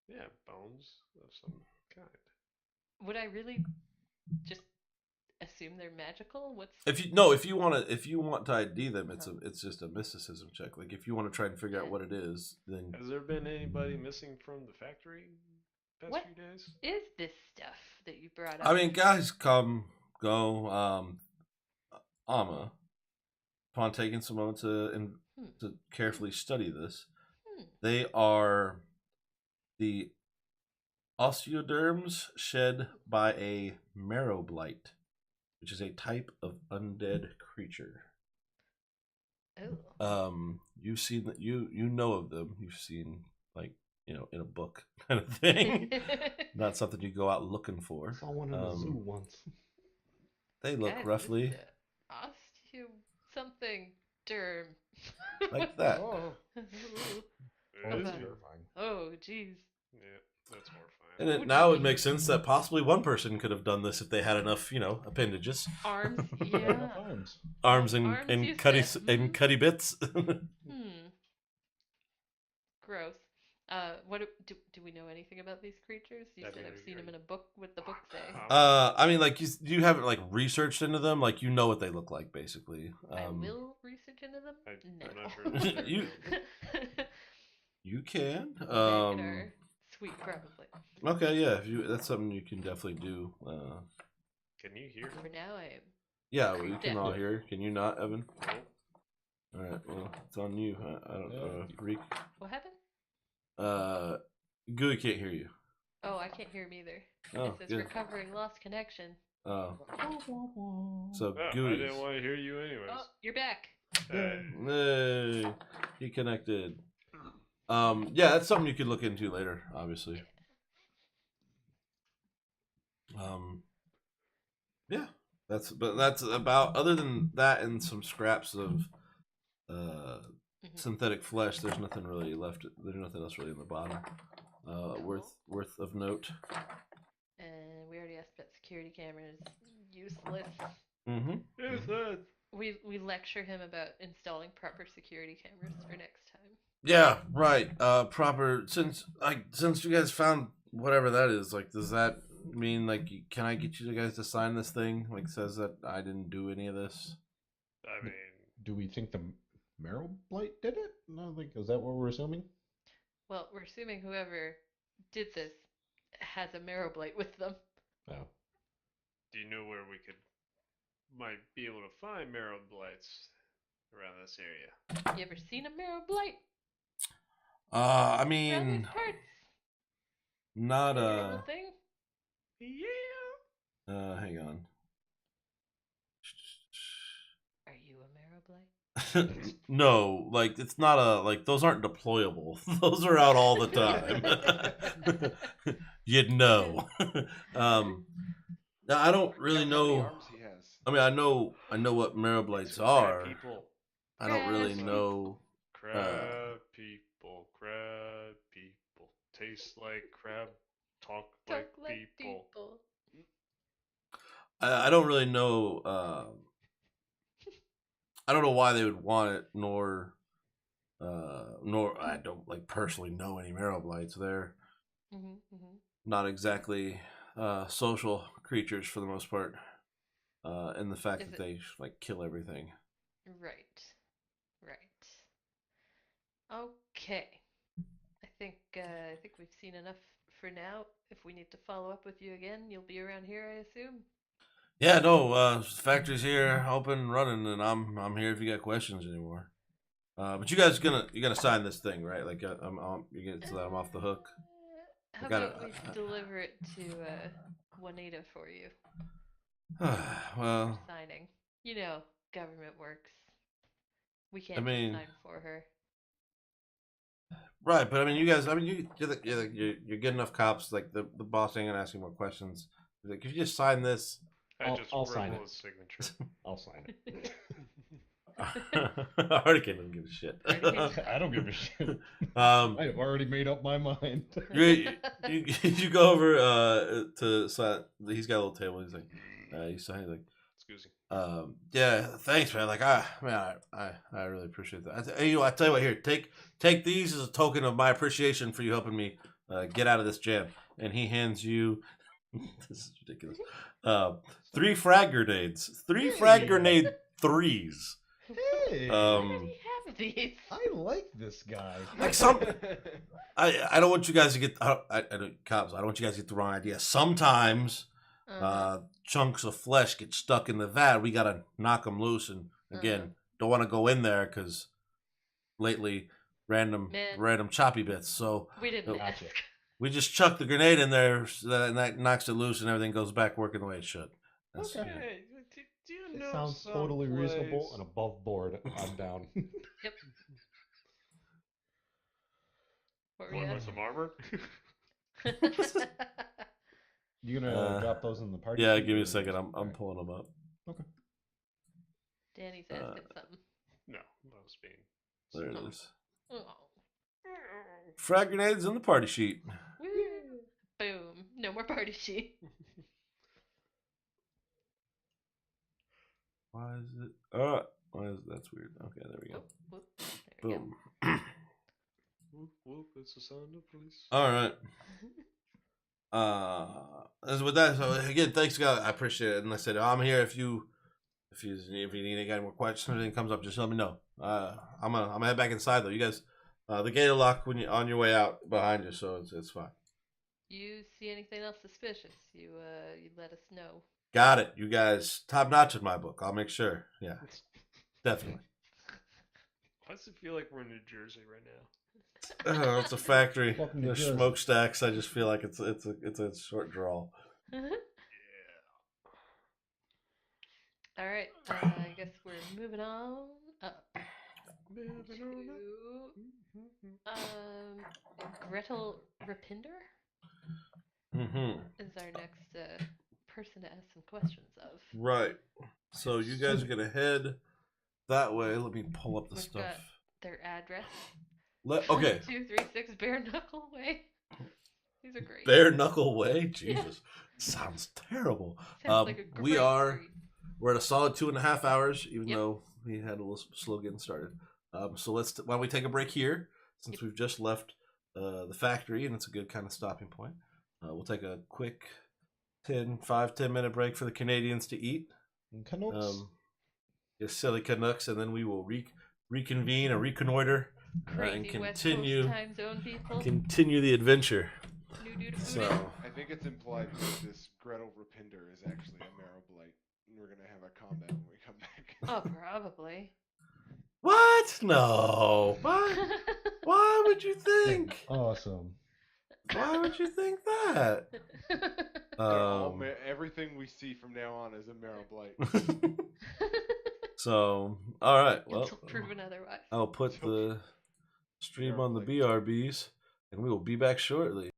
Yeah, bones of some kind. Would I really just assume they're magical? If you want to ID them, it's just a mysticism check. Like if you want to try and figure out what it is, then Has there been anybody missing from the factory past What? few days? Is this stuff that you brought up? I mean, guys come go. Amma, upon taking some moment to carefully study this, they are the osteoderms shed by a marrow blight, which is a type of undead creature. Oh. You've seen that you know of them. You've seen in a book kind of thing. Not something you go out looking for. Saw one in the zoo once. They look Guys, roughly this is a osteo something derm. like that. Oh, It oh is that's Okay. terrifying. Oh, jeez. Yeah, that's horrifying. And it Would now you it be- makes sense that possibly one person could have done this if they had enough, appendages, Arms, Fair yeah. enough arms. arms and Arms and used cutty to- and mhm. cutty bits. Gross. What do we know anything about these creatures? You said I've seen them in a book. What the book say? I mean, like you haven't researched into them, like you know what they look like, basically. I will research into them. I'm No. not sure. If You- You can. They are sweet, probably. Okay, yeah, that's something you can definitely do. Can you hear? For now, I am. Yeah, we can all Yeah. hear. Can you not, Evan? No. All right, well, it's on you. I don't know, Reek. What happened? Gooey can't hear you. Oh, I can't hear him either. Oh, It says good. recovering lost connection. Oh, so Oh, I Gooey. didn't want to hear you anyways. Oh, you're back. Hey, he connected. Yeah, that's something you could look into later, obviously. Yeah, that's about. Other than that, and some scraps of synthetic flesh. There's nothing really left. There's nothing else really in the bottom. Worth of note. And we already asked about security cameras. Useless. Mm-hmm. Who's that? We lecture him about installing proper security cameras for next time. Yeah, right. Proper. Since you guys found whatever that is, does that mean can I get you guys to sign this thing? Says that I didn't do any of this. I mean, Do we think the marrow blight did it? No, is that what we're assuming? Well, we're assuming whoever did this has a marrow blight with them. Oh. do you know where we might be able to find marrow blights around this area? You ever seen a marrow blight I around mean, these parts? not Normal thing? Yeah. Hang on. Are you a marrow Marrow-Blight? No, like it's not like those aren't deployable. Those are out all the time. You'd know. Now, I don't really Count how many know. arms he has. I mean, I know what marrow It's blights crab are. people. I don't really Crab know. Crab people. Crab people. Taste like crab. Talk like people. I don't really know. I don't know why they would want it, nor I don't like personally know any marrow blights. They're not exactly social creatures for the most part, and the fact that they like kill everything. Right. Okay. I think we've seen enough for now. If we need to follow up with you again, you'll be around here, I assume. Yeah, no, factory's here, open and running, and I'm here if you got questions anymore. But you guys you're gonna sign this thing, right? Like you get so that I'm off the hook. How about we deliver it to Juanita for you? Well, Signing. You know, government works. We can't I mean, just sign for her. Right, but I mean, you guys, I mean, you're good enough cops. Like the boss ain't gonna ask you more questions. Like, if you just sign this, I'll sign it. His Signature. I'll sign it. I already can't give a shit. I don't give a shit. I have already made up my mind. you go over to sign. He's got a little table. He's like, you sign. He's like, excuse me. Yeah, thanks, man. Like, I really appreciate that. I tell you what, here, take these as a token of my appreciation for you helping me get out of this jam. And he hands you. This is ridiculous. 3 frag grenades. 3 frag grenade threes. Hey, Why does he have these? I like this guy. Like I don't want you guys to get. I don't, cops. I don't want you guys to get the wrong idea. Sometimes. Chunks of flesh get stuck in the vat. We gotta knock them loose, and again, don't want to go in there because lately random choppy bits. So we didn't ask. We just chuck the grenade in there, and that knocks it loose, and everything goes back working the way it should. Okay. Hey, do you know sounds totally reasonable and above board. I'm down. Yep. Want some armor? You gonna drop those in the party? Yeah, give me a second. I'm pulling them up. Okay. Danny's asking something. No, I was being. There it is. Oh. Frag grenades in the party sheet. Woo. Boom. No more party sheet. Why is it? That's weird. Okay, there we go. Whoop. There we Boom. Whoop, whoop, it's a sound of police. All right. As with that, so again, thanks, guys. I appreciate it. And I said, I'm here if you need any more questions, or anything comes up, just let me know. I'm gonna head back inside though. You guys, the gate will lock when you on your way out behind you, so it's fine. You see anything else suspicious? You let us know. Got it. You guys, top notch in my book. I'll make sure. Yeah, definitely. Why does it feel like we're in New Jersey right now? It's a factory. There's smokestacks. I just feel like it's a short draw. Yeah. All right. I guess we're moving on up to Gretel Rapinder is our next person to ask some questions of. Right. So you guys are gonna head that way. Let me pull up the We've stuff. got their address. Okay. 236 Bare Knuckle Way. These are great. Bare Knuckle Way? Jesus. Sounds terrible. Sounds like a great street. We're at a solid 2.5 hours, even though we had a little slow getting started. So why don't we take a break here, since we've just left the factory, and it's a good kind of stopping point. We'll take a quick 5-10 minute break for the Canadians to eat. Canucks. Silly Canucks, and then we will reconvene or reconnoiter and continue time zone people. Continue the adventure. So I think it's implied that this Gretel Rapinder is actually a marrow blight, and we're gonna have a combat when we come back. Oh, probably. What? No. What? Why would you think? Awesome. Why would you think that? Everything we see from now on is a marrow blight. So, all right. Well, Until proven otherwise. I'll put the stream on the Like- BRBs, and we will be back shortly.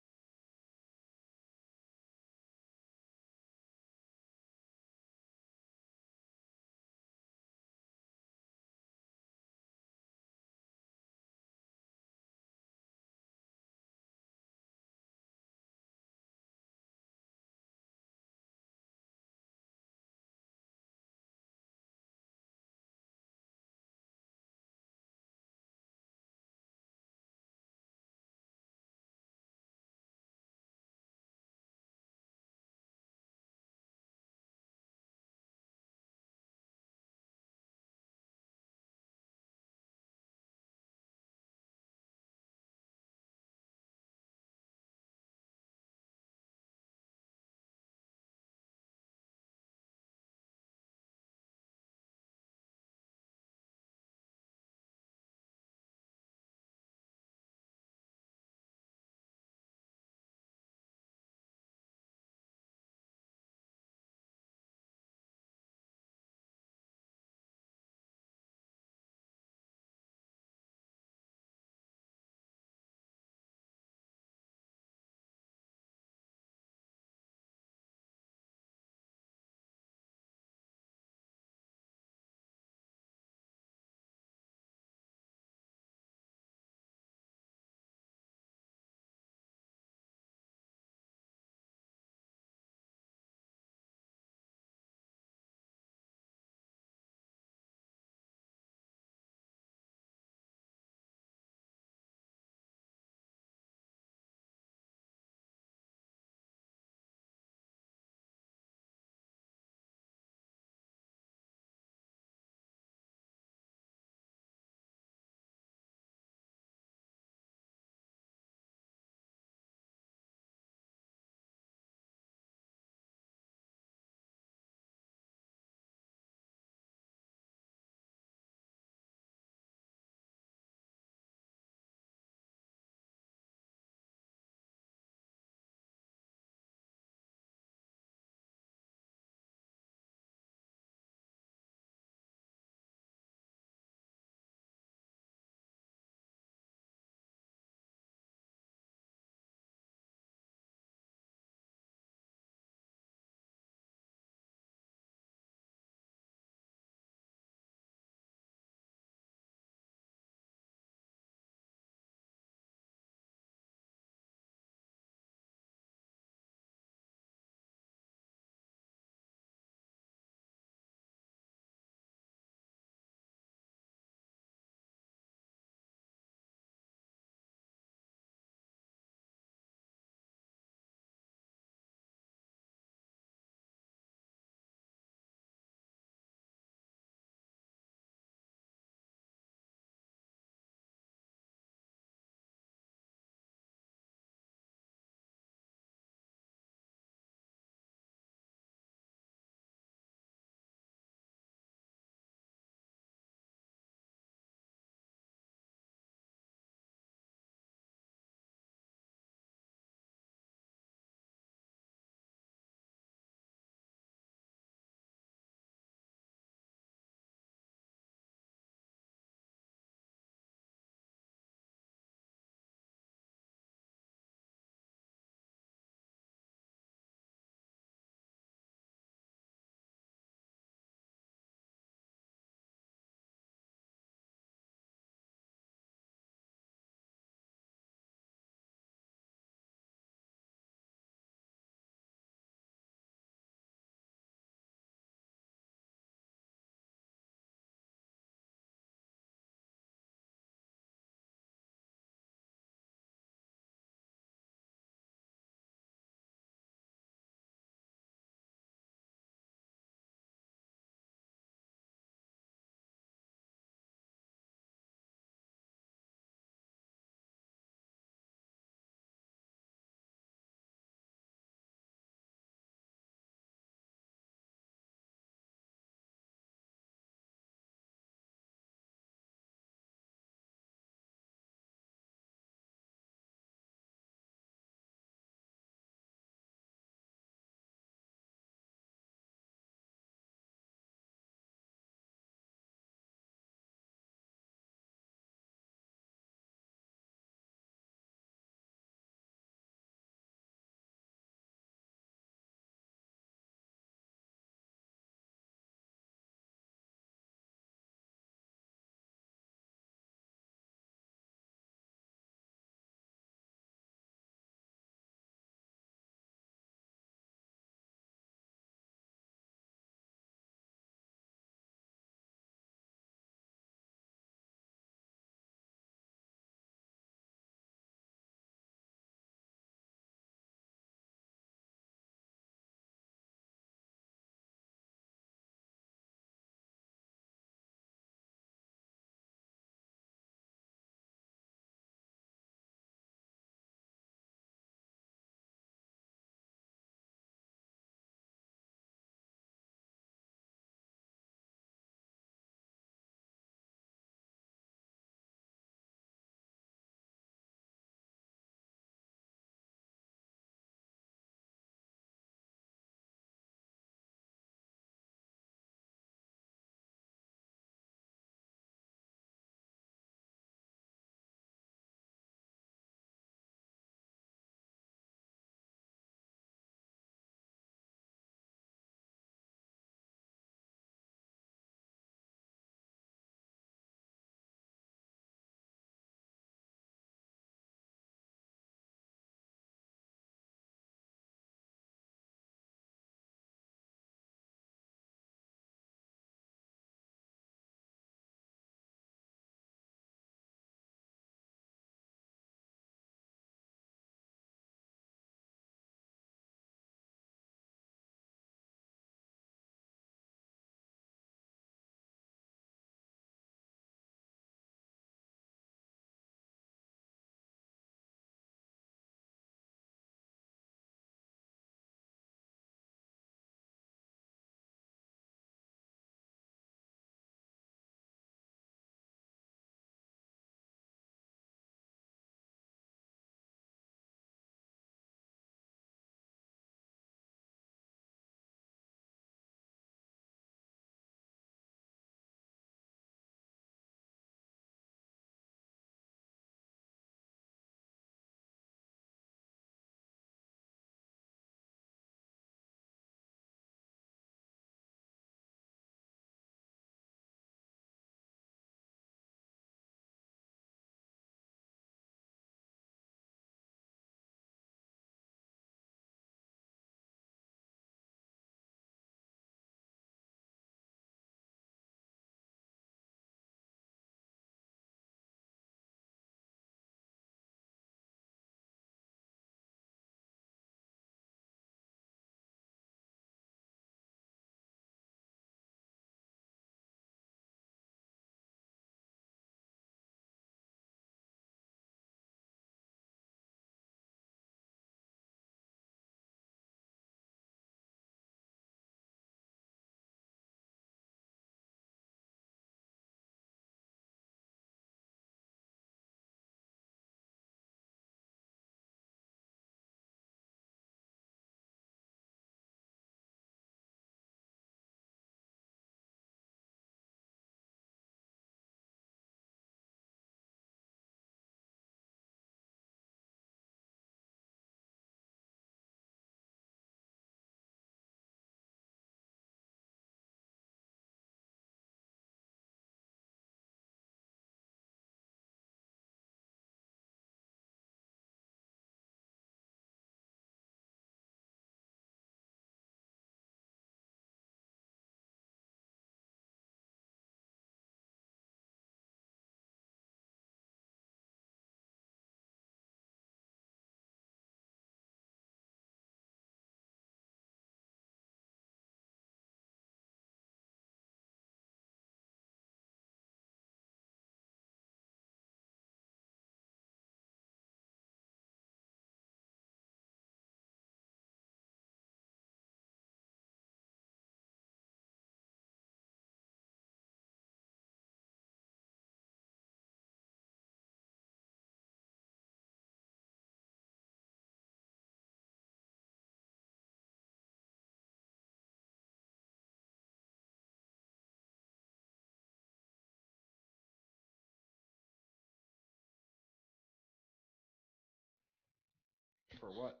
For what?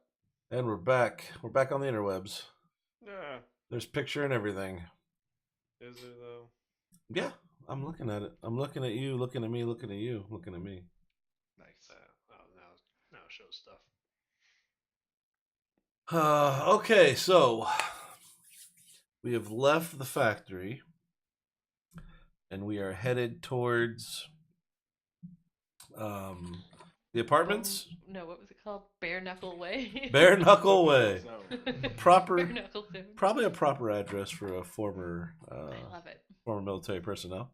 And we're back. We're back on the interwebs. Yeah. There's picture and everything. Is there though? Yeah, I'm looking at it. I'm looking at you, looking at me, looking at you, looking at me. Nice. Now it shows stuff. Okay, so we have left the factory and we are headed towards the apartments. No, what was it called? Bare Knuckle Way. Bare Knuckle Way. Proper, Bare Knuckle Zone. probably a proper address for a former, I love it. former military personnel.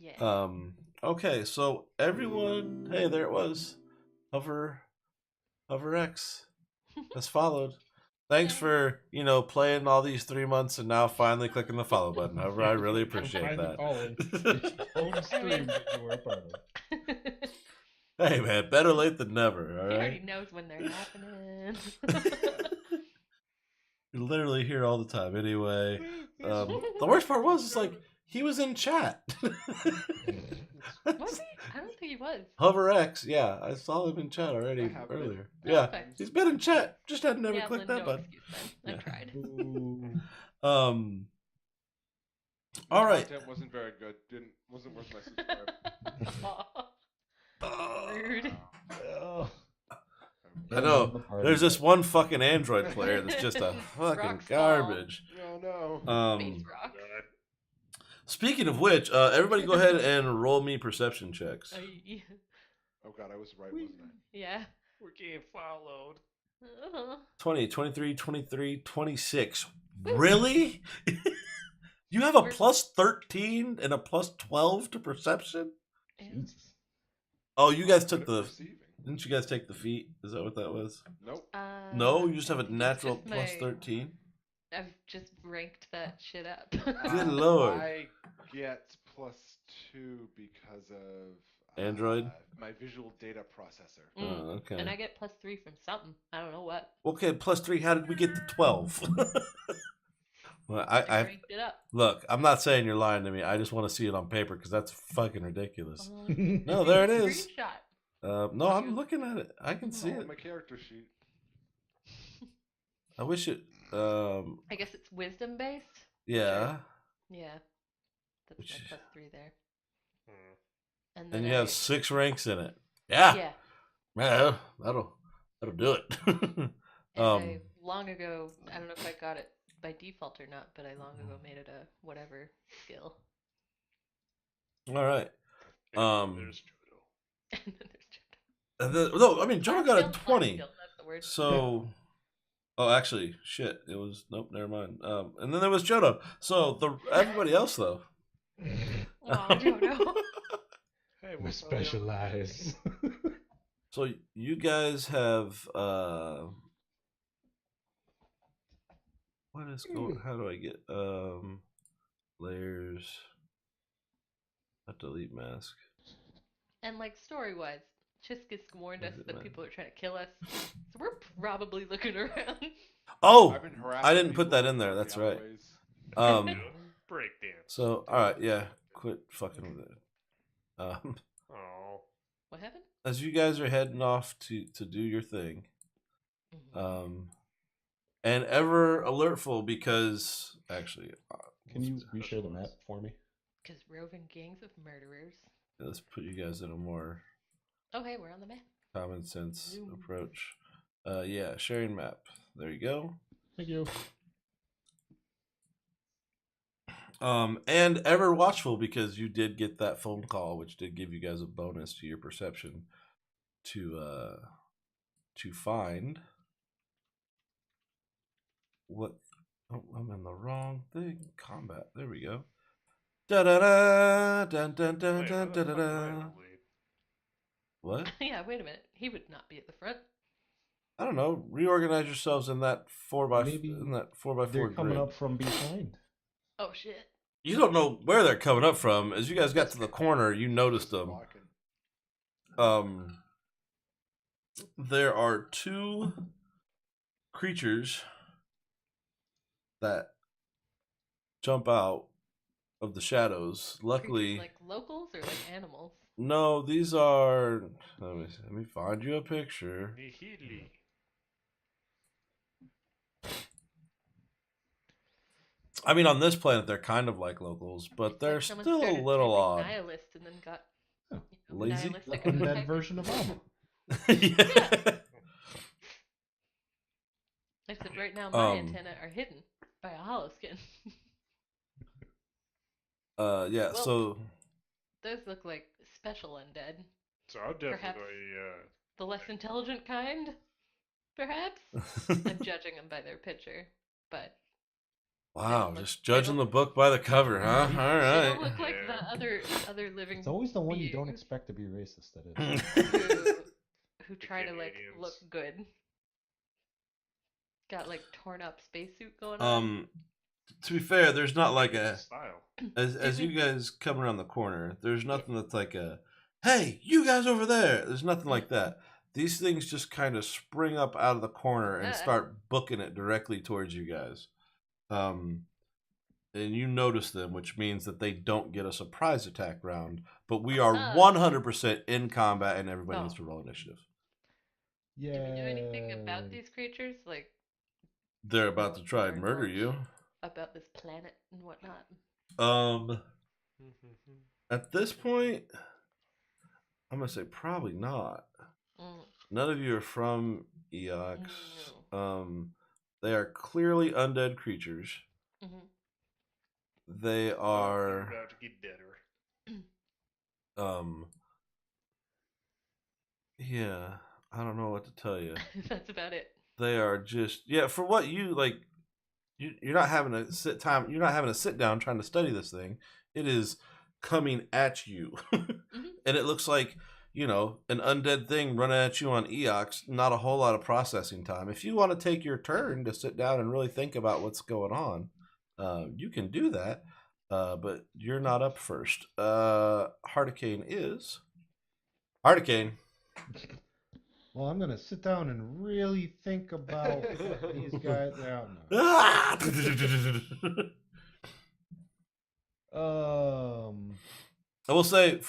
Yeah. Okay, so everyone, hey, there it was. Hover X has followed. Thanks for, playing all these 3 months and now finally clicking the follow button. Hover, I really appreciate that. Own stream that you were a part of. Hey man, better late than never, all He right? already knows when they're happening. You're literally here all the time anyway. The worst part was, it's like, he was in chat. Was he? I don't think he was. Hover X, yeah, I saw him in chat already I have been. earlier. Oh, Yeah, okay. he's been in chat, just had never Yeah, clicked Lynn, that no button. excuse then. I Yeah. tried. Ooh. All right. Content wasn't very good. Wasn't worth my subscribe. Rude. Oh. I know. There's this one fucking Android player that's just a fucking Rock's garbage. No, no. Space rock. Speaking of which, everybody go ahead and roll me perception checks. Oh god, I was right, wasn't I? Yeah. We're getting followed. 20, 23, 23, 26. Really? You have a plus 13 and a plus 12 to perception? Jesus. Oh, you guys took Good the... at perceiving. Didn't you guys take the feat? Is that what that was? Nope. No, you just have a it's natural just plus my- 13. I've just ranked that shit up. Good lord. I get +2 because of Android? my visual data processor. Oh, okay. And I get +3 from something. I don't know what. Okay, plus 3. How did we get to 12? Well, I ranked it up. look. I'm not saying you're lying to me. I just want to see it on paper because that's fucking ridiculous. No, No, there it is. Screenshot. No, I'm looking at it. I can see Oh, it. my character sheet. I wish it. I guess it's wisdom based. Yeah. Yeah. That's Which- my +3 there. Hmm. And then And you have 6 ranks in it. Yeah. Yeah. Yeah. That'll do it. And I long ago, I don't know if I got it by default or not, but I long ago made it a whatever skill. All right. There's Jodo. And then there's Jodo. No, I mean, Jonah got a Life 20. skill, that's the word. So, oh, actually, shit. It was nope. Never mind. And then there was Jodo. So everybody else though. Aw, Jodo. Hey, We specialize. So you guys have what is going? How do I get layers? Not delete mask. And like story wise, Chiska's warned us Is it that mine? people are trying to kill us. So we're probably looking around. Oh, I've been harassing I didn't put people that in there. the That's other right. ways. Breakdance. So all right, yeah. Quit fucking with it. Oh. What happened? As you guys are heading off to do your thing, Mhm. and ever alertful because actually, Can you reshare the map for me? Because roving gangs of murderers. let's put you guys in a more Oh, hey, we're on the map. common sense Zoom. approach. Yeah, sharing map. There you go. Thank you. And ever watchful because you did get that phone call, which did give you guys a bonus to your perception to find what. Oh, I'm in the wrong thing. Combat. There we go. Da da da dun dun dun Wait, dun where da the da fuck am I in da. the lead? What? Yeah, wait a minute. He would not be at the front. I don't know. Reorganize yourselves in that Maybe in that 4x4 They're coming grid. up from behind. Oh, shit. You don't know where they're coming up from. As you guys got to the corner, you noticed them. Walking. There are 2 creatures that jump out of the shadows. Luckily, Creatures like locals or like animals? no, these are. Let me find you a picture. Nihili. I mean, on this planet, they're kind of like locals, but they're Like someone still a started little typing odd. nihilist and then got Oh, lazy? The nihilistic undead typing. version of Alma. Yeah. Except right now my antennae are hidden by a hollow skin. Yeah. Well, So those look like special undead. So I'm definitely Perhaps going. the less intelligent kind, perhaps? I'm judging them by their picture, but wow, look- just they judging don't- the book by the cover, huh? All they right. don't look like Yeah. the other living It's always the one you don't beings expect to be racist. That is. who try to like look Canadians. good. Got like torn up spacesuit going on. To be fair, there's not like It's a style. as you me- guys come around the corner. There's nothing that's like a, hey, you guys over there. There's nothing like that. These things just kind of spring up out of the corner and start booking it directly towards you guys. And you notice them, which means that they don't get a surprise attack round. But we are 100% in combat, and everybody needs to roll initiative. Yeah. Do we know anything about these creatures? Like They're about to try and murder you. about this planet and whatnot? At this point, I'm gonna say probably not. None of you are from Eox. No. They are clearly undead creatures. Mm-hmm. They They're are about to get deader. yeah, I don't know what to tell you. That's about it. They are just for what you like. You're not having a sit time. You're not having a sit down trying to study this thing. It is coming at you, and it looks like an undead thing running at you on Eox. Not a whole lot of processing time. If you want to take your turn to sit down and really think about what's going on, you can do that. But you're not up first. Hardicane is Hardicane. Well, I'm gonna sit down and really think about what these guys. I will say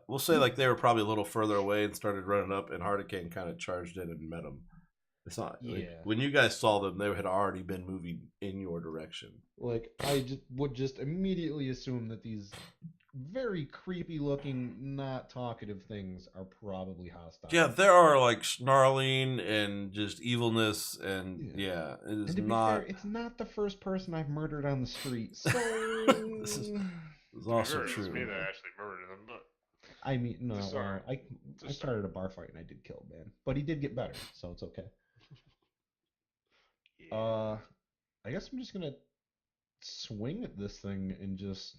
we'll say like they were probably a little further away and started running up, and Hardicane kind of charged in and met them. It's not like, when you guys saw them, they had already been moving in your direction. Like I would just immediately assume that these very creepy looking, not talkative things are probably hostile. Yeah, there are like snarling and just evilness, and it is and to not. Be fair, it's not the first person I've murdered on the street. So this is also It's true. me that actually murdered them, but I mean, no, Just sorry. I started a bar fight and I did kill a man, but he did get better, so it's okay. yeah. I guess I'm just gonna swing at this thing and just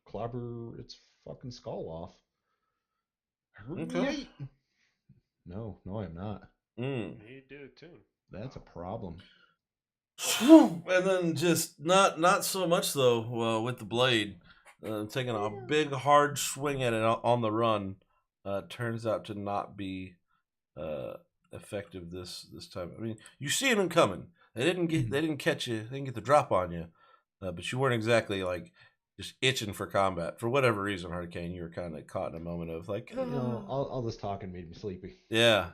clobber its fucking skull off. Okay. No, I'm not. He did it too. That's a problem. And then just not so much though with the blade, taking a big hard swing at it on the run, turns out to not be effective this time. I mean, you see them coming. They didn't catch you. They didn't get the drop on you, but you weren't exactly like just itching for combat for whatever reason. Hurricane, you were kind of caught in a moment of like, all this talking made me sleepy. Yeah.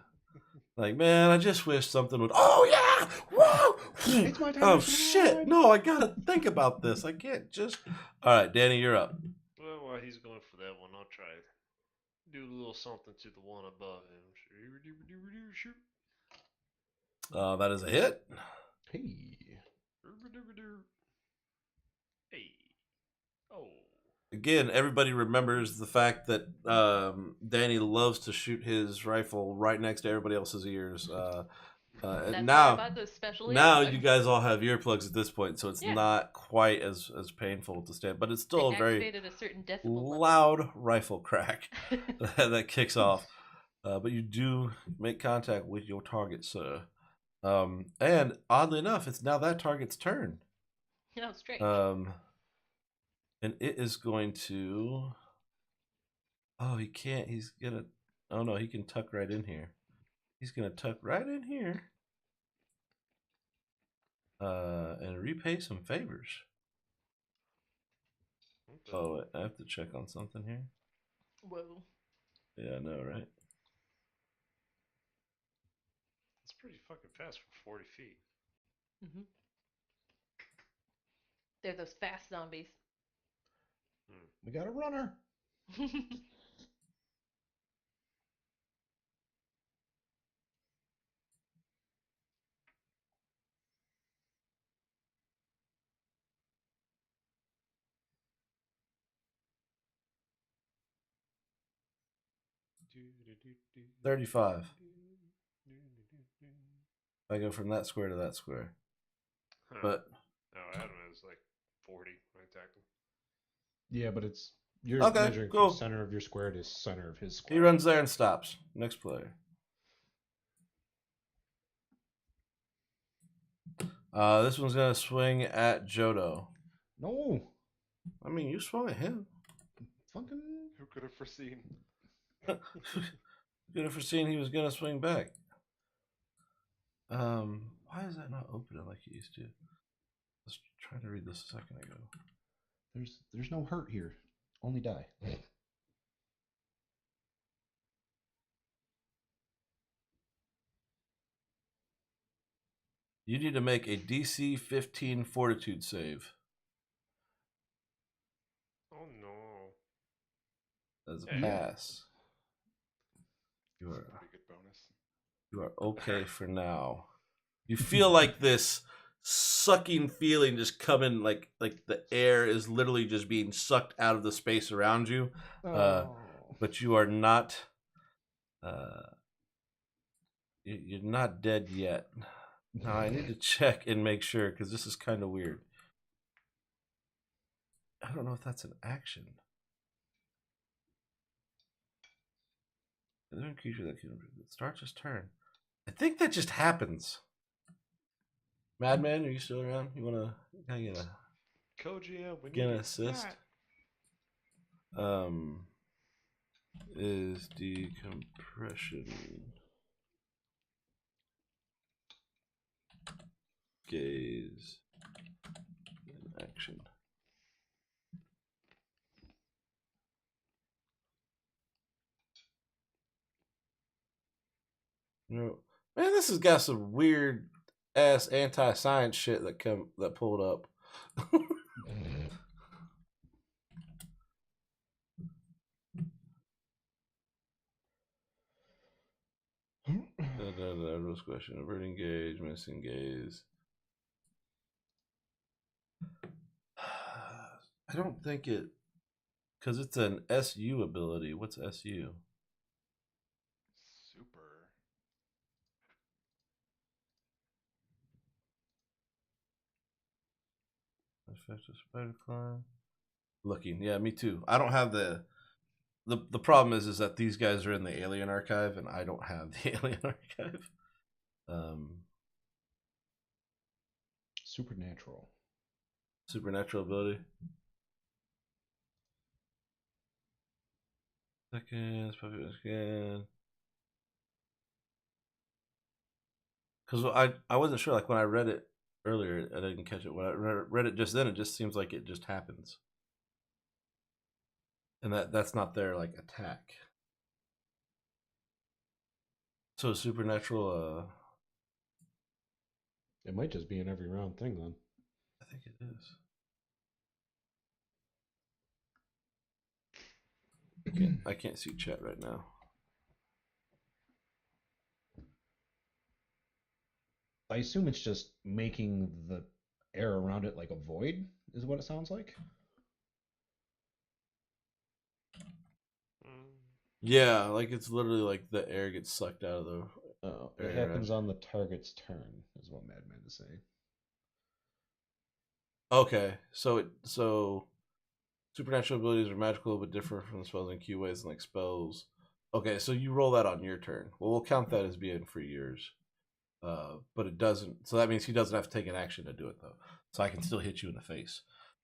Like, man, I just wish something would. Oh yeah, whoa! It's my time. Oh shit! No, I gotta think about this. I can't just. All right, Danny, you're up. Well, while he's going for that one, I'll try to do a little something to the one above him. Shoot. That is a hit. Hey. Hey. Oh. Again, everybody remembers the fact that Danny loves to shoot his rifle right next to everybody else's ears. That's now, why I bought those special now earplugs. you guys all have earplugs at this point, so it's not quite as painful to stand, but it's still a very activated a certain decibel loud rifle crack that kicks off. But you do make contact with your target, sir. And oddly enough, it's now that target's turn. No, strange. And it is going to. Oh, he can't. He's gonna. Oh no, he can tuck right in here. He's gonna tuck right in here. And repay some favors. Okay. Oh, wait, I have to check on something here. Whoa. Yeah, I know, right? It's pretty fucking fast for 40 feet. Mm-hmm. They're those fast zombies. We got a runner. 35. I go from that square to that square. Huh. But no, Adam is like 40 when I attacked him. Yeah, but you're Okay, measuring cool. from center of your square to center of his square. he runs there and stops. Next player. This one's gonna swing at Jodo. No, I mean, you swung at him. fucking. Who could have foreseen? Could have foreseen he was gonna swing back. Why is that not opening like it used to? I was trying to read this a second ago. There's no hurt here. Only die. You need to make a DC 15 Fortitude save. Oh no. As a Yeah. pass. You That's are a pretty good bonus. you are okay for now. You feel like this sucking feeling just coming, like the air is literally just being sucked out of the space around you. But you are not. You're not dead yet. Now I need to check and make sure because this is kind of weird. I don't know if that's an action. Is there a creature that starts its turn? I think that just happens. Madman, are you still around? You wanna get a Co-GM, we get need an to assist? not. Is decompression gaze in action? No, man, this has got some weird ass anti-science shit that pulled up. Rose question: averting gaze, missing gaze. I don't think it, because it's an SU ability. What's SU? Super. Effective spider climb. Looking, yeah, me too. I don't have the problem is that these guys are in the Alien Archive and I don't have the Alien Archive. Supernatural. Supernatural ability. Seconds, scan. Because I wasn't sure. Like when I read it earlier, I didn't catch it. When I read it just then, it just seems like it just happens, and that's not their like attack. So supernatural. It might just be an every round thing then. I think it is. I can't see chat right now. I assume it's just making the air around it like a void, is what it sounds like. Yeah, like it's literally like the air gets sucked out of the. Oh, it air. happens on the target's turn, is what Madman is saying. Okay, so supernatural abilities are magical but differ from the spells in key ways and like spells. Okay, so you roll that on your turn. Well, we'll count that as being for yours. But it doesn't. So that means he doesn't have to take an action to do it though. So I can still hit you in the face.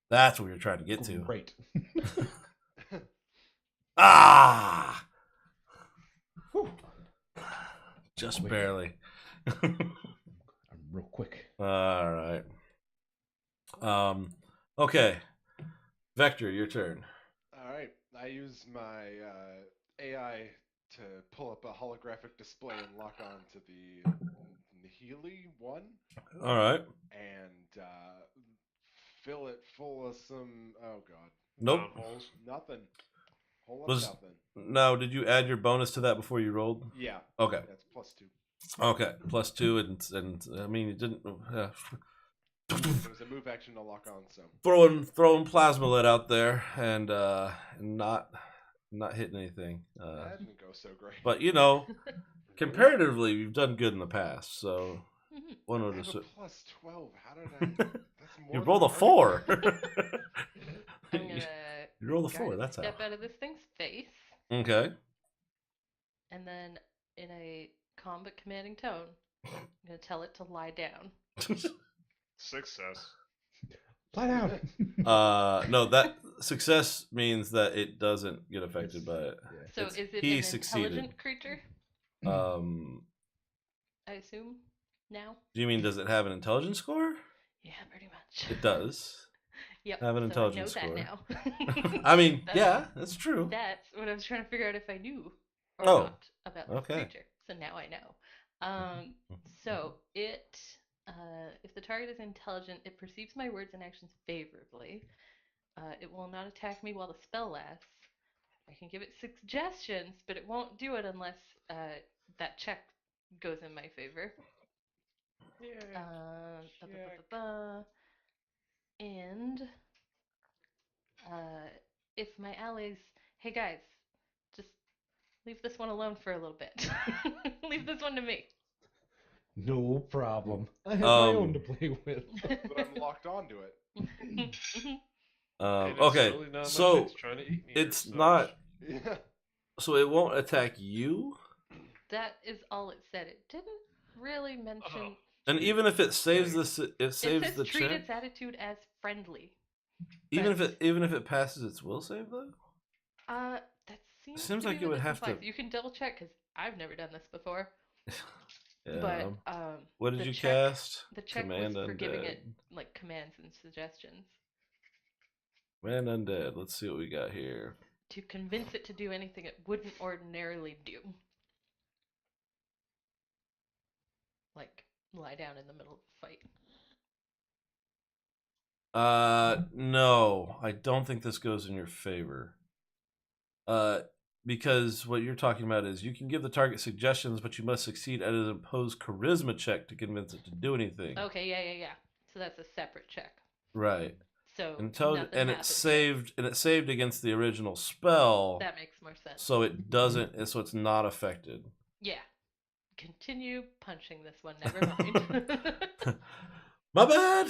That's what you're trying to get to. Great. Ah! Whew. Just Quick. barely. I'm real quick. All right. Okay. Vector, your turn. All right. I use my AI to pull up a holographic display and lock on to the Nihili one. All right. And fill it full of some. Oh God. Nope. Holes. Nothing. Whole of Was nothing. now? Did you add your bonus to that before you rolled? Yeah. Okay. That's +2. Okay. +2 and I mean you didn't. It was a move action to lock on, so. Throwing plasma lead out there and not hitting anything. That didn't go so great. But you know, comparatively, you've done good in the past. So one I would have a assume +12. How did I? That's more. you than rolled a Artie 4. I'm gonna You rolled a guard 4. That's how. step out of this thing's face, Okay. and then in a calm but commanding tone, I'm gonna tell it to lie down. Success. Lie down. No, that success means that it doesn't get affected by it. Yeah. So It's- is it he an succeeded. intelligent creature? I assume now. Do you mean does it have an intelligence score? Yeah, pretty much. It does. Yep. Have an so intelligence I know score. that now. I mean, That's- yeah, that's true. That's what I was trying to figure out if I knew or Oh, not about this okay. creature. So now I know. So it, if the target is intelligent, it perceives my words and actions favorably. It will not attack me while the spell lasts. I can give it suggestions, but it won't do it unless that check goes in my favor. Yeah. And if my allies, hey guys, just leave this one alone for a little bit. Leave this one to me. No problem. I have my own to play with. But I'm locked onto it. And it's Okay, really not my so face trying to eat me or it's such. not. Yeah. So it won't attack you, That is all it said. It didn't really mention. and even if it saves this, it It saves says the treat check. its attitude as friendly. Even but- if it passes its will save though. That seems Seems to like be you what would this have to- implies. You can double check because I've never done this before. Yeah. But What did the you check- cast? The check Command was for giving Undead. it like commands and suggestions Man undead. Let's see what we got here. to convince it to do anything it wouldn't ordinarily do. Like lie down in the middle of the fight. No, I don't think this goes in your favor. Because what you're talking about is you can give the target suggestions, but you must succeed at an imposed charisma check to convince it to do anything. Okay, yeah. So that's a separate check. Right. So Intelligent, nothing and it happens. saved against the original spell, That makes more sense. so it doesn't. So it's not affected. Yeah. Continue punching this one. Never mind. My bad.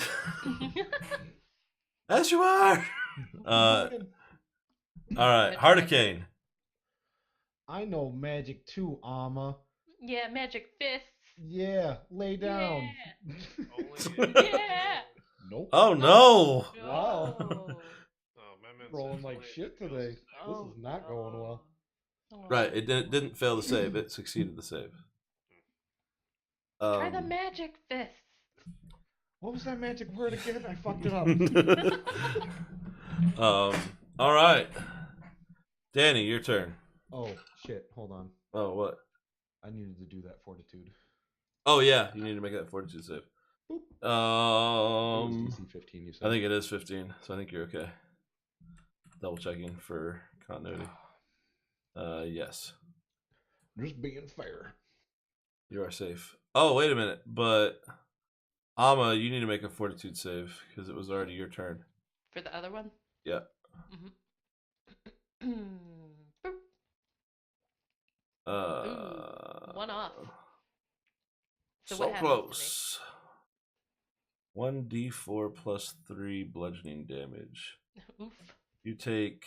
As you are. All right, Hardicane. I know magic too, Amma. Yeah, magic fists. Yeah, lay down. Only Yeah. Nope. Oh no. Wow. No. Oh, my man's Rolling like only shit feels- today. Oh, This is not going well. Oh. Right, it didn't fail the save. It succeeded the save. Try the magic fists. What was that magic word again? I fucked it up. All right, Danny, your turn. Oh shit! Hold on. Oh, what? I needed to do that fortitude. Oh yeah, you need to make that fortitude save. Boop. It was Um, DC 15. You said. I think it is 15, so I think you're okay. Double checking for continuity. Yes, Just being fair. you are safe. Oh, wait a minute, but Amma, you need to make a fortitude save because it was already your turn. For the other one? Yeah. Mm-hmm. Boop. Ooh, one off. So So what happens to me? close. 1d4 plus 3 bludgeoning damage. Oof. You take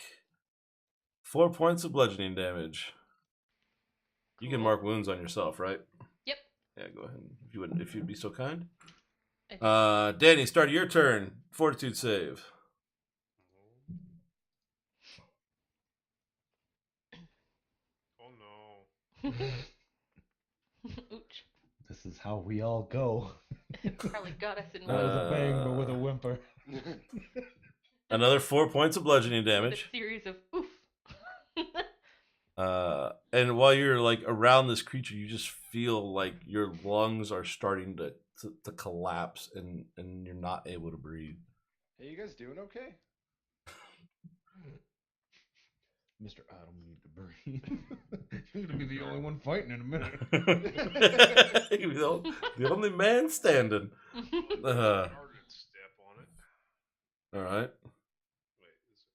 4 points of bludgeoning damage. You can Cool. mark wounds on yourself, right? Yep. Yeah, go ahead. If you'd be so kind. I do. Danny, start your turn. Fortitude save. Oh no. Ouch. This is how we all go. It probably got us in Not one with a bang, but with a whimper. Another 4 points of bludgeoning with a damage. series of oof. And while you're like around this creature, you just feel like your lungs are starting to collapse and you're not able to breathe. Hey, you guys doing okay? Mr. I don't need to breathe. You're gonna be the only one fighting in a minute. You'll be the only man standing. Target step on it. All right. Wait, is it?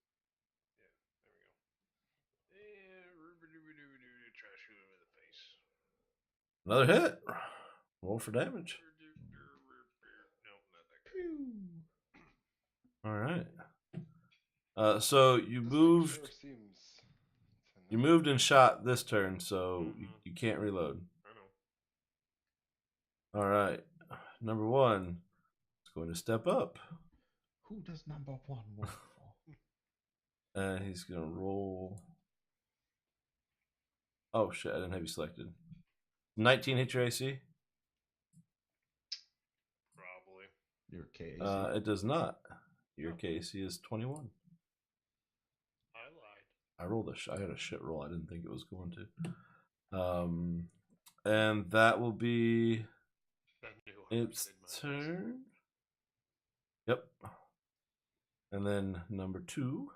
Yeah, there we go. And try to shoot him in the face. Another hit. Roll for damage. Nope, not that good. All right. So you This moved. Sure seems to You not- moved and shot this turn, so you can't reload. I know. All right. Number 1 is going to step up, Who does number 1 work for? and he's going to roll. Oh shit! I didn't have you selected. 19 hit your AC. Probably. Your case. It does not. Your KC is 21. I lied. I rolled I had a shit roll. I didn't think it was going to. And that will be I knew I its did my best. turn. Yep. And then number 2,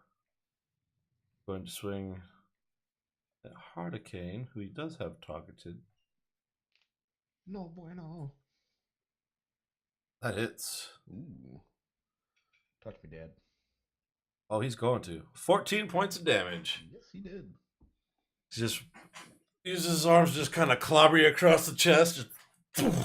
going to swing at Hardicane, who he does have targeted. No bueno. That hits. Ooh. Touch me, Dad. Oh, he's going to. 14 points of damage. Yes, he did. He just uses his arms, just kind of clobber you across the chest. And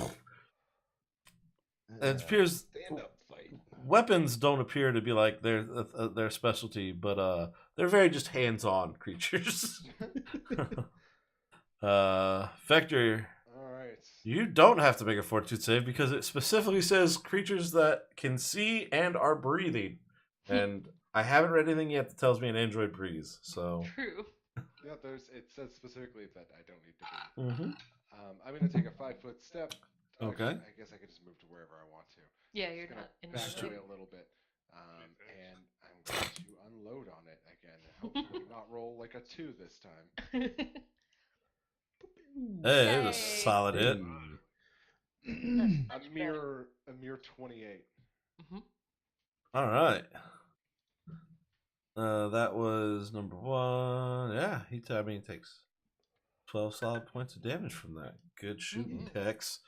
it appears Stand up fight. weapons don't appear to be like their specialty, but they're very just hands-on creatures. Vector, All right. you don't have to make a fortitude save because it specifically says creatures that can see and are breathing. And I haven't read anything yet that tells me an android breathes. So True. Yeah, it says specifically that I don't need to be. Mhm. I'm going to take a 5-foot step. Okay. I guess I could just move to wherever I want to. Yeah, Just you're gonna not in back the away a little bit. And I'm going to unload on it again. Hopefully not roll like a 2 this time. Hey, it was a Yay. solid hit. A mere 28. All right. That was number 1. Yeah, he takes 12 solid points of damage from that. Good shooting, Tex.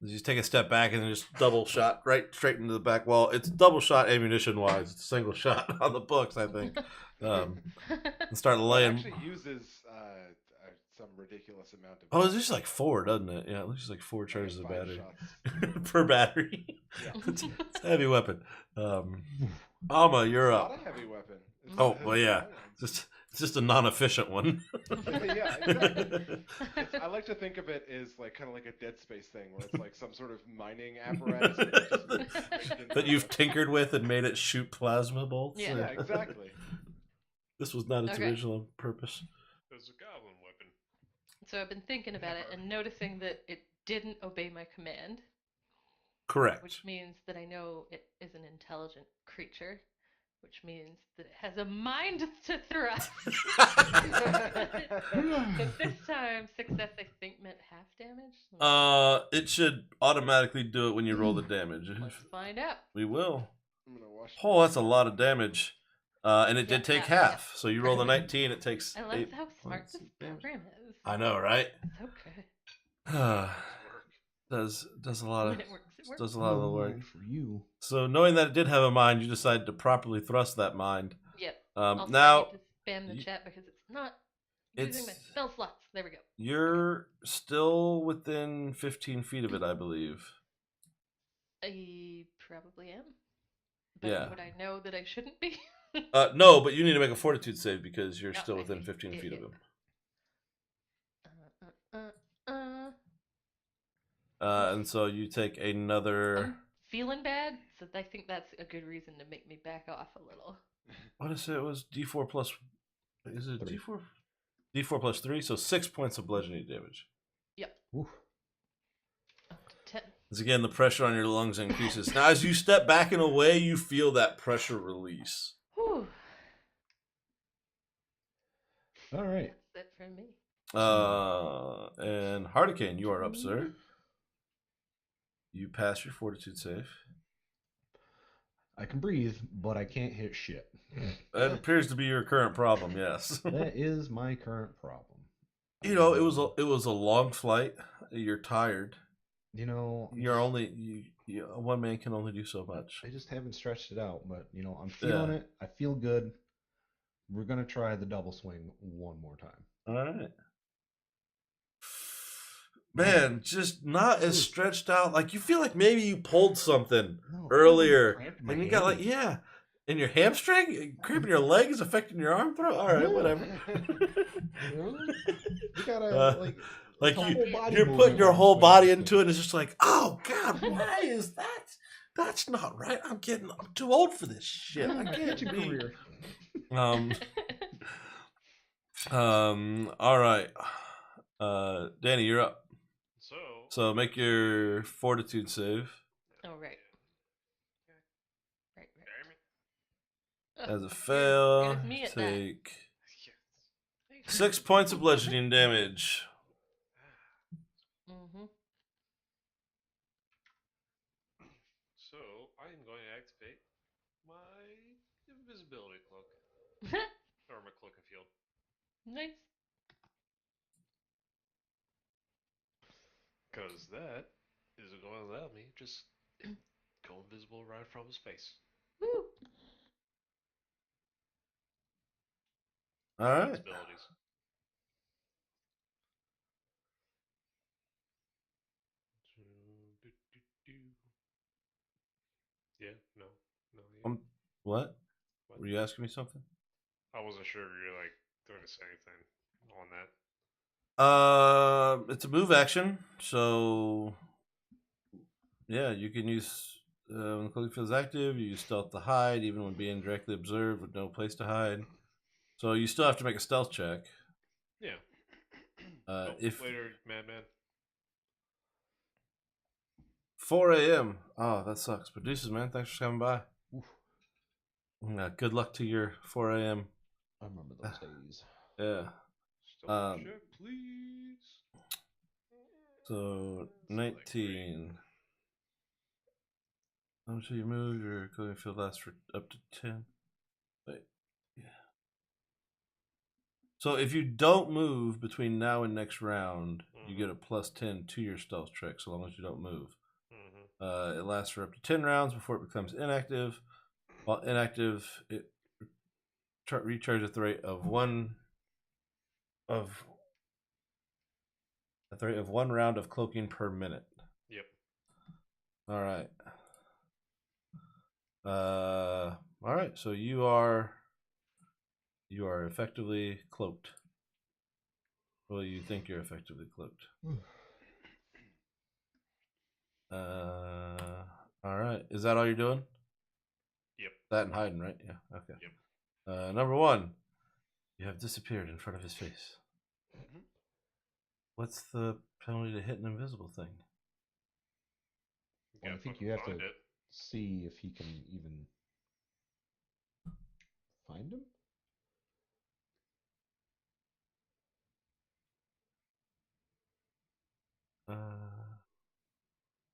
You just take a step back and then just double shot right straight into the back wall. It's double shot ammunition wise. It's a single shot on the books, I think. And start It laying. actually uses some ridiculous amount of. Oh, it's just like 4, doesn't it? Yeah, it looks like 4 charges of 5 battery shots. per battery. Yeah. It's a heavy weapon. Alma, you're It's up. not a heavy weapon. It's Oh, a well, yeah. heavy It's just a non-efficient one. yeah, exactly. I like to think of it as like kind of like a Dead Space thing, where it's like some sort of mining apparatus that just moves straight into that you've the- tinkered with and made it shoot plasma bolts. Yeah. Yeah, exactly. This was not its Okay. original purpose. There's a goblin weapon. So I've been thinking about it and noticing that it didn't obey my command, Correct. which means that I know it is an intelligent creature, which means that it has a mind to thrust. But this time, success I think meant half damage. It should automatically do it when you roll the damage. Let's find out. We will. I'm gonna wash. Oh, that's a lot of damage. And it did Yeah, take half, half. So you roll the 19, it takes I love 8 how smart points this of damage. program is. I know, right? So good. does a lot of When it works, it works. does a lot of the work. For you. So knowing that it did have a mind, you decided to properly thrust that mind. Yep. Also, Now I need to spam the you- chat because it's not using my it's spell slots. There we go. you're still within 15 feet of it, I believe. I probably am. But Yeah. would I know that I shouldn't be? No, but you need to make a fortitude save because you're Oh, still I within see. 15 Yeah, feet yeah. of him. And so you take another. I'm feeling bad, so I think that's a good reason to make me back off a little. What did I say? It was D4 plus. Is it 3. D4? D4 plus 3, so 6 points of bludgeoning damage. Oof. Up to 10. As again, the pressure on your lungs increases. Now, as you step back and away, you feel that pressure release. Whew. All right. That's it for me. And Hardicane, you are up, sir. You pass your fortitude save. I can breathe, but I can't hit shit. That appears to be your current problem. Yes. That is my current problem. You know, it was a long flight. You're tired. You know, one man can only do so much. I just haven't stretched it out, but you know, I'm feeling it. I feel good. We're gonna try the double swing one more time. All right. Man, just not as stretched out. Like, you feel like maybe you pulled something earlier. And you got like, and your hamstring? Cramping your leg is affecting your arm throw? All right, whatever. You gotta, you're putting your whole body into it, and it's just like, oh, God, why is that? That's not right. I'm too old for this shit. I can't be. All right. Danny, you're up. So make your fortitude save. Oh, right. Right. As a fail, take 6 points of bludgeoning damage. So I am going to activate my invisibility cloak. Or my cloak of field. Nice. Because that is going to allow me just go invisible right from space. Woo! All right. Abilities. Yeah, no. Yeah. What? Were you asking me something? I wasn't sure if you were going to say anything on that. It's a move action, so yeah, you can use when the cloak field is active. You use stealth to hide, even when being directly observed with no place to hide. So you still have to make a stealth check. Yeah. If later, madman. 4 a.m. Oh, that sucks. Producers, man, thanks for coming by. Good luck to your 4 a.m. I remember those days. Yeah. Check, please. So 19. Until you move, your cloaking field lasts for up to 10. Wait. Yeah. So if you don't move between now and next round, you get a +10 to your stealth check, so long as you don't move. It lasts for up to 10 rounds before it becomes inactive. While inactive, it recharges at the rate of one round of cloaking per minute. Yep. All right. All right. So you are effectively cloaked. Well, you think you're effectively cloaked. All right. Is that all you're doing? Yep. That and hiding, right? Yeah. Okay. Yep. Number 1, you have disappeared in front of his face. What's the penalty to hit an invisible thing? Well, I think you have to see if he can even find him.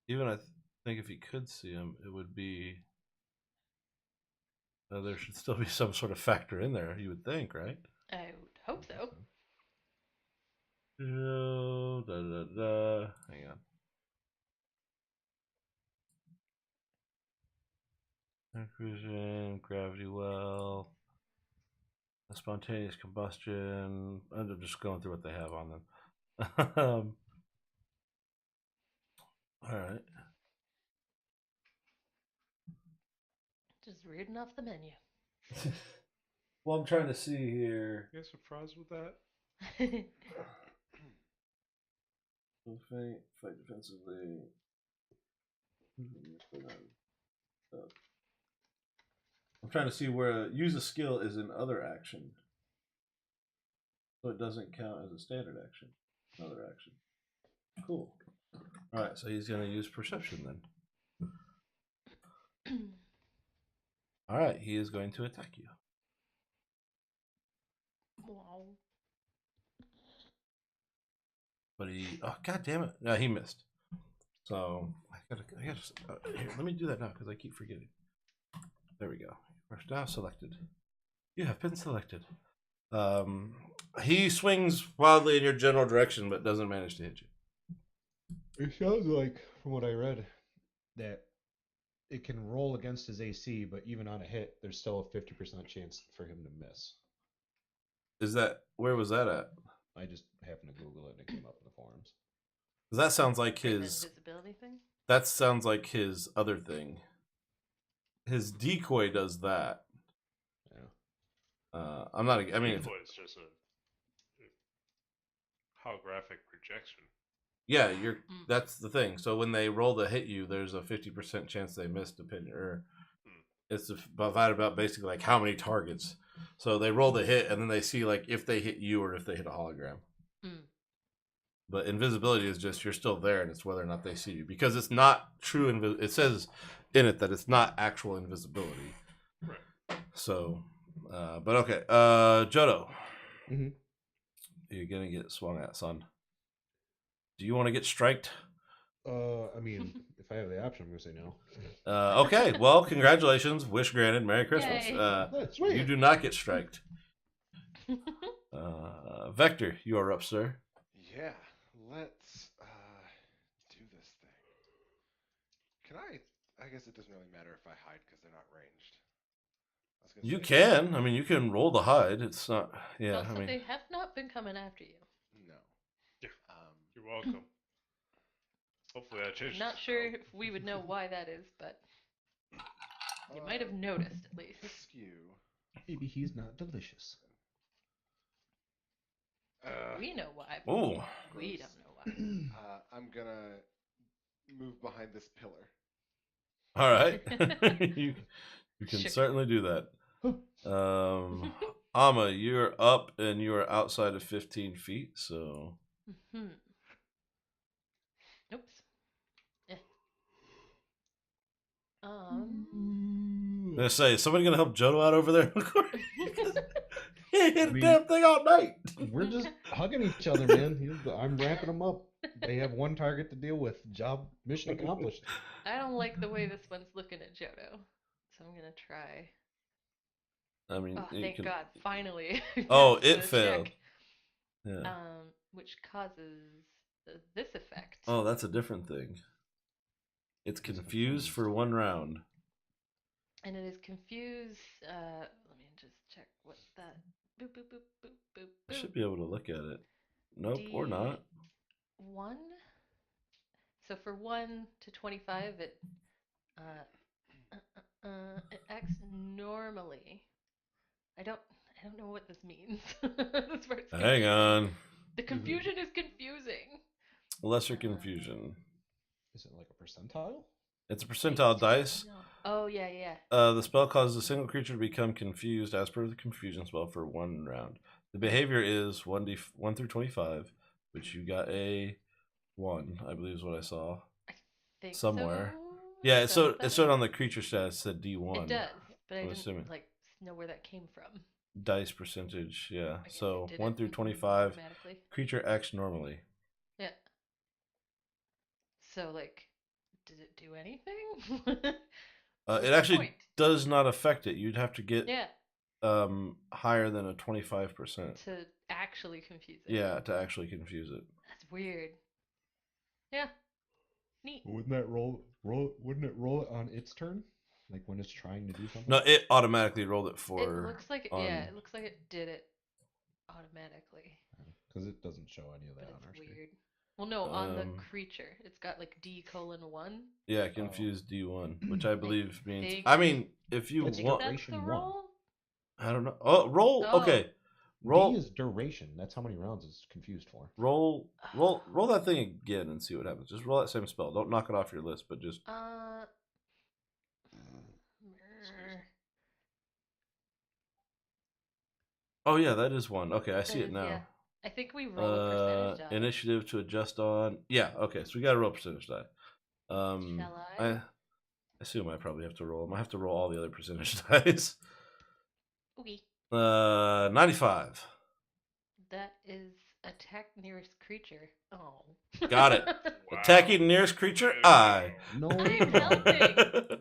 Even I think if he could see him, it would be. There should still be some sort of factor in there, you would think, right? I would hope so. Hang on. Vision, gravity well, a spontaneous combustion. I'm just going through what they have on them. All right. Just reading off the menu. Well, I'm trying to see here. You guys surprised with that? Fight defensively. I'm trying to see where use a skill is an other action. So it doesn't count as a standard action. Another action. Cool. Alright, so he's going to use perception then. Alright, he is going to attack you. Wow. But god damn it. No, he missed. So, I gotta here, let me do that now because I keep forgetting. There we go. We're now selected. You have been selected. He swings wildly in your general direction, but doesn't manage to hit you. It sounds like, from what I read, that it can roll against his AC, but even on a hit, there's still a 50% chance for him to miss. Where was that at? I just happened to Google it and it came up in the forums. That sounds like An his. invisibility thing? That sounds like his other thing. His decoy does that. Yeah. I'm not. I mean, it's just a holographic projection. yeah, you're. That's the thing. So when they roll to hit you, there's a 50% chance they miss, depending. Or it's divided about basically like how many targets. So they roll the hit, and then they see like if they hit you or if they hit a hologram. But invisibility is just you're still there, and it's whether or not they see you, because it's not true. It says in it that it's not actual invisibility. Right. So, but okay, Jodo, Mm-hmm. you're gonna get swung at, son. Do you want to get striked? I mean, if I have the option, I'm gonna say no. Okay, well, congratulations. Wish granted. Merry Christmas. Yay. Sweet. You do not get striked. Vector, you are up, sir. Yeah, let's do this thing. Can I guess it doesn't really matter if I hide because they're not ranged. I was gonna You say- can. I mean, you can roll to hide. It's not. Yeah, Also, I mean, they have not been coming after you. No. Yeah. You're welcome. Hopefully that changes. I'm not sure if we would know why that is, but you might have noticed at least. Skew. Maybe he's not delicious. We know why. But oh, we don't know why. I'm gonna move behind this pillar. all right. you can Sure. certainly do that. Amma, you're up and you are outside of 15 feet. So Oops. Yeah. I'm gonna say, is somebody gonna help Jodo out over there? He ain't hit a damn thing all night. We're just hugging each other, man. I'm ramping them up. They have one target to deal with. Job mission accomplished. I don't like the way this one's looking at Jodo, so I'm gonna try. I mean, Oh, you thank can- God! Finally. Oh, Passed it the failed. check. Yeah. Which causes this effect. Oh, that's a different thing. It's confused for 1 round. And it is confused. Let me just check what that. Boop boop boop boop boop. I boop. should be able to look at it. Nope, or not. D1. So for 1 to 25, it acts normally. I don't know what this means. This part's Hang on. The confusion is confusing. Lesser confusion. Is it like a percentile? It's a percentile dice. No. Oh yeah, yeah. The spell causes a single creature to become confused as per the confusion spell for 1 round. The behavior is 1 through 25, which you got a 1, I believe is what I saw. Think Somewhere. so? Yeah, it So showed on the creature stats, it said D1. It does, but I I'm didn't assuming. know where that came from. Dice percentage, yeah. I guess So it did 1 it through 25, automatically. creature acts normally. Yeah. So like, did it do anything? What's It the actually point? does not affect it. You'd have to get Yeah, higher than a 25%. to actually confuse it. Yeah, to actually confuse it. That's weird. Yeah. Neat. Wouldn't that Wouldn't it roll it on its turn, like when it's trying to do something? No, it automatically rolled it It for. looks like on- yeah, it looks like it did it automatically, Because it doesn't show any of but that on our it's screen. weird. Well, no, on the Um, creature, it's got like D:1. Yeah, confused D1, which I believe means. think- I mean, if you It's Think want, that's duration the one. roll. I don't know. Oh, roll. Oh. Okay, roll. D is duration. That's how many rounds it's confused for. Roll that thing again and see what happens. Just roll that same spell. Don't knock it off your list, but just oh yeah, that is one. Okay, I see it now. Yeah. I think we roll a percentage die. Initiative to adjust on. Yeah, okay, so we got to roll percentage die. Shall I? I assume I probably have to roll them. I have to roll all the other percentage dice. Okay. 95. That is attack nearest creature. Oh. Got it. Wow. Attacking nearest creature, There we I. No. I'm helping.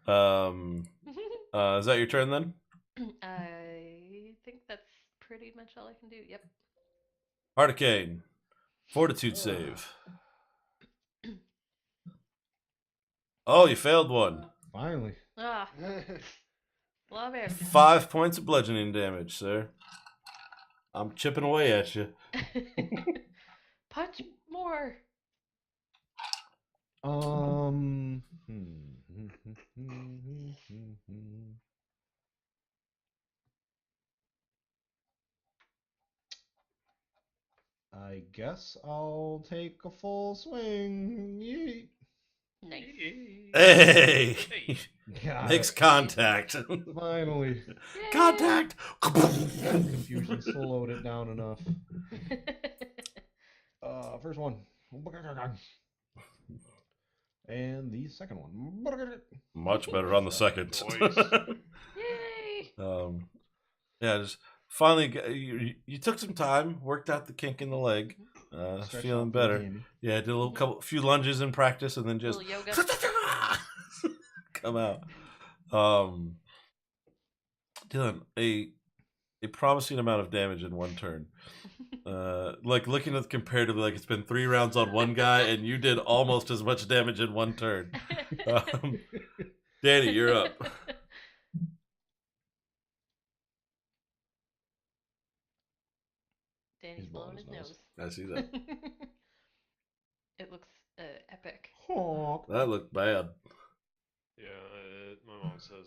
Is that your turn then? I think that's pretty much all I can do. Yep. Arcane. Fortitude save. Oh, you failed one. Finally. Ah, love it. 5 points of bludgeoning damage, sir. I'm chipping away at you. Punch more. I guess I'll take a full swing. Yeet. Nice. Hey! Got Makes it. contact. Finally. Yay! Contact! Confusion slowed it down enough. First one. And the second one. Much better on the second. Nice. Yay! Yeah, just finally, you took some time, worked out the kink in the leg, Stretched feeling out better. handy. Yeah, did a few lunges in practice, and then just Little yoga. come out. Dylan, a promising amount of damage in one turn. Like looking at comparatively, like it's been 3 rounds on one guy, and you did almost as much damage in one turn. Danny, you're up. Danny's blowing his nose. I see that. It looks epic. Honk. That looked bad. Yeah, my mom says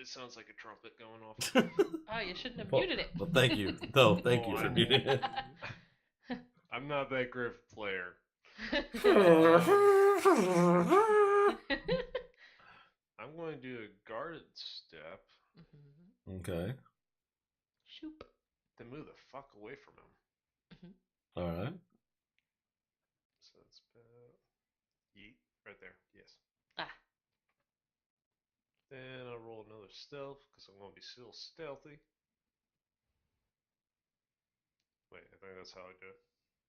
it sounds like a trumpet going off. Oh, you shouldn't have Well, muted it. well, thank you. No, thank Oh, you for I- muting it. I'm not that great of a player. I'm going to do a guarded step, Mhm. Okay. Shoop. then move the fuck away from him. All right. So it's about yeet right there. Yes. Ah. Then I'll roll another stealth because I'm going to be still stealthy. Wait, I think that's how I do it.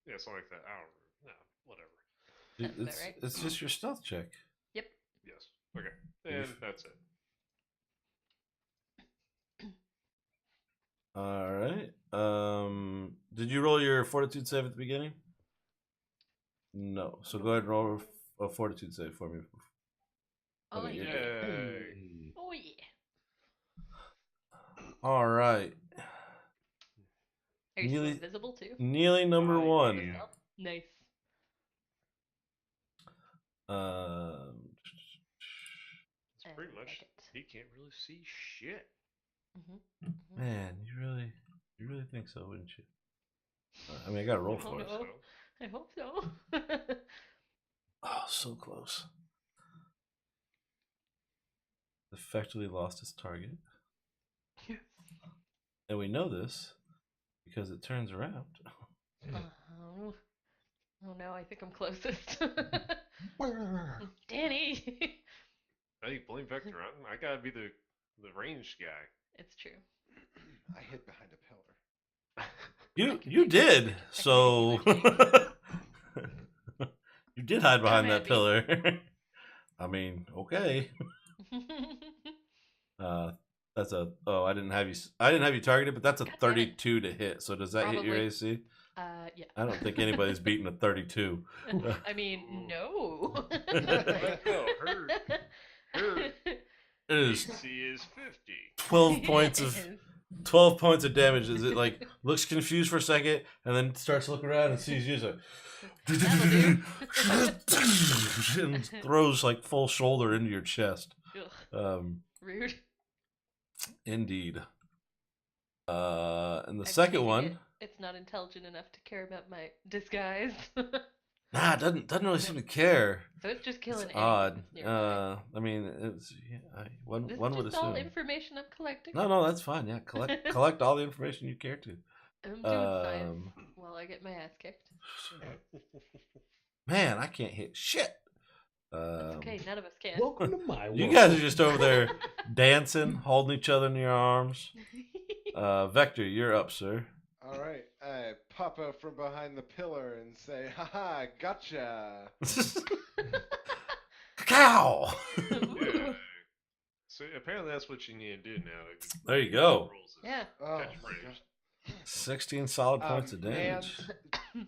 Yeah, something like that. I don't know. Nah, whatever. That's about It's right. it's just your stealth check. Yep. Yes. Okay. And that's it. All right. Did you roll your fortitude save at the beginning? No. So go ahead and roll a fortitude save for me. Oh Okay, you're yeah. good. Yay. Oh yeah. All right. Are you still Nearly- invisible too? Nearly number I one. am. Nice. It's pretty I much like it. he can't really see shit. Man, you really think so, wouldn't you? I mean, I got to roll Oh, for it. no. I hope so. Oh, so close. Effectively lost its target. And we know this because it turns around. Oh. Oh no, I think I'm closest. Danny! Hey, blame Vector. I gotta be the ranged guy. It's true. I hid behind a pillar. You did. So you did hide behind that Abby. pillar. I mean, okay. That's a I didn't have you targeted, but that's a God damn it. 32 to hit. So does that hit your Probably. AC? Yeah. I don't think anybody's beating a 32. I mean, no. No, her It is AC is 50. 12 points of damage. Is it like looks confused for a second and then starts looking around and sees you like and throws like full shoulder into your chest. Ugh, rude. Indeed. And the I'm second taking one, it. It's not intelligent enough to care about my disguise. nah, it doesn't really seem to care. So it's just killing It's anyone odd. that's nearby. I mean, it's one This one is would just all assume. information I'm collecting. No, that's fine. Yeah, collect all the information you care to. I'm doing science while I get my ass kicked. Man, I can't hit shit. That's okay, none of us can. Welcome to my world. You guys are just over there dancing, holding each other in your arms. Vector, you're up, sir. All right, I pop out from behind the pillar and say, "Haha, gotcha!" Cow. Yeah. So apparently that's what you need to do now. There you go. Rules is Yeah. Oh catch my ranged. god. 16 solid points of damage. And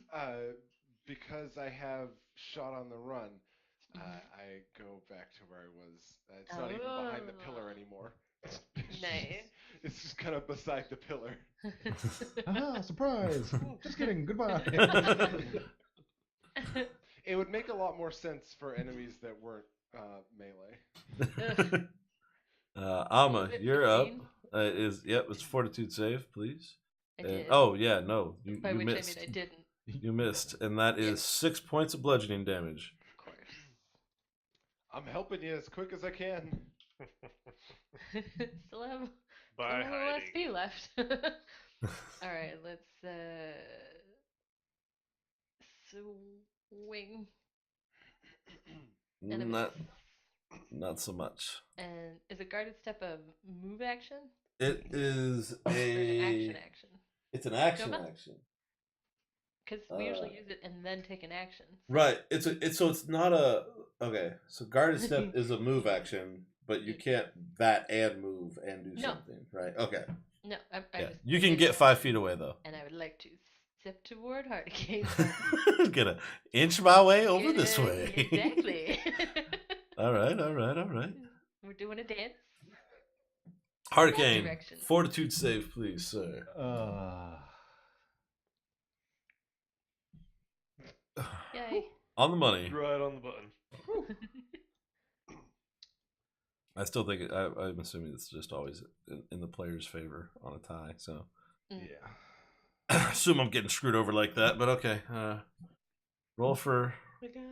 because I have shot on the run, I go back to where I was. It's not even behind the pillar anymore. Nice. It's just kind of beside the pillar. Aha, surprise! Just kidding, goodbye. It would make a lot more sense for enemies that weren't melee. Alma, Movement you're up. 15? It's fortitude save, please. I And, did. oh yeah, no, you By which missed. I mean I didn't. You missed, and that is 6 points of bludgeoning damage. Of course. I'm helping you as quick as I can. Still have By a little hiding. SP left. Alright, let's swing. And I'm Not so much. And is a guarded step a move action? It is Or an action? It's an action Nova? action. Because we usually use it and then take an action. Right. It's not a okay. So guarded step is a move action, but you can't that and move and do No. something. Right. Okay. No, I Yeah. just You can get 5 feet away though. and I would like to step toward Hurricane. Gonna inch my way over this way. Exactly. All right. We're doing a dance. Hurricane, direction. fortitude save, please, sir. Yay. On the money. Right on the button. I still think I'm assuming it's just always in the player's favor on a tie. So Yeah. I assume I'm getting screwed over like that, but okay. Roll for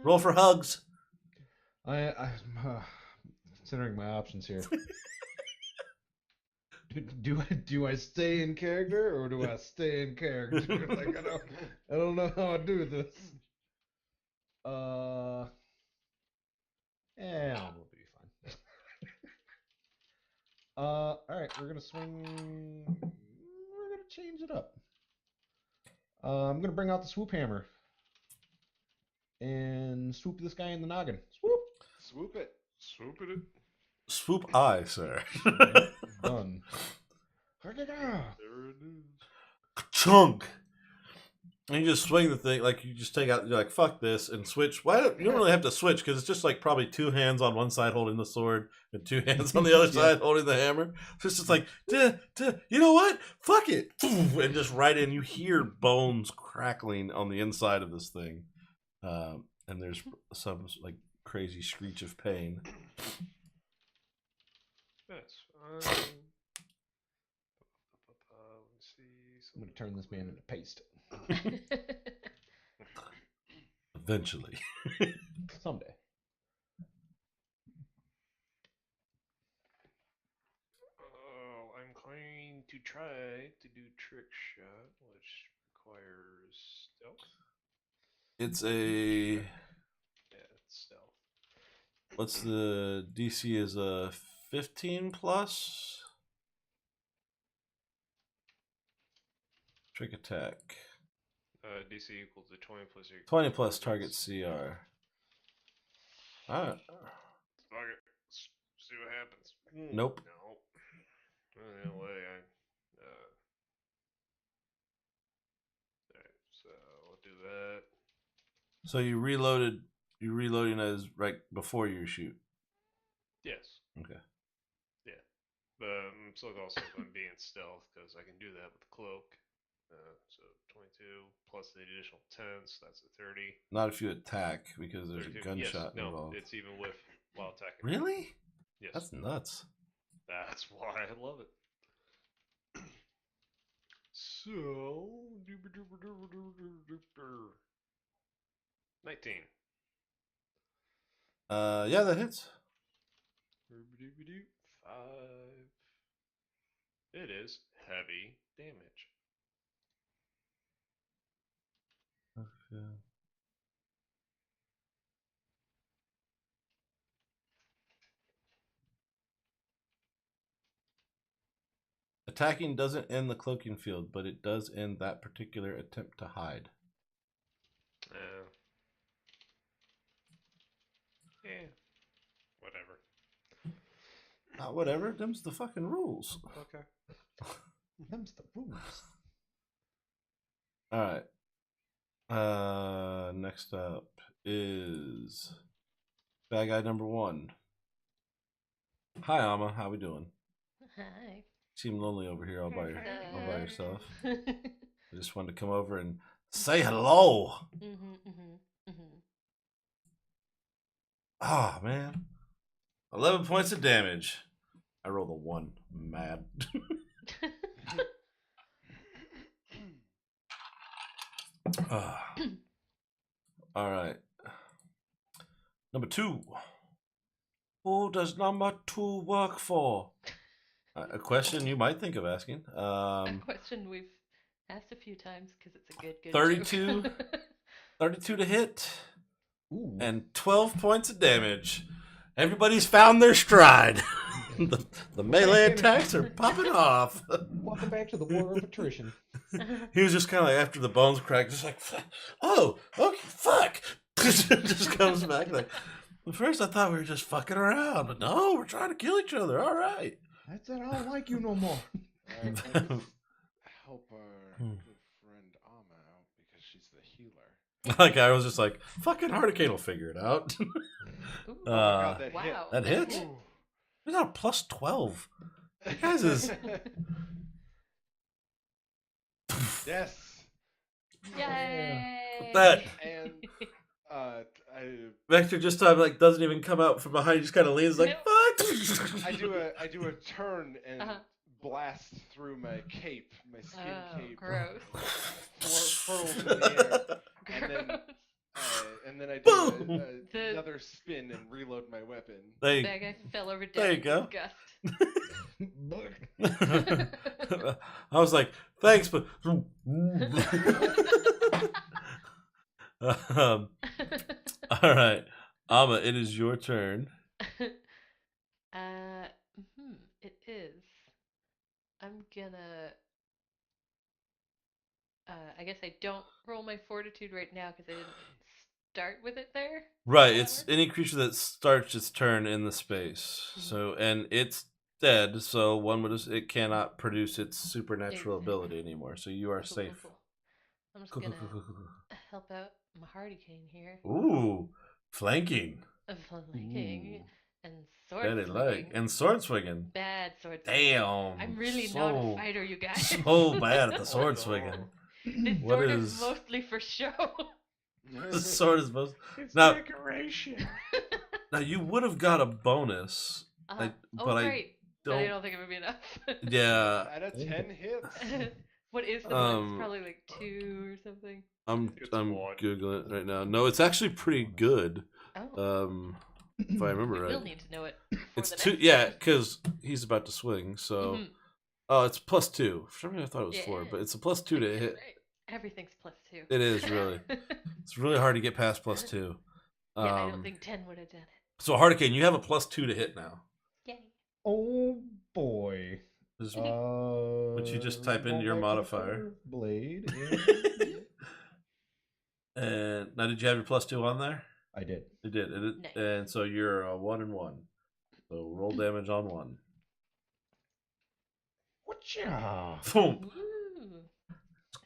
hugs. I'm considering my options here. Do I stay in character or do I stay in character? Like I don't know how I do this. Yeah, we'll be fine. All right, we're gonna swing. We're gonna change it up. I'm gonna bring out the swoop hammer and swoop this guy in the noggin. Swoop. Swoop it. Swooping it. Swoop I, sir. Done. There it is. Chunk. And you just swing the thing, like you just take out, you're like, fuck this, and switch. You don't really have to switch, because it's just like probably 2 hands on one side holding the sword, and 2 hands on the other side holding the hammer. So it's just like, you know what? Fuck it. And just right in, you hear bones crackling on the inside of this thing. And there's some like crazy screech of pain. Yes. Let's see. I'm gonna turn this man into paste. Eventually. Someday. Oh, I'm going to try to do trick shot, which requires stealth. It's a. Yeah, it's stealth. What's the DC is a 15 plus? Trick attack. DC equals to 20 plus your 20 plus target CR. Alright. Fuck it. See what happens. Nope. No. No way. Alright, so we'll do that. So you reloading as right before you shoot. Yes. Okay. Yeah. But I'm still also going to be in stealth because I can do that with the cloak. So 22 plus the additional 10, so that's a 30. Not if you attack because there's 32. a gunshot yes, no, involved. it's even with while attacking. Really? Yes. That's nuts. That's why I love it. So 19. Yeah, that hits. 5. It is heavy damage. Okay. Attacking doesn't end the cloaking field, but it does end that particular attempt to hide. Yeah. Whatever. Whatever. Them's the fucking rules. Okay. Them's the rules. All right. Next up is bad guy number 1. Hi, Alma. How we doing? Hi. Seem lonely over here all by yourself. Uh, I just wanted to come over and say hello. Ah, man. 11 points of damage. I rolled a 1. Mad. All right. Number 2. Who does number 2 work for? A question you might think of asking. A question we've asked a few times because it's a good 32. joke. 32 to hit. Ooh. And 12 points of damage. Everybody's found their stride. the melee attacks are popping off. Welcome back to the war of attrition. He was just kind of like, after the bones cracked, just like, oh, okay, fuck. Just comes back like, at first I thought we were just fucking around, but no, we're trying to kill each other. All right. I said I don't like you no more. Let's help our good friend Amma out because she's the healer. Like I was just like, fucking Hurricane will figure it out. Ooh, Oh my god, that hit. wow. That hits? We got a plus 12. You guys is Yes. Yay! that. And Vector just like doesn't even come out from behind. He just kind of leans like, fuck. I do a turn and blast through my cape, my skin cape. Gross. Furls in the air, and then I do another spin and reload my weapon. There That guy fell over dead. There you go. Disgust. I was like, thanks, but all right, Amma, it is your turn. It is. I'm gonna. I guess I don't roll my fortitude right now because I didn't start with it there. Right, it's any creature that starts its turn in the space. So, and it's dead, so one would it cannot produce its supernatural ability anymore. So you are safe. Cool. I'm just gonna help out my hurricane here. Ooh, flanking. Flanking and sword Daddy swinging. like and sword swinging. Bad sword swinging. Damn. I'm really not a fighter, you guys. So bad at the sword swinging. This What sword is- is mostly for show. The sword is most. It's Now- decoration. Now you would have got a bonus, but I right. But I don't. don't think it would be enough. Yeah, Out of 10 hits. What is the bonus? Probably like 2 or something. I'm It's one. googling it right now. No, it's actually pretty good. Oh. If I remember We'll right, need to know it. For it's the 2. next Yeah, time. because he's about to swing. So, Mhm. oh, it's plus 2. For some reason, I thought it was 4, Yeah. but it's a plus 2 to hit. Right. Everything's plus 2. It is really. It's really hard to get past plus 2. Yeah, I don't think 10 would have done it. So, Hurricane, you have a plus 2 to hit now. Yay. Oh boy. This- Would you just type in your modifier? Blade. And now, did you have your plus 2 on there? I did. You did. Nice. And so you're a 1 and 1. So roll damage on 1. Whatcha? Boom. Ooh.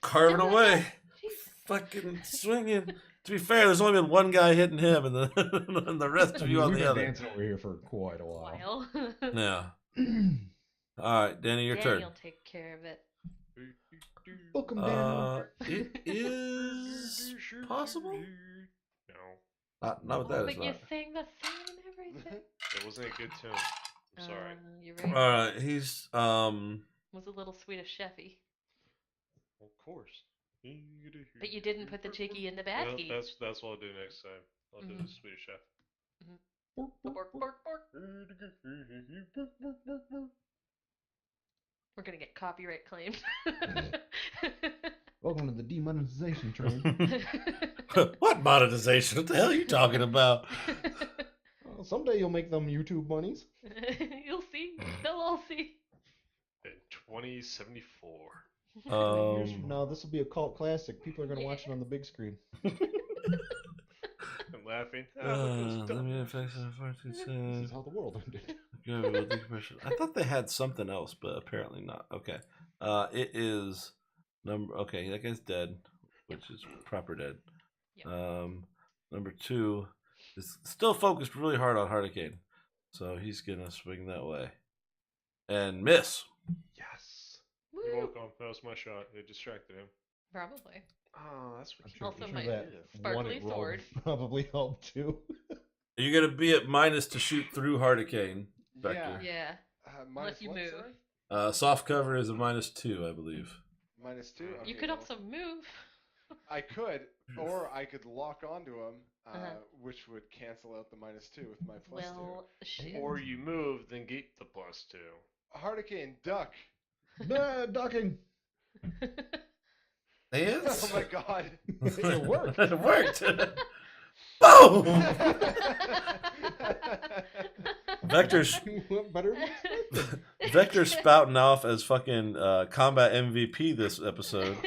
Carving Still away. enough. Jesus. Fucking swinging. To be fair, there's only been one guy hitting him, and the rest of you on We've the been other. dancing over here for quite a while. While. Yeah. All right, Danny, your turn. Daniel take care of it. Welcome down. It is possible. No, Not with that. It's But you not. sang the song and everything. it wasn't a good tune. I'm sorry. You're right. All right, he's Was a little Swedish chefy. Of course. But you didn't put the chickie in the Well, basket. that's what I'll do next time. I'll do the Swedish chef. Bork, bork, bork. We're gonna get copyright claimed. Welcome to the demonetization train. what monetization? What the hell are you talking about? Well, someday you'll make them YouTube monies. You'll see. They'll all see. In 2074. 20 years from now, this will be a cult classic. People are going to watch it on the big screen. I'm laughing. Ah, look at those Let me dumb- fix it for This is how the world ended. Good ability decompression. I thought they had something else, but apparently not. Okay. It is number. Okay, that guy's dead, which is proper dead. Yep. Number 2 is still focused really hard on Hurricane, so he's gonna swing that way and miss. Yes. You're Woo! welcome. That was my shot. It distracted him. Probably. Oh, that's what I'm you sure, Also I'm my sure that one sparkly it rolled sword. probably helped too. You're gonna be at minus to shoot through Hurricane vector. Yeah. Minus Unless you what, move. sorry? Soft cover is a -2, I believe. -2? You Okay, could well, also move. I could, or I could lock onto him, Uh-huh. which would cancel out the -2 with my +2. Well, shit. Or you move, then get the +2. Hurricane, duck! Nah, ducking. Ants? Oh my god! It worked. It worked. Boom! Vector's What better than expected? Vector spouting off as fucking combat MVP this episode,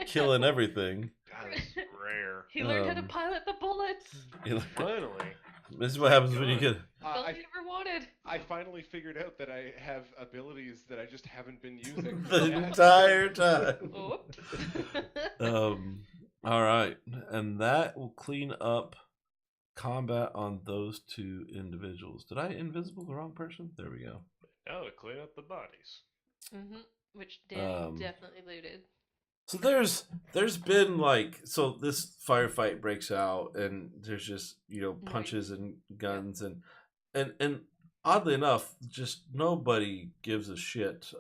killing everything. God, this is rare. He learned how to Um, pilot the bullets. Finally. This is what happens when you get. That's all I, he ever wanted. I finally figured out that I have abilities that I just haven't been using. The Yeah. entire time. Oops. All right, and that will clean up combat on those 2 individuals. Did I invisible the wrong person? There we go. Now to clean up the bodies. Which Danny Um, definitely looted. So there's been like, so this firefight breaks out and there's just, punches and guns and oddly enough, just nobody gives a shit.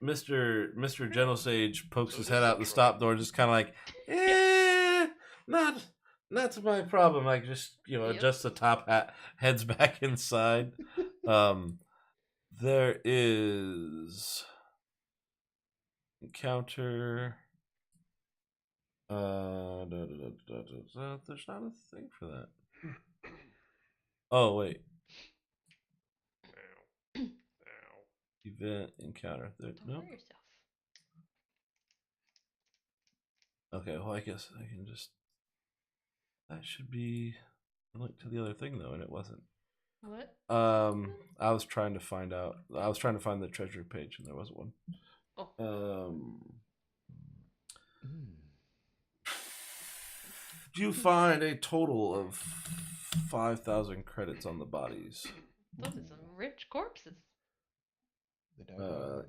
Mr. Gentle Sage pokes So his this head is out a the troll. stop door, just kind of like, not to my problem. Like just Yep. adjusts the top hat, heads back inside. There is encounter. There's not a thing for that. Oh wait, Ow. Ow. event encounter. Don't Nope. worry yourself. Okay, well I guess I can just. That should be a link to the other thing though, and it wasn't. What? I was trying to find out. I was trying to find the treasure page, and there wasn't one. Oh. You find a total of 5,000 credits on the bodies. Those are some rich corpses.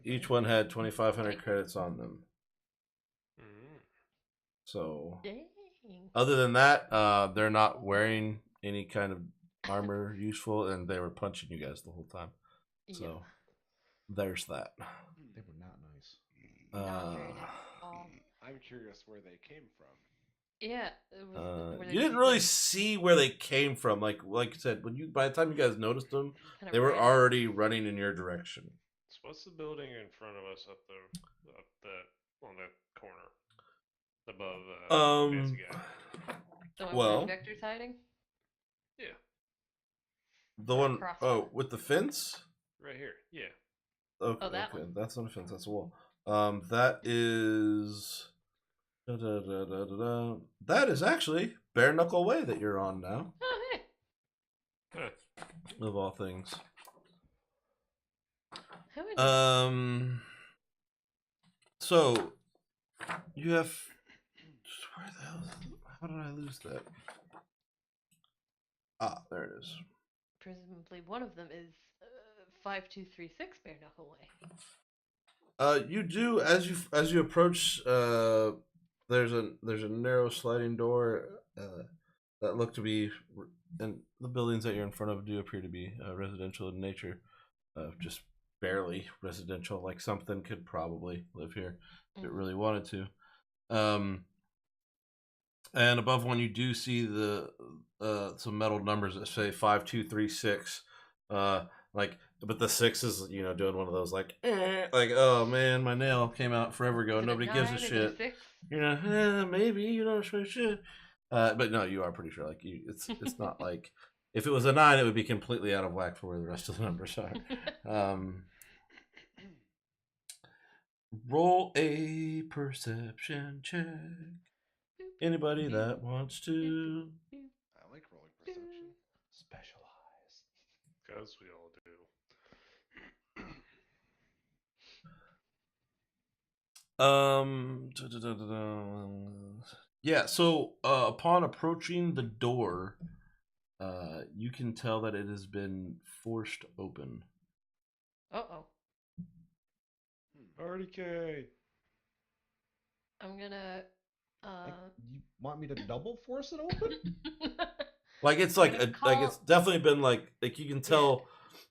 Each one had 2,500 credits on them. Mm. So, Dang. other than that, they're not wearing any kind of armor useful, and they were punching you guys the whole time. So, there's that. They were not nice. Not very nice at all. I'm curious where they came from. Yeah. Were they You didn't just, really like, see where they came from. Like I said, by the time you guys noticed them, kinda they were random? already running in your direction. So what's the building in front of us up on the corner above fancy guy? The one well- where Vector's hiding? Yeah, The Or one, across oh, one. with the fence. right here. Yeah. Okay, Oh, that okay, one. that's not a fence. That's a wall. That is. That is actually Bare Knuckle Way that you're on now, Oh, hey. Huh. of all things. Who is So you have. Where the hell? How did I lose that? Ah, there it is. Presumably one of them is 5236 Bare Knuckle Way. You do as you approach. There's a narrow sliding door that look to be, and the buildings that you're in front of do appear to be residential in nature, just barely residential. Like something could probably live here if it really wanted to. And above one, you do see the some metal numbers that say 5236. But the 6 is doing one of those like oh man, my nail came out forever ago. Is it a Nobody gives a 9? Is it shit. 6? Maybe you don't sure shit. But no, you are pretty sure. Like it's not like if it was a 9, it would be completely out of whack for where the rest of the numbers are. Roll a perception check. Anybody that wants to. I like rolling perception. Specialized. Because we all do. Yeah. So upon approaching the door, you can tell that it has been forced open. Uh-oh. Party K. I'm gonna You want me to double force it open? Like it's I'm like gonna like it's definitely been like you can tell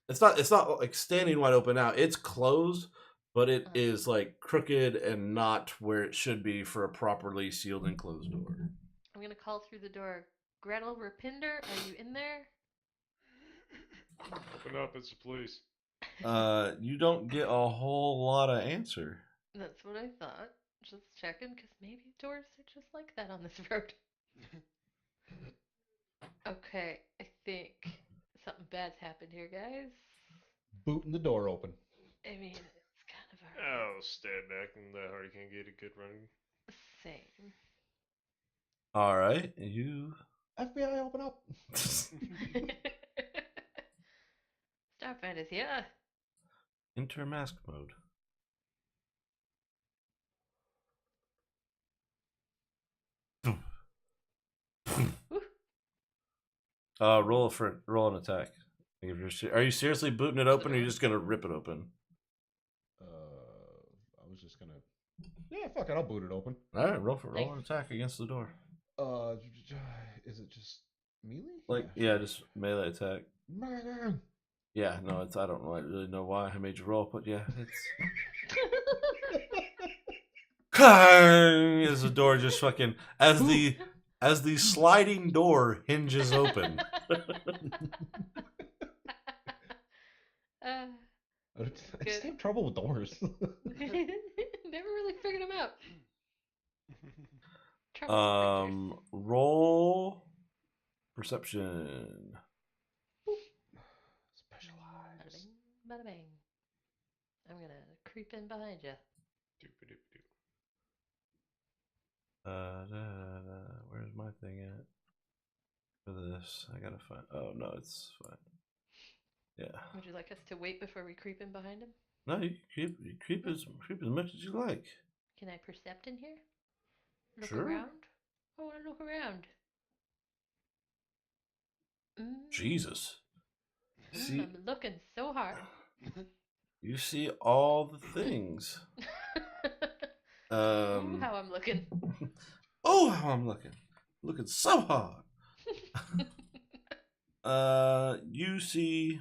it's not like standing wide open now. It's closed, but it is like crooked and not where it should be for a properly sealed and closed door. I'm gonna call through the door. Gretel Rapinder, are you in there? Open up, it's the police. You don't get a whole lot of answer. That's what I thought. Just checking, because maybe doors are just like that on this road. Okay, I think something bad's happened here, guys. Booting the door open. I mean, it's kind of already Oh, stand back and let Hurricane get a good running. the same. All right, you. FBI, open up. Starfinder, yeah. Enter mask mode. Roll an attack. Are you seriously booting it open, or are you just gonna rip it open? I was just gonna. Yeah, fuck it. I'll boot it open. All right, roll an attack against the door. Is it just melee? Like yeah, just melee attack. Sure. Yeah, no, it's I don't really know why I made you roll, but yeah, it's as the door just fucking as the sliding door hinges open. I just have trouble with doors. Never really figured them out. Trouble Roll perception. Specialized. Bada bang. I'm gonna creep in behind you. Where's my thing at? For this, I gotta find. Oh no, it's fine. Yeah. Would you like us to wait before we creep in behind him? No, you creep as much as you like. Can I percept in here? Look Sure. around? I want to look around. Jesus. See, I'm looking so hard. you see all the things. Ooh, how I'm looking. Oh, how I'm looking so hard. You see.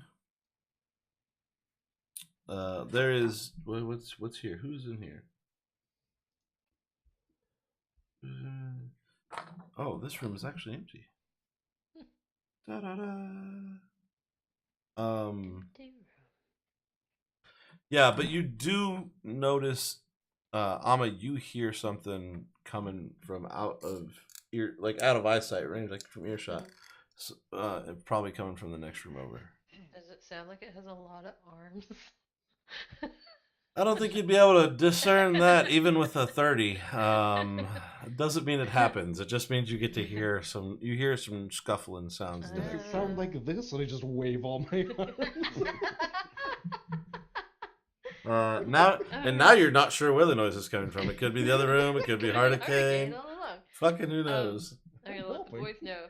There is what's here? Who's in here? Oh, this room is actually empty. Da da da. Yeah, but you do notice, Amma, you hear something coming from out of out of eyesight range, like from earshot. So, probably coming from the next room over. Does it sound like it has a lot of arms? I don't think you'd be able to discern that even with a 30. It doesn't mean it happens. It just means you get to hear some scuffling sounds Does there. it sound like this, or I just wave all my arms? Now you're not sure where the noise is coming from. It could be the other room. It could be Hurricane. All along. Fucking who knows? I'm gonna let the boys know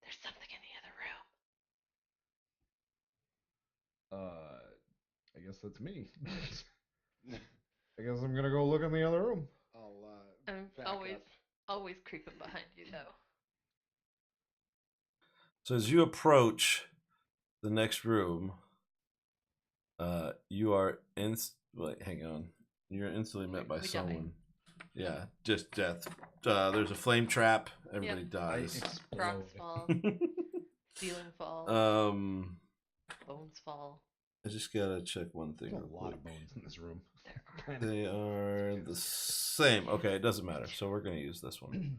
there's something in the other room. I guess that's me. I guess I'm gonna go look in the other room. I'll I'm back up. always creeping behind you though. So as you approach the next room, you are hang on. You're instantly met by We someone. Yeah, just death. There's a flame trap. Everybody dies. Rocks fall. Ceiling fall. Bones fall. I just gotta check one thing. There's real a lot quick. of bones in this room. They are the same. Okay, it doesn't matter. So we're gonna use this one.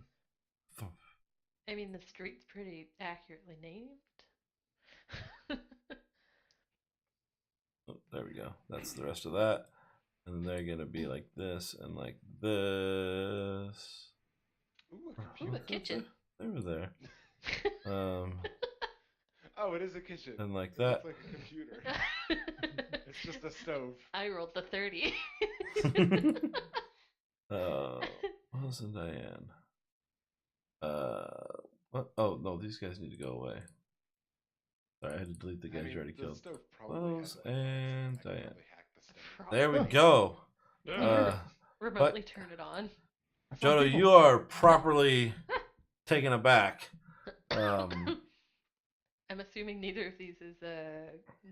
I mean, the street's pretty accurately named. Oh, there we go. That's the rest of that. And they're gonna be like this and like this. Ooh, Ooh, a kitchen. They were there. Oh, it is a kitchen. And like It that. looks like a computer. It's just a stove. I rolled the 30. Wilson, Diane. What? Oh no, these guys need to go away. Sorry, I had to delete the guys you already the killed. stove probably Wells had light bulbs. and I could Diane. probably hack the stove. There we Probably. go. Yeah. Remotely turn it on. I find Jodo, people- you are properly taken aback. I'm assuming neither of these is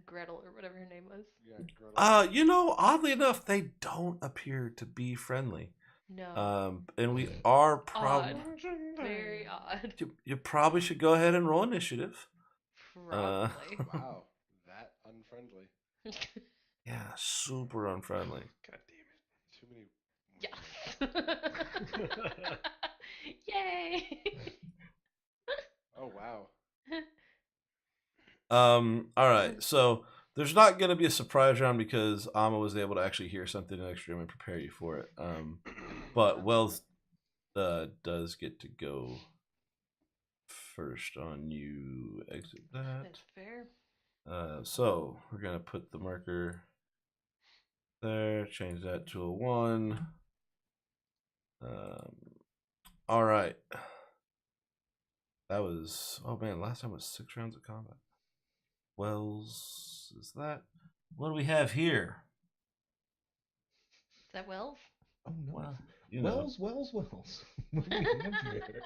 Gretel or whatever her name was. Yeah, Gretel. You know, oddly enough, they don't appear to be friendly. No. And we are Odd. probably Very odd. you probably should go ahead and roll initiative. Probably. Wow, that unfriendly. Yeah, super unfriendly. God damn Too many. Yes. Yay. Oh wow. All right, so there's not going to be a surprise round because Amma was able to actually hear something in the next room and prepare you for it. But Wells does get to go first on you. Exit that. That's fair. So we're going to put the marker there, change that to a 1. All right. That was, oh man, last time was 6 rounds of combat. Wells, is that? What do we have here? Is that Wells? Oh no. Well, you know. Wells. What do we have here?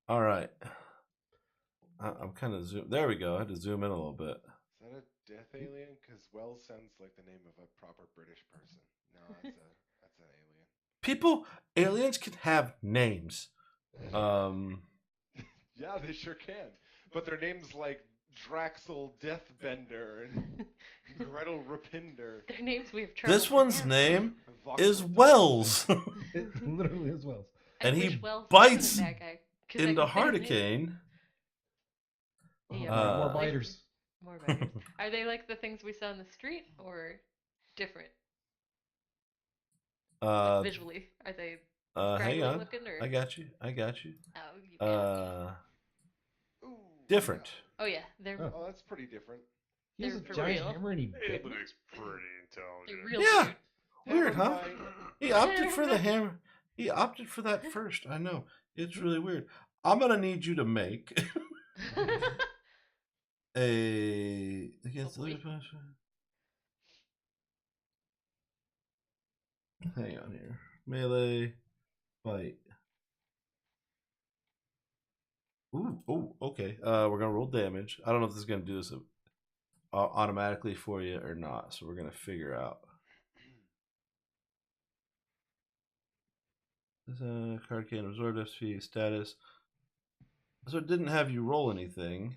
All right. I'm kind of zoom. There we go. I had to zoom in a little bit. Is that a death alien? Because Wells sounds like the name of a proper British person. No, that's an alien. People, aliens can have names. Yeah, they sure can. But their names like Draxel Deathbender and Gretel Rapinder. Their names we have trouble This one's pronouncing. name is Wells, It literally is Wells. I and he wish Wells bites wasn't a bad guy, 'cause I into can say his name. Hardicane. Yeah, More Uh, biters. More biters. Are they like the things we saw in the street or different? Like visually, are they hang scraggly on. looking or? I got you. Oh, you got me. Ooh, Different. Oh yeah, they're Oh. Oh, that's pretty different. He has a They're for giant real. hammer and he it. bit It me? looks pretty they're intelligent. real Yeah. cute. Weird, Never huh? mind. He opted for the hammer. He opted for that first. I know. It's really weird. I'm gonna need you to make a against Oh, boy. Hang on here. Melee fight. Ooh, okay. We're gonna roll damage. I don't know if this is gonna do this automatically for you or not, so we're gonna figure out. This card can absorb SP status. So it didn't have you roll anything.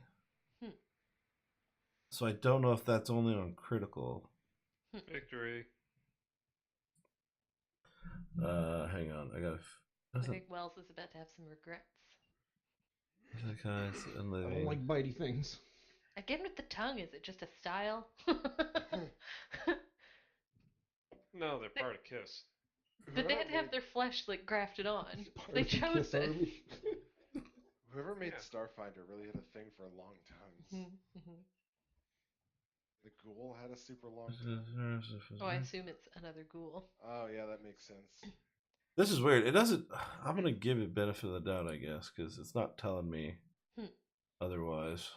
So I don't know if that's only on critical. Victory. Hang on. I gotta. I Doesn't think Wells is about to have some regrets. guys and I don't living. like bitey things. Again with the tongue, is it just a style? No, they're part of Kiss. But they had to have made- their flesh like grafted on. Part They of the chose Kiss this. Army. Whoever made Yeah. Starfinder really had a thing for long tongues. Mhm. The ghoul had a super long tongue. Oh, I assume it's another ghoul. Oh yeah, that makes sense. This is weird. It doesn't. I'm gonna give it benefit of the doubt, I guess, because it's not telling me otherwise.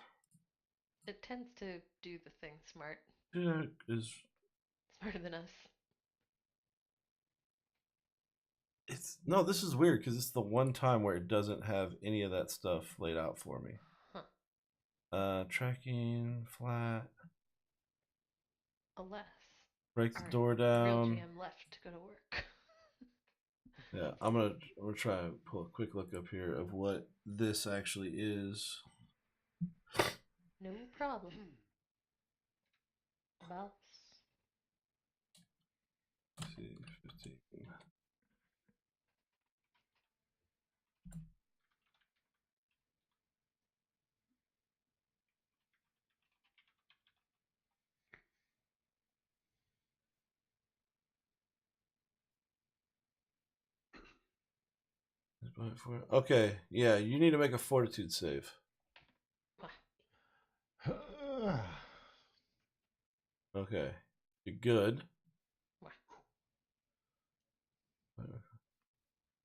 It tends to do the thing smart. Yeah, is Smarter than us. it's no. This is weird because it's the one time where it doesn't have any of that stuff laid out for me. Huh. Tracking flat. Alas. Break the Our door Real down. GM left to go to work. Yeah, I'm gonna try and pull a quick look up here of what this actually is. No problem. Boss. Let's see, 15. Okay, yeah, you need to make a fortitude save. Okay, you're good.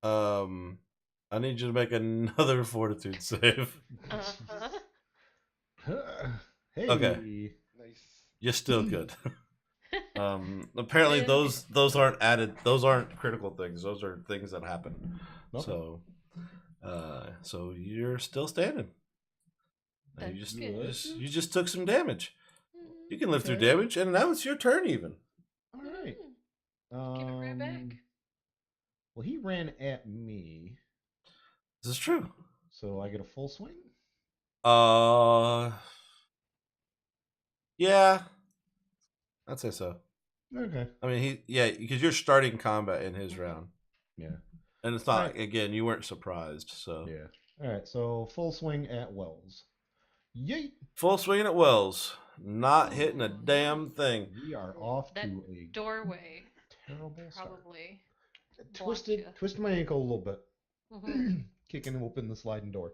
I need you to make another fortitude save. Uh-huh. Hey. Okay. Nice. You're still good. Apparently those aren't added. Those aren't critical things. Those are things that happen. Okay. So you're still standing. Now That's good. you just took some damage. You can live through Okay. damage, and now it's your turn. Even All right. Give it right back. Well, he ran at me, this is true. so I get a full swing. Yeah, I'd say so. Okay. I mean, because you're starting combat in his round, Yeah. and it's not Right. again. You weren't surprised, so Yeah. All right. So full swing at Wells. Yeet. full swinging at Wells, not hitting a damn thing. We are off That to a doorway terrible start. probably. Twisted my ankle a little bit, kicking open the sliding door.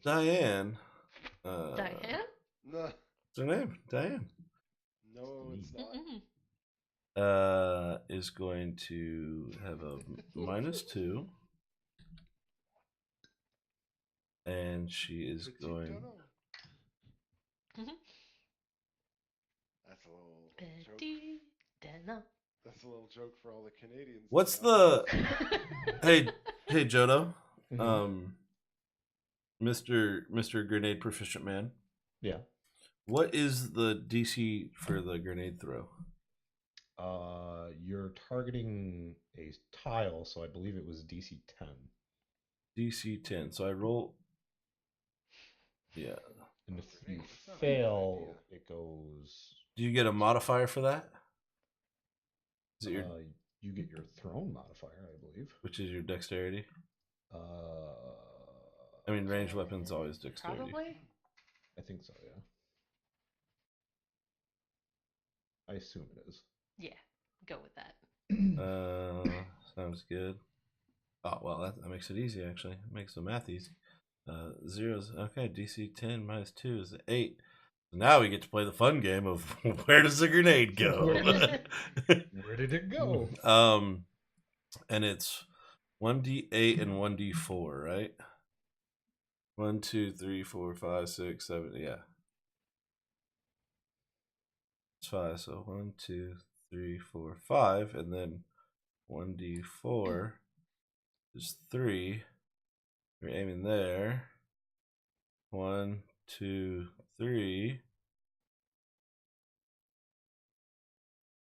Diane. Diane? No, What's her name? Diane. no, it's not. Is going to have a -2. And she is Petit going. dono. That's a little joke. Petit Dano. That's a little joke for all the Canadians. What's out the. Hey, Jodo. Mhm. Mr. Grenade Proficient Man. Yeah. What is the DC for the grenade throw? You're targeting a tile, so I believe it was DC 10. DC 10. So I roll. Yeah. And if you It's not a bad fail, it goes. Do you get a modifier for that? Is it your, You get your thrown modifier, I believe. which is your dexterity? Uh, I mean, ranged weapons always dexterity. Probably. I think so. Yeah. I assume it is. Yeah, go with that. Sounds good. Oh well, that makes it easy. Actually, it makes the math easy. Zeros. Okay, DC 10 -2 is 8. Now we get to play the fun game of where does the grenade go? Where did it go? And it's 1d8 and 1d4, right? 1, 2, 3, 4, 5, 6, 7. Yeah, it's 5. So 1, 2, 3, 4, 5, and then 1d4 is 3. You're aiming there. 1, 2, 3.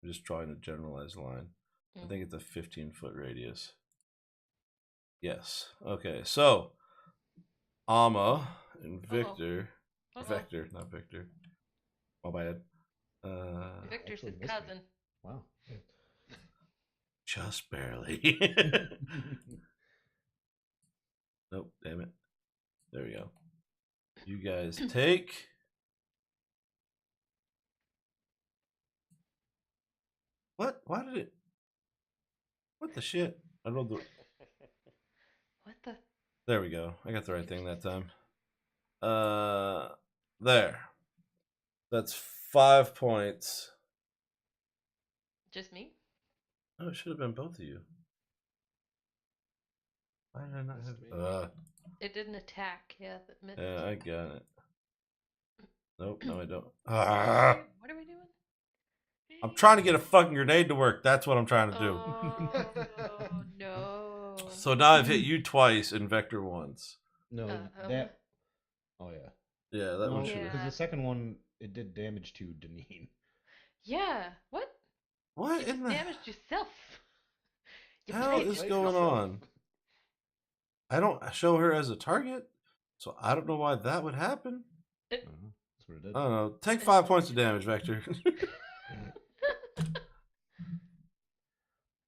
I'm just drawing a generalized line. I think it's a 15-foot radius. Yes. Okay. So, Amma and Victor. Vector, not Victor. My bad. Victor's Actually his missed me. cousin. Wow. Just barely. Nope. Damn it. There we go. You guys take. What? Why did it? What the shit? I rolled the. What the? There we go. I got the right thing that time. There. That's 5 points. Just me? Oh, it should have been both of you. Why did I not Missed have? me. It didn't attack. Yeah, that missed. Yeah, I got it. Nope, no, I don't. What are we doing? I'm trying to get a fucking grenade to work. That's what I'm trying to do. Oh no. So now I've hit you twice and Vector once. No, that. Oh yeah. Yeah, that one No, should. because the second one it did damage to Deneen. Yeah. What? What You in the damaged yourself. You hell played is yourself. going on? I don't show her as a target, so I don't know why that would happen. That's what it did. I don't know. Take 5 points of damage, Vector.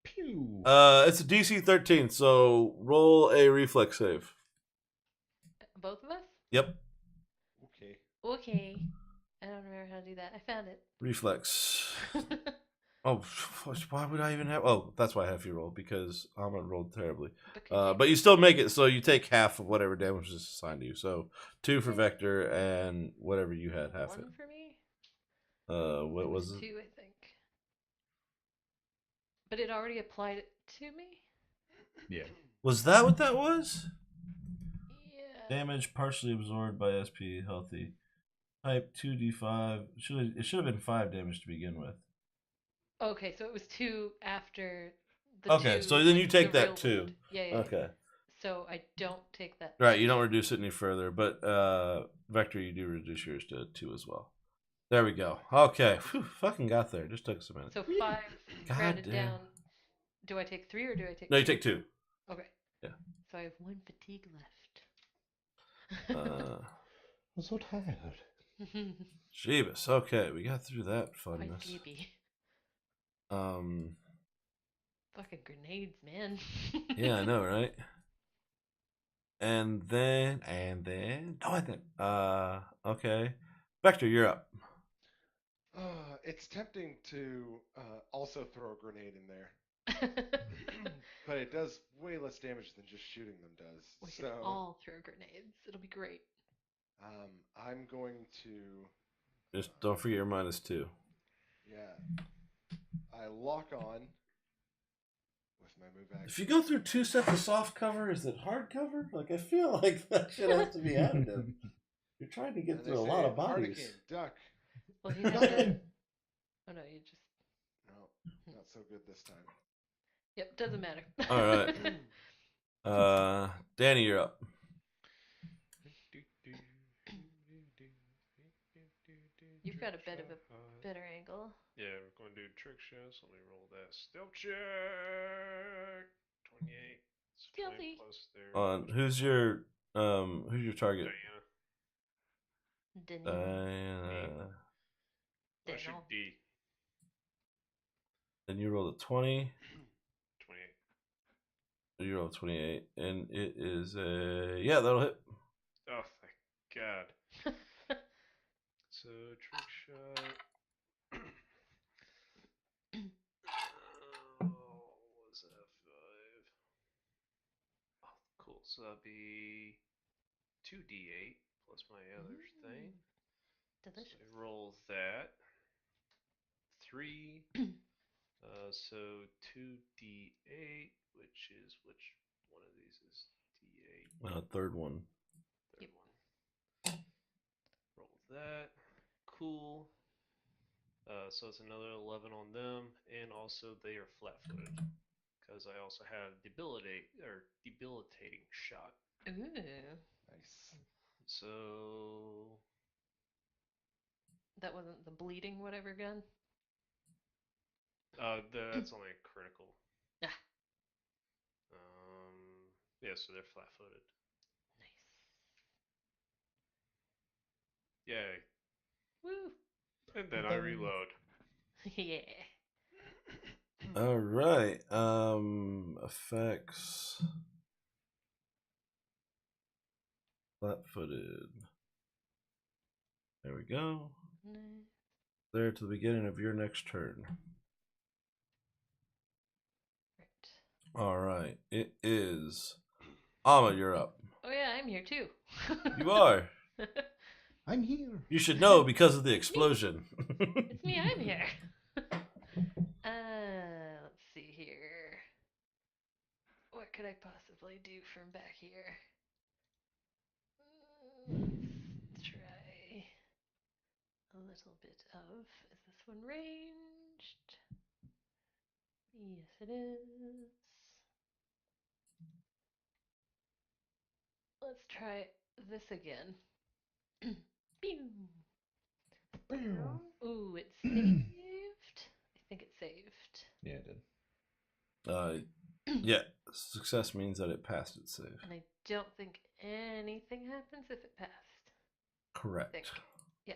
Pew. It's a DC 13, so roll a reflex save. Both of us? Yep, Okay. Okay. I don't remember how to do that. I found it. reflex. Oh, why would I even have? Oh, that's why I have you roll because Amma rolled terribly. But you still make it, so you take half of whatever damage is assigned to you. So 2 for Vector and whatever you had half it. 1 for me? What was it? 2, I think. But it already applied it to me? Yeah. Was that what that was? Yeah. Damage partially absorbed by SP healthy. Type 2d5. It should have been 5 damage to begin with. Okay, so it was 2 after the Okay, 2. so then you the take that real too. wound. Yeah, yeah. Okay. So I don't take that. Right, you don't reduce it any further, but Vector, you do reduce yours to 2 as well. There we go. Okay. Whew, fucking got there. Just took us a minute. So 5 God rounded damn. down. Do I take 3 or do I take No, you 2? take 2. Okay. Yeah. So I have 1 fatigue left. I'm so tired. Jeebus. Okay, we got through that Quite funness. sleepy. Um, Fucking grenades, man. yeah, I know, right? And then, okay. Vector, you're up. It's tempting to also throw a grenade in there, but it does way less damage than just shooting them does. We So can all throw grenades. It'll be great. I'm going to. Just don't forget your -2. Yeah. I lock on with my move action. If you go through 2 sets of soft cover, is it hard cover? Like, I feel like that shit has to be additive. You're trying to get And through a they lot say, of bodies. Hardican, duck. Well, he had to... Oh, no, you just... No, not so good this time. Yep, doesn't matter. All right. Danny, you're up. You've got a bit of a better angle. Yeah, we're going to do trick shots. Let me roll that stealth check. 28. So 20 Stealthy. plus their Who's your target? Diana. Diana. I shoot D. And you rolled a 20. 28. You rolled 28, and it is yeah, that'll hit. Oh, thank God. So, trick shot. What was that? 5. Oh, cool. So that'd be 2d8 plus my other thing. Delicious. So I roll that. 3. So 2d8, which one of these is d8? Third one. Third one. Roll that. Cool. So it's another 11 on them, and also they are flat-footed because I also have debilitating shot. Ooh. Nice. So That wasn't the bleeding whatever gun? that's only a critical. Ah. Yeah, so they're flat-footed. Nice. Yay. Woo. And then I reload. Yeah. All right. Effects. Flat-footed. There we go. Nice. There to the beginning of your next turn. Right. All right. It is Amma. You're up. Oh yeah, I'm here too. You are. I'm here. You should know because of the explosion. It's me, I'm here. Let's see here. What could I possibly do from back here? Let's try a little bit of. Is this one ranged? Yes, it is. Let's try this again. Pew. Ooh, it's saved. I think it's saved. Yeah, it did. Yeah. Success means that it passed its save. And I don't think anything happens if it passed. Correct. Think. Yeah.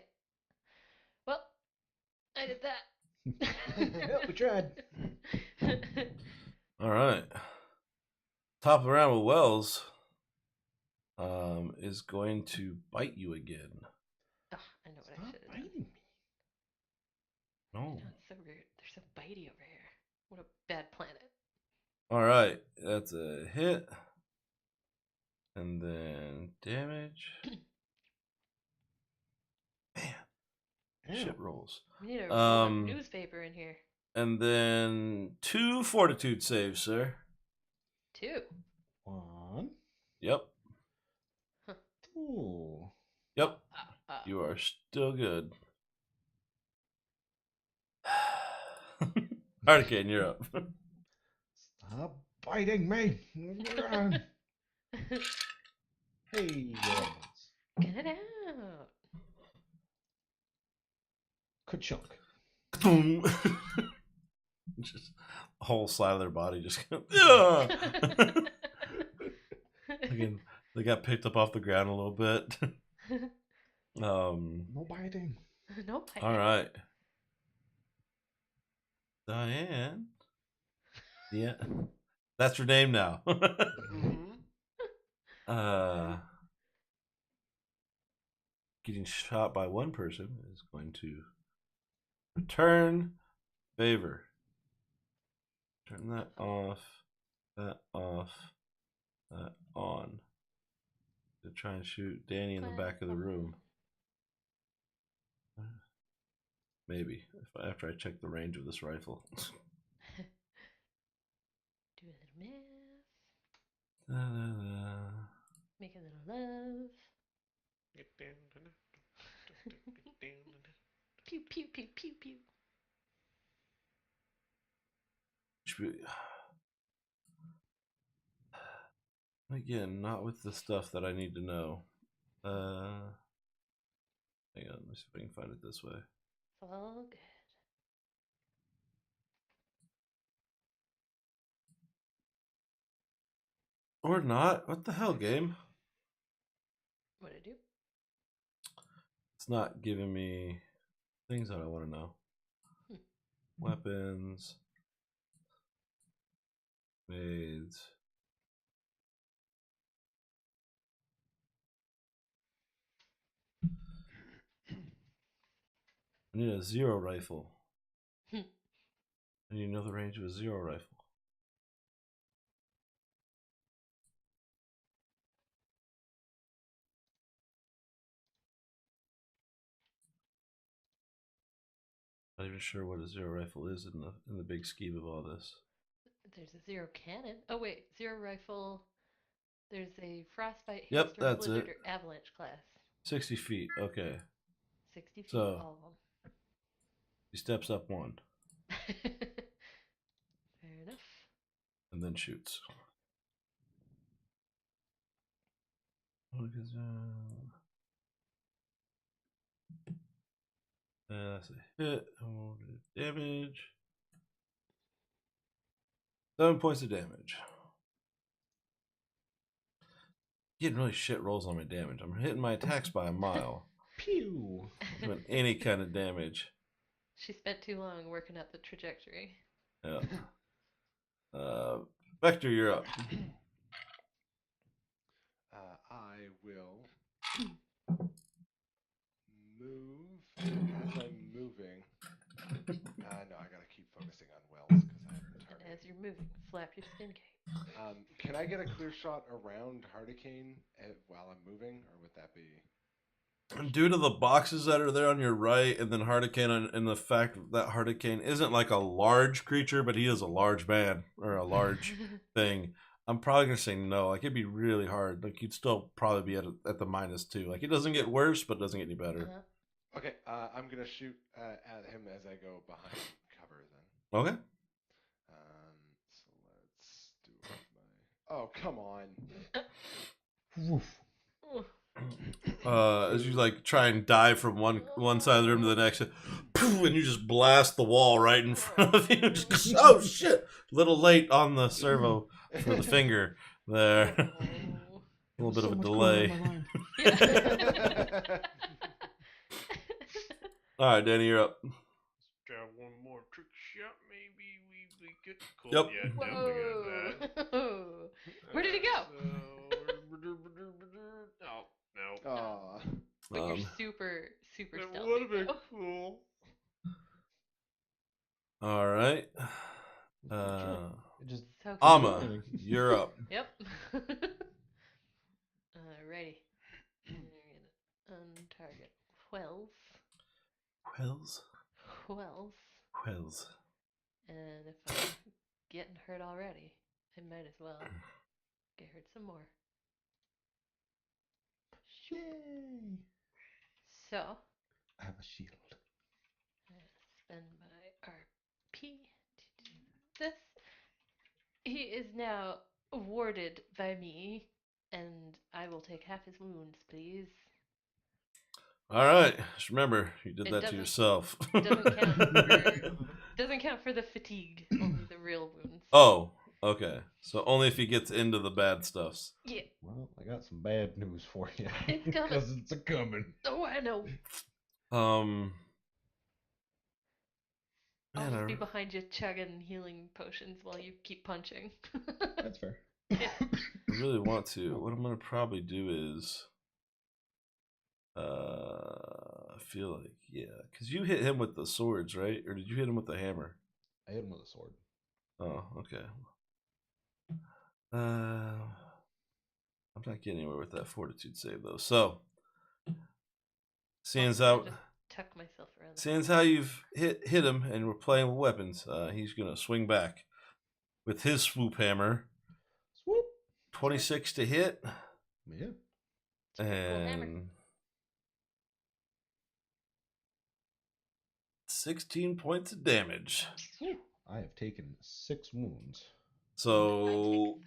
Well, I did that. Yep, we tried. All right. Top of the round with Wells is going to bite you again. Oh, I know what I Stop should have biting done. me. No. No, it's so weird. They're so bitey over here. What a bad planet. All right. That's a hit. And then damage. Man. Shit rolls. We need a roll of Um, newspaper in here. And then 2 fortitude saves, sir. 2. 1. Yep. Ooh. Yep. Uh, You are still good. Hurricane, you're up. Stop biting me. Hey, Get it out. ka-chunk. Boom. Just the whole side of their body just yeah. Again, they got picked up off the ground a little bit. No biting. No bite. All right. Diane. Yeah. That's her name now. Mm-hmm. Getting shot by one person is going to return favor. Turn that off, that off, that on. To try and shoot Danny in the back of the room. Maybe after I check the range of this rifle. Do a little math. Da-da-da. Make a little love. Get down to the- get down to the- Pew pew pew pew pew. Should be- Again, not with the stuff that I need to know. Hang on, let me see if I can find it this way. It's all good. Or not. What the hell, game? What'd I do? It's not giving me things that I want to know. Weapons. Maids. I need a zero rifle. Hmm. I need to know the range of a zero rifle. Not even sure what a zero rifle is in the big scheme of all this. There's a zero cannon. Oh wait, zero rifle. There's a frostbite, Yep, hailstorm, that's blizzard, it. or avalanche class. 60 feet. Okay. 60 feet, So- all of He steps up one them. Fair enough. and then shoots. That's a hit. Damage. 7 points of damage. Getting really shit rolls on my damage. I'm hitting my attacks by a mile. Pew. Doing any kind of damage. She spent too long working up the trajectory. Yeah. Vector, you're up. I will move, and as I'm moving, no, I gotta keep focusing on Wells because I have him And targeted. as you're moving, flap your skin cape. Can I get a clear shot around Hurricane while I'm moving, or would that be? Due to the boxes that are there on your right, and then Hurricane, and the fact that Hurricane isn't like a large creature, but he is a large man or a large thing, I'm probably gonna say no. Like it'd be really hard. Like you'd still probably be at the -2. Like it doesn't get worse, but it doesn't get any better. Okay, I'm gonna shoot at him as I go behind cover then. Okay. So let's do it with my. Oh, come on. Woof. As you like try and dive from one side of the room to the next, and you just blast the wall right in front of you. Just, oh shit! Little late on the servo for the finger there. Oh. A little bit So of a much delay. going on in my mind. Yeah. All right, Danny, you're up. Try one more trick shot. Maybe we get cool. Yep. Yeah, definitely got that. Whoa. Where did he go? Oh, no. Aw. But you're Um, super, super That stealthy. would have been though. cool. all right. It just So cute. Amma, you're up. Yep. Alrighty. We're gonna untarget Wells. Quells? Wells. Quells. And if I'm getting hurt already, I might as well. scared some more. Shoop. Yay! So, I have a shield. spend my RP to do this. He is now warded by me, and I will take half his wounds, please. All right. Just remember, you did It that to doesn't- yourself. Doesn't count for the fatigue, only the real wounds. Oh, okay. So only if he gets into the bad stuffs. Yeah. Well, I got some bad news for you. It's coming. Because it's a coming. Oh, I know. I'll Man, just be behind you chugging healing potions while you keep punching. That's fair. Yeah. I really want to. What I'm gonna probably do is, I feel like because you hit him with the swords, right? Or did you hit him with the hammer? I hit him with a sword. Oh, okay. I'm not getting anywhere with that fortitude save though. So, seeing as I'll how just tuck myself around. seeing as how you've hit him and we're playing with weapons, he's gonna swing back with his swoop hammer. Swoop. 26 to hit. Yeah. hammer. And 16 points of damage. I have taken 6 wounds. So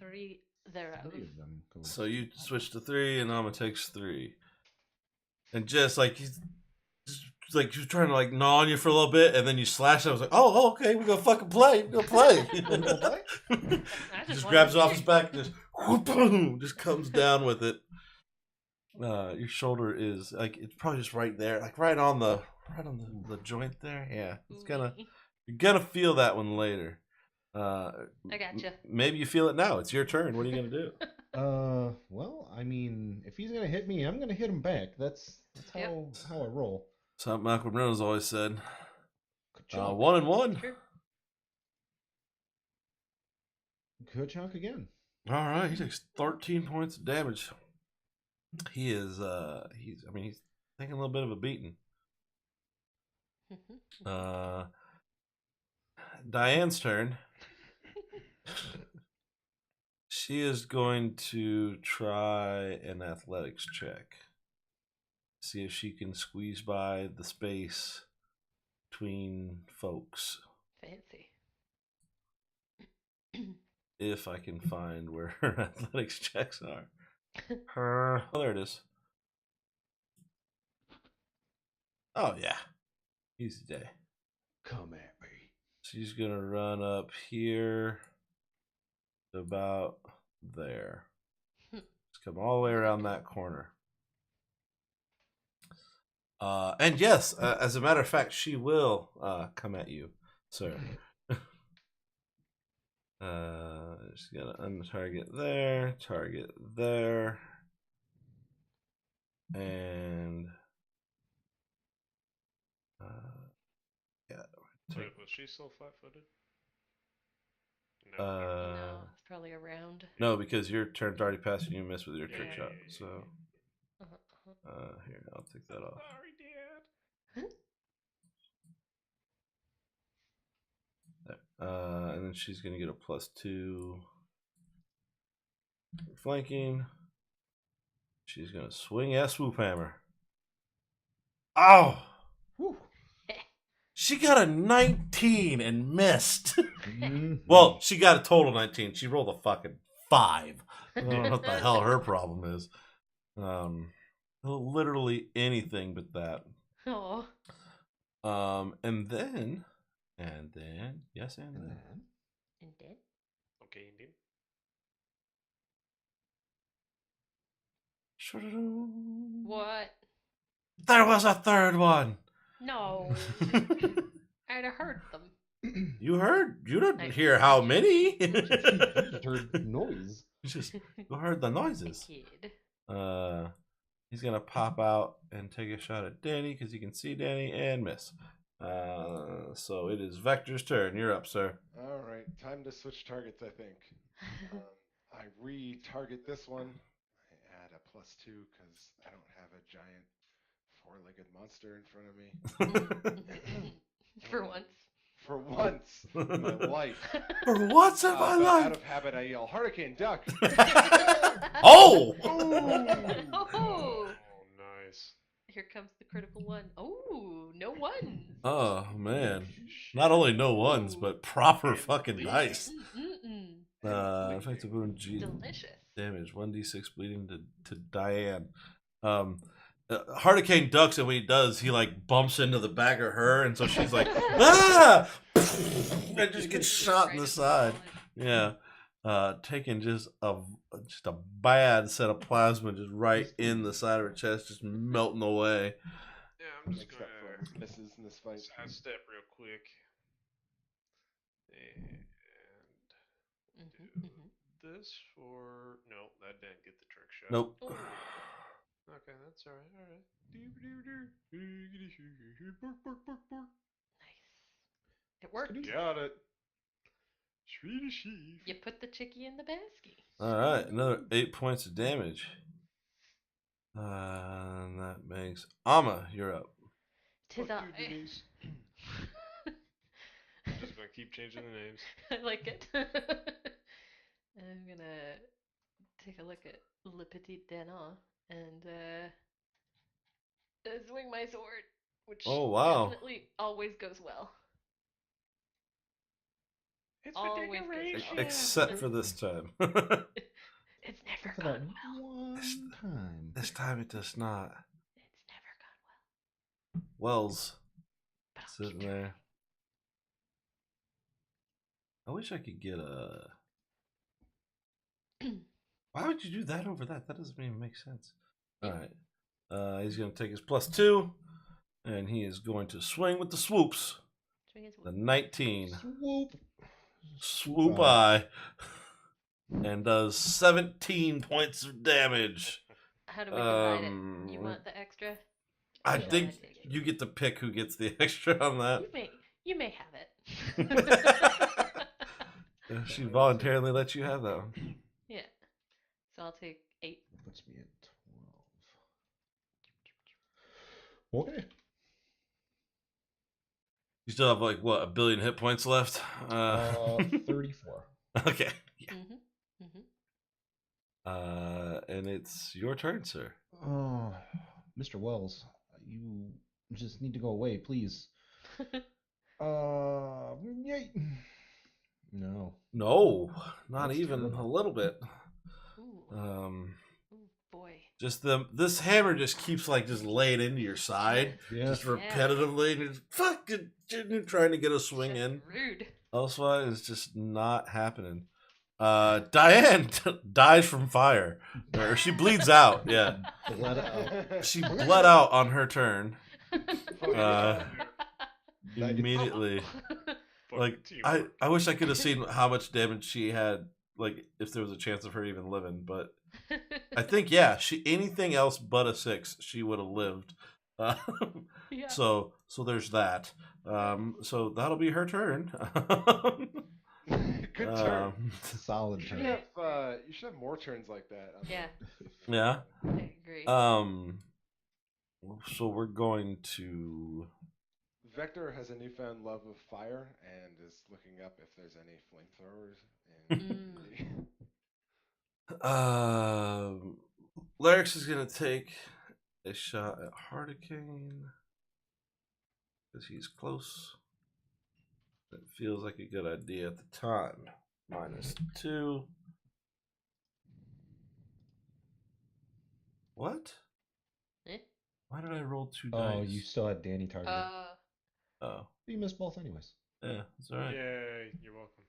I take 3 thereof. 3 of them. Go so you switch to 3 and Nama takes 3. And just like he's trying to like gnaw on you for a little bit and then you slash it. I was like, oh okay, we're gonna fucking play. We're gonna play. Just grabs it off his back and just whoop, boom, just comes down with it. Your shoulder is like it's probably just right there, like right on the joint there. Yeah, it's you're gonna feel that one later. I gotcha. Maybe you feel it now. It's your turn. What are you gonna do? Well, I mean, if he's gonna hit me, I'm gonna hit him back. That's how I roll. Something Malcolm Reynolds always said. Ka-chunk. 1 and 1. True. Ka-chunk again. All right, he takes 13 points of damage. He is he's taking a little bit of a beating. Diane's turn. She is going to try an athletics check. See if she can squeeze by the space between folks. Fancy. If I can find where her athletics checks are. Oh, there it is. Oh, yeah. Easy day. Come at me. She's going to run up here to about there. Just come all the way around that corner. And yes, as a matter of fact, she will come at you, sir. Just gonna untarget there, target there, and yeah. Wait, was she still flat-footed? No, it's probably around. No, because your turn's already passed and you missed with your trick Yeah, shot. yeah, So, here, I'll take that off. Sorry, Dad. There. And then she's gonna get a +2 for flanking. She's gonna swing a swoop hammer. Oh! Whew. She got a 19 and missed. Mhm. Well, she got a total 19. She rolled a fucking 5. I don't know what the hell her problem is. Literally anything but that. Oh. And then, yes, and And then. then, And dead? Okay, indeed. What? There was a third one. No. I'd have heard them. You heard? You didn't I- hear how many. just heard noise. You heard the noises. Kid. He's gonna pop out and take a shot at Danny because he can see Danny and miss. So it is Vector's turn. You're up, sir. All right, time to switch targets, I think. I re-target this one. I add a +2 because I don't have a giant 4-legged monster in front of me. For once. For once in my life. For once in my But life. out of habit, I yell, Hurricane Duck! Oh! Oh, nice. here comes the critical one. Oh, no ones. Oh, man. Not only no ones, but proper fucking dice. Effective wound G Delicious. damage. 1d6 bleeding to Diane. Hurricane ducks, and when he does, he like bumps into the back of her, and so she's like, ah! And just gets shot in the side. Yeah. Taking just a bad set of plasma just right in the side of her chest, just melting away. Yeah, I'm just Makes going up for misses in this fight. to sidestep real quick. And this for... No, that didn't get the trick shot. Nope. Oh. Okay, that's alright, alright. Nice. It worked. Got it. Swedish sheep. You put the chickie in the basket. All right, another 8 points of damage. And that makes Amma, you're up. Tis Fuck I. you, Denise. I'm just gonna keep changing the names. I like it. I'm gonna take a look at Le Petit Dana and swing my sword, which Oh, wow. definitely always goes well. It's Always for goes decoration. well. Except for this time. It's never For that gone well. one time. This time it does not. It's never gone well. Wells But I'll sitting keep trying. there. I wish I could get a. Why would you do that over that? That doesn't even make sense. All right. He's going to take his +2, and he is going to swing with the swoops. Swing his The 19. Swoop. Swoop eye. And does 17 points of damage. How do we divide it? You want the extra? I Or should think take it? you get to pick who gets the extra on that. You may have it. She voluntarily let you have that one. Yeah. So I'll take 8. Puts me at 12. Okay. You still have like what, 1 billion hit points left? 34. Okay. Yeah. Mm-hmm. And it's your turn, sir. Oh, Mr. Wells, you just need to go away, please. Yay. No. No, not That's even terrible. a little bit. Ooh. Ooh, boy. Just this hammer just keeps like just laying into your side, Yeah. just repetitively, and you're fucking trying to get a swing Just in. rude. Elsewise, it's just not happening. Diane dies from fire, or she bleeds out. Yeah, Let it out. she bled out on her turn Nice. immediately. Like I wish I could have seen how much damage she had. Like if there was a chance of her even living, but I think she anything else but a 6, she would have lived. Yeah. So there's that. So that'll be her turn. Good turn. Solid You should turn. have more turns like that. Yeah, Yeah. I agree. So we're going to. Vector has a newfound love of fire and is looking up if there's any flamethrowers. Larix is gonna take a shot at Hardicane because he's close. That feels like a good idea at the time. -2. What? Eh? Why did I roll 2 dice? Oh, you still had Danny targeted. Oh, You missed both anyways. yeah, that's all right. Yay, you're welcome.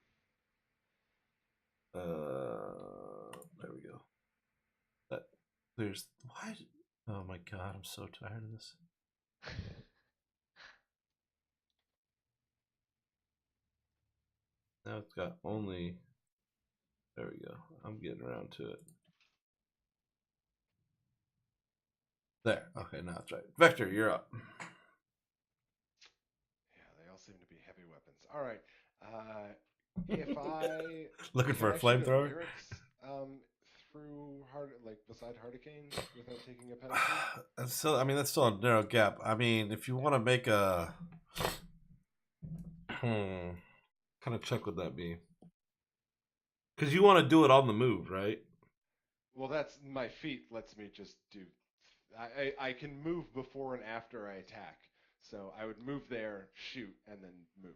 There we go. There's why? Oh my god, I'm so tired of this. Now it's got only. There we go. I'm getting around to it. There. Okay, now it's right. Vector, you're up. Yeah, they all seem to be heavy weapons. All right. If I Looking for a can I shoot flamethrower? lyrics, through beside Hurricanes without taking a penalty. That's still, I mean, that's still a narrow gap. I mean, if you want to make a, Kind of check would that be? Because you want to do it on the move, right? Well, that's my feet lets me just do. I can move before and after I attack. So I would move there, shoot, and then move.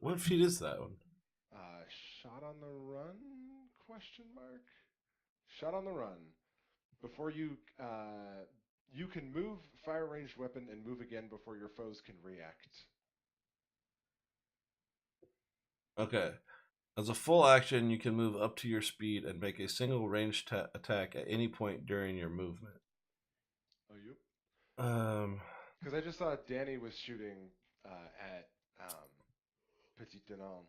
What feat is that one? Shot on the run? Question mark. Shot on the run. Before you you can move, fire a ranged weapon, and move again before your foes can react. Okay. As a full action, you can move up to your speed and make a single ranged attack at any point during your movement. Oh, you? Um, Because I just saw Danny was shooting at Petit Denon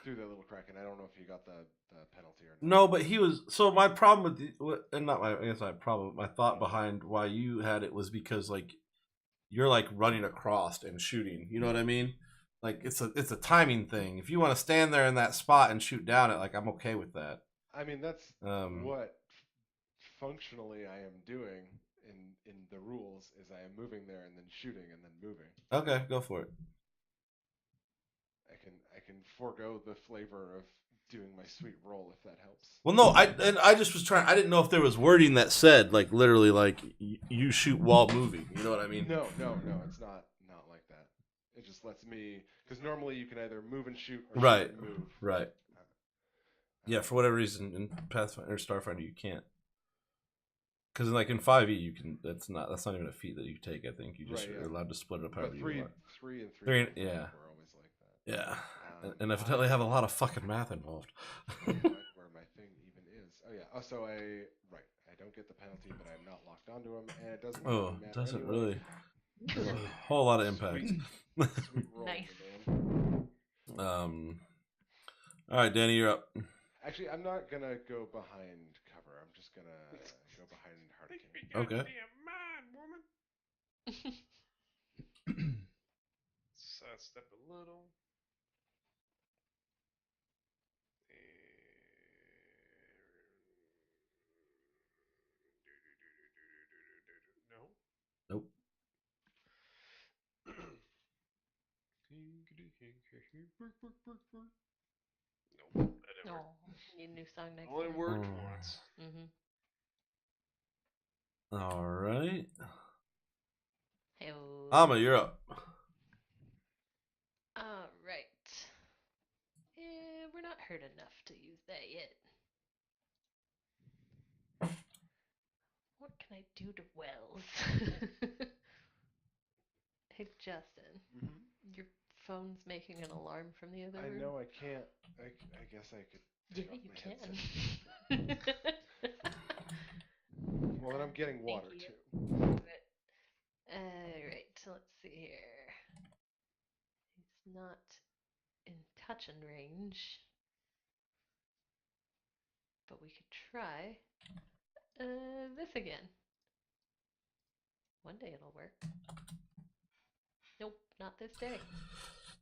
through that little crack, and I don't know if he got the penalty or not. no, but he was. So my problem and not my, I guess my problem, my thought behind why you had it was because like you're like running across and shooting. You know what I mean? Like it's a timing thing. If you want to stand there in that spot and shoot down it, like I'm okay with that. I mean, that's what functionally I am doing in the rules is I am moving there and then shooting and then moving. Okay, go for it. I can forego the flavor of doing my sweet roll if that helps. Well, no, I just was trying. I didn't know if there was wording that said like literally like you shoot while moving. You know what I mean? No, it's not like that. It just lets me because normally you can either move and shoot or Right, shoot and move. right. Yeah, for whatever reason in Pathfinder or Starfinder you can't. Because like in 5e you can. That's not even a feat that you take. I think you just are allowed to split it up however But you want. three and yeah. We're always like that. Yeah, and evidently have a lot of fucking math involved. Where my thing even is. Oh yeah. Oh, so I don't get the penalty, but I'm not locked onto him, and it doesn't. Oh, matter doesn't anyway. really. There's a whole lot of impact. Sweet roll, Nice. man. All right, Danny, you're up. Actually, I'm not gonna go behind cover. I'm just gonna go behind Hurricane. Okay. Sidestep a little. No. Nope. Nope. That didn't work. Oh, need a new song next Only time. worked Oh. once. All right. Hey. Amma, you're up. All right. We're not hurt enough to use that yet. What can I do to Wells? Hey, Justin. Mm-hmm. Your phone's making an alarm from the other room. I know I can't. I guess I could. Yeah, take off you my can. headset. Well, then I'm getting water Thank you. too. Alright, so let's see here. He's not in touching range. But we could try this again. One day it'll work. Nope, not this day.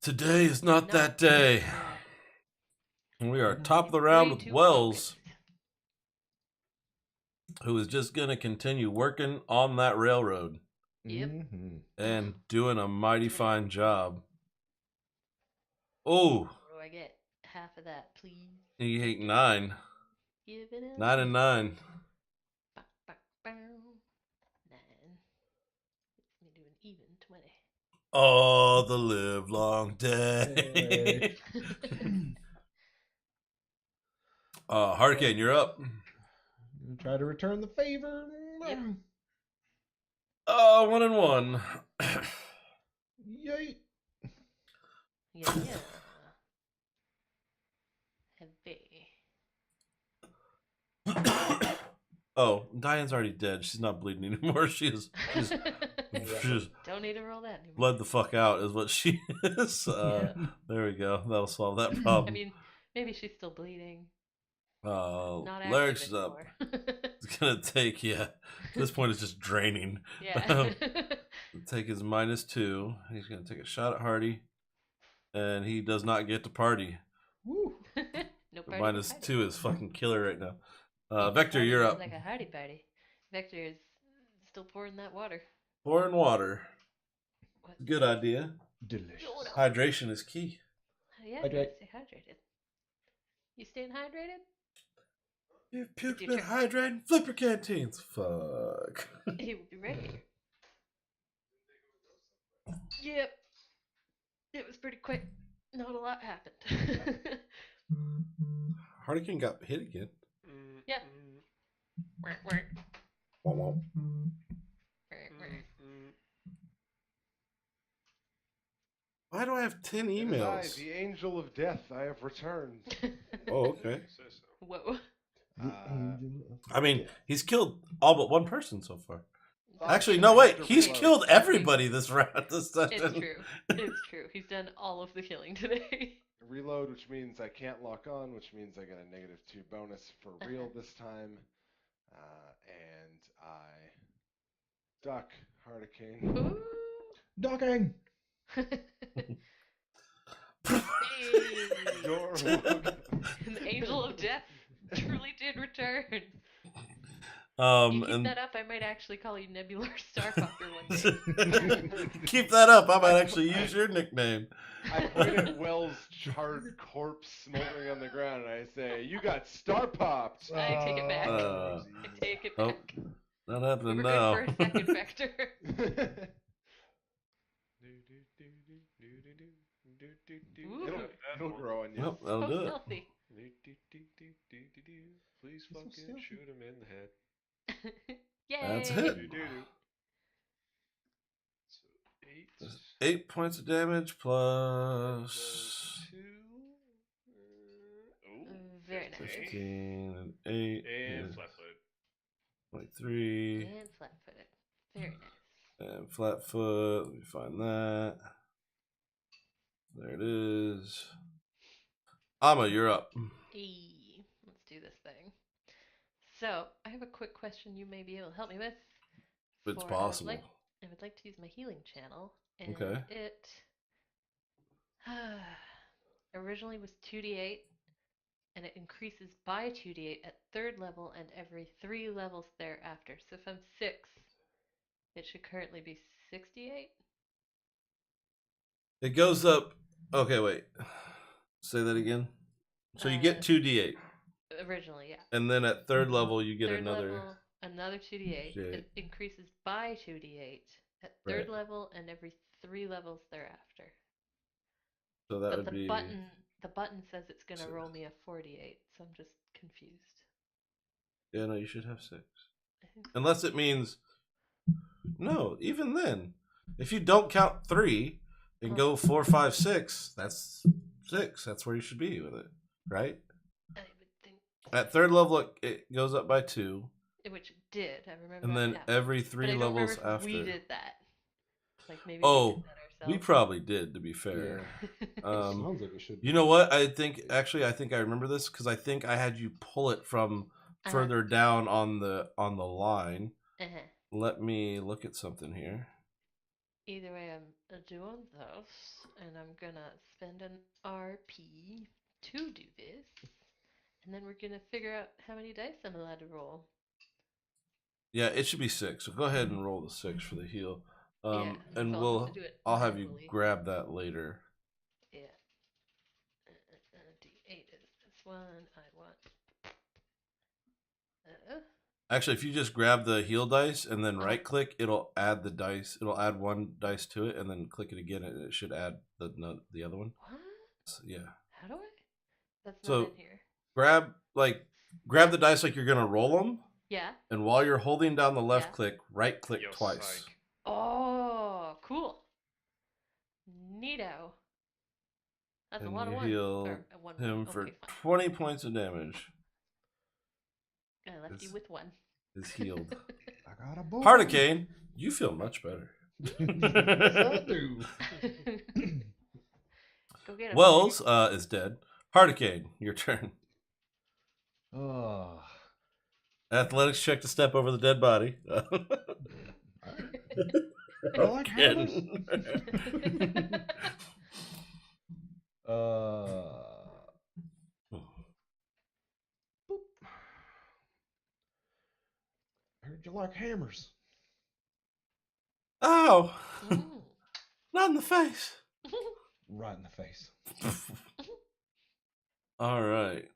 Today is not that day. We are top of the Way round with too Wells, focused. who is just going to continue working on that railroad Yep. Mm-hmm. and doing a mighty fine job. Oh, What do I get? Half of that, please. he ate 9. Give it up. 9 and 9. Bow, bow, bow. 9. It's me do an even 20. Oh, the live long day. Hurricane, you're up. Try to return the favor. Yep. Oh, 1 and 1. Yay. Yeah. Heavy. Oh, Diane's already dead. She's not bleeding anymore. She's Don't need to roll that anymore. bled the fuck out is what she is. Yeah. There we go. That'll solve that problem. I mean, maybe she's still bleeding. Not Lyric's active up. anymore. It's gonna take, yeah. At this point, it's just draining. Yeah. Take his -2. He's gonna take a shot at Hardy, and he does not get to party. Woo. No The party. -2 is fucking killer right now. Vector, you're up. Like a hardy party. Vector is still pouring that water. Pouring water. What? Good idea. Delicious. No, no. Hydration is key. Yeah, you Hydrate. gotta stay hydrated. You staying hydrated? You've puked Future. been hydrating. Flipper canteens. Fuck. He will be ready. Yep. It was pretty quick. Not a lot happened. Hardican got hit again. Yeah. Whack, whack. Womp womp. Whack, whack. Why do I have 10 It is emails? I, the angel of death. I have returned. Oh, okay. Say so. Whoa. I mean, he's killed all but one person so far. Thoughts Actually, from no, wait. Dr. He's Reload. killed everybody this round. This session. It's true. It's true. He's done all of the killing today. Reload, which means I can't lock on, which means I get a -2 bonus for real this time. And I duck Hurricane. Ooh. Docking. Hey. Your The angel of death truly did return. You keep And that up, I might actually call you Nebular Starfucker one day. keep that up. I might actually use your nickname. I point at Wells' charred corpse smoldering on the ground, and I say, "You got star popped." I take it back. Uh, I take it oh, back. not We're happening good now. for a second vector. Ooh. It'll grow on you. Well, that'll So do it. stealthy. Please He's so fucking stealthy. shoot him in the head. Yay! That's it. So 8 points of damage plus 2. Very nice. 15 and 8 And flat-footed. 23 And flat-footed. Very nice. and flat foot. Let me find that. There it is. Amma, you're up. Hey, let's do this thing. So, I have a quick question you may be able to help me with. It's for- possible. I would like to use my healing channel, and Okay. it originally was 2d8, and it increases by 2d8 at 3rd level and every 3 levels thereafter. So if I'm 6, it should currently be 68. It goes up. Okay, wait. Say that again. So you get 2d8, Originally, yeah. and then at 3rd level you get 3rd another. level, another 2d8. Shit. It increases by 2d8 at 3rd Right. level and every 3 levels thereafter. So that But would the be. button says it's gonna So- roll me a 48, so I'm just confused. Yeah, no, you should have 6. I think Unless it means. No, even then. If you don't count 3 and go 4, 5, 6, that's 6. That's where you should be with it, right? I would think, At 3rd level, it goes up by 2, which it did. I remember. and that then happened. every But 3 I don't levels remember if after. we did that. Like maybe Oh, we did that we ourselves. probably did, to be fair. Sounds like it should. You know what? I think I remember this because I think I had you pull it from further down on the line. Uh-huh. Let me look at something here. Either way, I'm doing this, and I'm gonna spend an RP to do this, and then we're gonna figure out how many dice I'm allowed to roll. Yeah, it should be 6. So go ahead and roll the 6 for the heal. Yeah, And so I'll have to do it I'll have you manually. grab that later. Yeah. D8 is this one. I want. Actually, if you just grab the heal dice and then Uh-huh. right click, it'll add the dice. It'll add 1 dice to it, and then click it again, and it should add the other one. What? So, yeah. How do I? That's So- not in here. Grab the dice like you're gonna roll them, Yeah. and while you're holding down the left Yeah. click, right click Yo, twice. psych. Oh, cool. Neato. That's And a lot of you ones. heal Or, one. him Okay, for fine. 20 points of damage. I left you Is- with one. Is healed. I got a boy. Hardicane, you feel much better. Yes, I do. Go get him. Wells is dead. Hardicane, your turn. Oh, Athletics check to step over the dead body. I like hammers. Kidding. Boop. I heard you like hammers. No, Mm. not in the face. Right in the face. All right.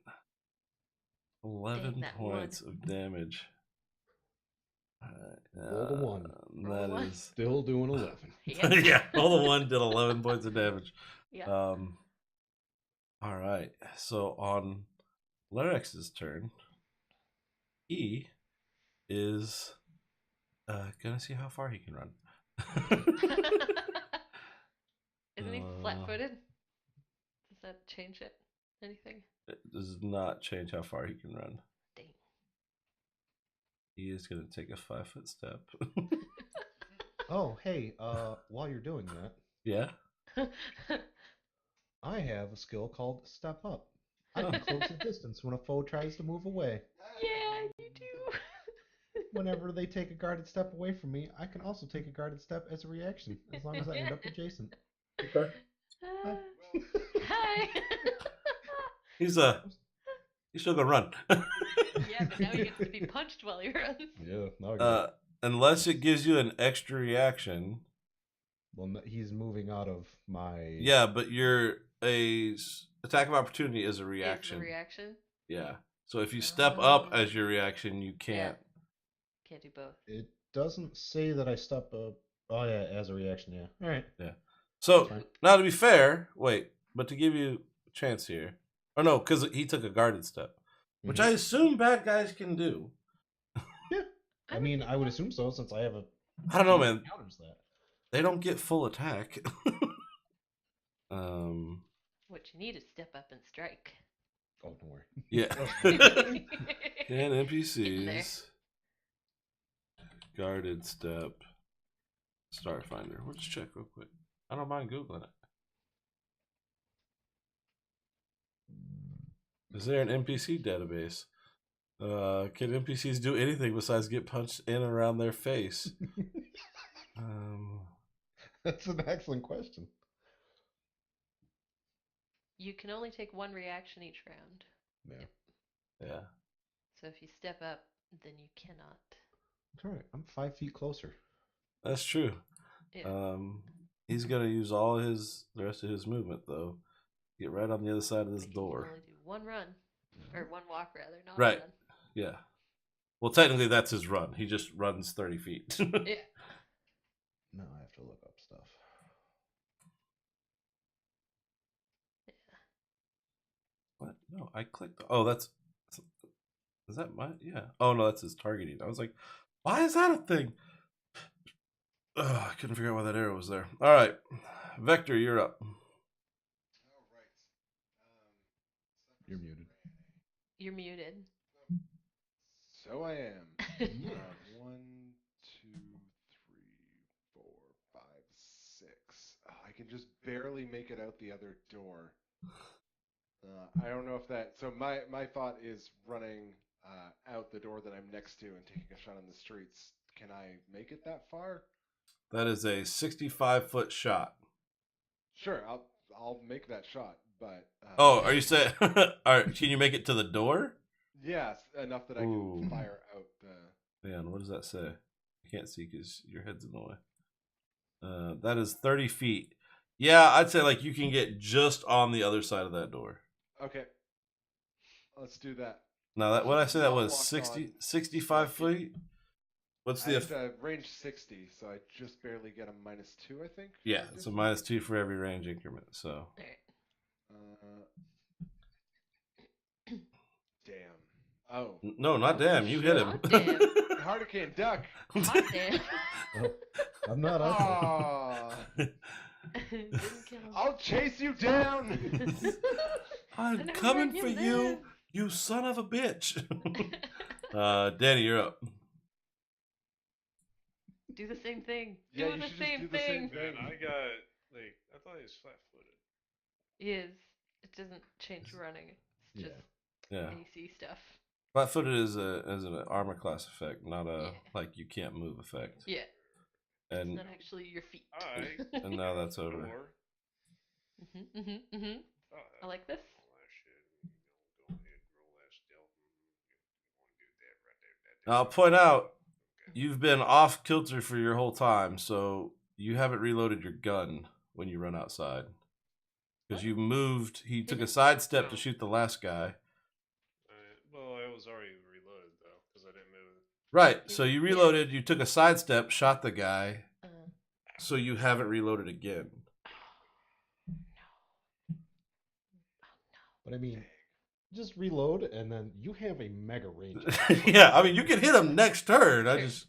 11 that points of damage. All right. Roll the one. Roll That the one. is. Still doing 11. Yep. Yeah, roll the one did 11 points of damage. Yeah. All right. So on Larex's turn, he is gonna see how far he can run. Isn't he flat-footed? Does that change it? Anything? It does not change how far he can run. Dang. He is gonna take a 5-foot step. Oh, hey, while you're doing that, Yeah. I have a skill called Step Up. I can close the distance when a foe tries to move away. Yeah, you do. Whenever they take a guarded step away from me, I can also take a guarded step as a reaction, as long as I end up adjacent. Okay. Hi. He's still gonna run. Yeah, but now he gets to be punched while he runs. Yeah, now I get it. Unless it gives you an extra reaction. Well, he's moving out of my... Yeah, but your attack of opportunity is a reaction. Is the reaction? Yeah. So if you step up as your reaction, you can't. Can't do both. It doesn't say that I step up. Oh, yeah, as a reaction, yeah. All right. Yeah. So Fine. now to be fair, but to give you a chance here. Oh no, because he took a guarded step, which I assume bad guys can do. Yeah. I mean, I would assume so, since I have a... I don't know, man. Counters that. They don't get full attack. What you need is step up and strike. Oh, don't worry. Yeah. In Can there. NPCs guarded step Starfinder? We'll just check real quick. I don't mind Googling it. Is there an NPC database? Can NPCs do anything besides get punched in and around their face? That's an excellent question. You can only take one reaction each round. Yeah. Yeah. So if you step up, then you cannot. All right, I'm 5 feet closer. That's true. Yeah. He's gonna use all the rest of his movement though. Get right on the other side of this But he door. can only do one run. Or one walk, rather, not Right. a run. Yeah. Well, technically that's his run. He just runs 30 feet. Yeah. Now I have to look up stuff. What? No, I clicked. Oh, is that my? Yeah. Oh no, that's his targeting. I was like, why is that a thing? I couldn't figure out why that arrow was there. All right, Vector, you're up. All right. You're muted. You're muted. So I am. 1, 2, 3, 4, 5, 6. Oh, I can just barely make it out the other door. I don't know if that. So my thought is running out the door that I'm next to and taking a shot on the streets. Can I make it that far? That is a 65-foot shot. Sure, I'll make that shot. But Oh, are you saying? All right, can you make it to the door? yes, enough that I Ooh. can fire out the. Man, what does that say? I can't see because your head's in the way. That is 30 feet. Yeah, I'd say like you can get just on the other side of that door. Okay, let's do that. Now that what I said that Not was locked 60, on. 65 feet. What's I the? have range 60, so I just barely get a -2, I think. Yeah, it's a -2 for every range increment. So. All right. Damn. Oh. No, not damn. You hit him. Hot damn. Hurricane duck. Hot damn. Oh, I'm not up. Aw. Didn't kill him. I'll chase you down. I'm never coming met for him you, then. you son of a bitch. Danny, you're up. Do the same thing. Yeah, do you the should just same do the same thing. thing. Man, I thought he was flat-footed. He is. It doesn't change running. It's just Yeah. AC stuff. Flat-footed is an armor class effect, not a Yeah. like you can't move effect. Yeah. And It's not actually your feet. Alright. and now that's over. Door. Oh, I like this. Go ahead, roll that stealth. You want to do that right there. Now I'll point out Okay. you've been off kilter for your whole time, so you haven't reloaded your gun when you run outside. Because you moved, he took a sidestep to shoot the last guy. Well, I was already reloaded, though, because I didn't move. Right, so you reloaded, you took a sidestep, shot the guy, Uh, so you haven't reloaded again. But I mean, just reload, and then you have a mega range. Yeah, I mean, you can hit him next turn. I just...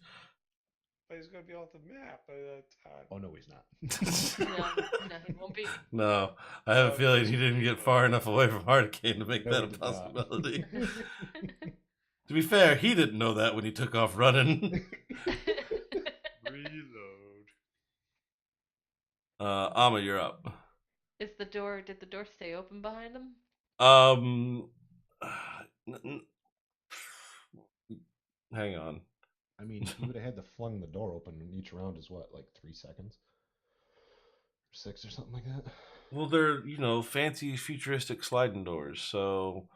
But he's going to be off the map by that time. Oh, no, he's not. no, he won't be. No, I have a feeling he didn't get far enough away from Hurricane to make No, that he a did not. possibility. To be fair, he didn't know that when he took off running. Reload. Amma, you're up. Did the door stay open behind him? Hang on. I mean, you would have had to flung the door open in each round is what, like 3 seconds? 6 or something like that? Well, they're, fancy futuristic sliding doors, so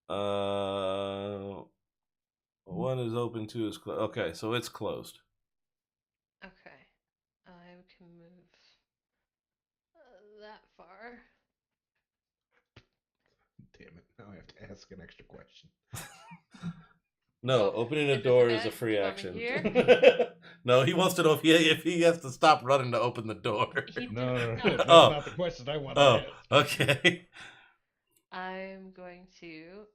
one is open, 2 is closed. Okay, so it's closed. Okay. I can move that far. Damn it, now I have to ask an extra question. No, Oh, opening a is this door bad? is a free You want action. me here? No, he wants to know if he has to stop running to open the door. No, No. that's Oh. not the question I want to Oh, ask. okay. I'm going to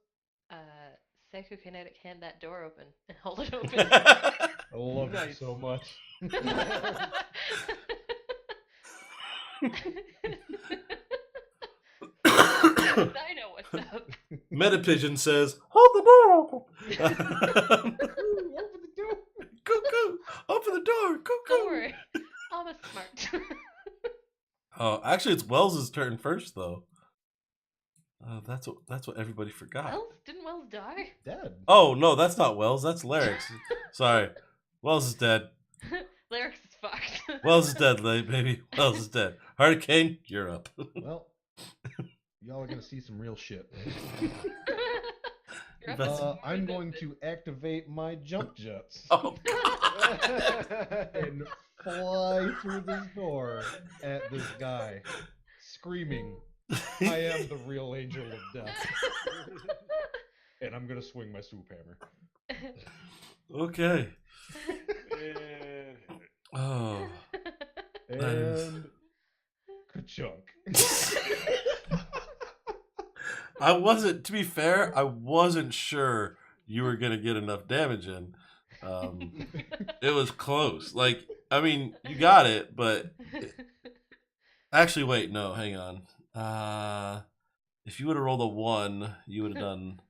psychokinetic hand that door open and hold it open. I love it Nice. so much. I know what's up. Metapigeon says, "Hold the door open." Open the door. Cuckoo, open the door. Cuckoo. Don't worry, I'm a smart. Oh, actually, it's Wells's turn first, though. That's what everybody forgot. Didn't Wells die? Dead. Oh no, that's not Wells. That's Larix. Sorry, Wells is dead. Larix is fucked. Wells is dead, baby. Wells is dead. Hurricane, you're up. Well, y'all are going to see some real shit. You're up That's- to I'm going to activate my jump jets Oh, and fly through this door at this guy, screaming, I am the real angel of death. And I'm going to swing my swoop hammer. okay. And Oh, And ka-chunk. to be fair, I wasn't sure you were going to get enough damage in. It was close. Like, I mean, you got it, but actually, wait, no, hang on. If you would have rolled a 1, you would have done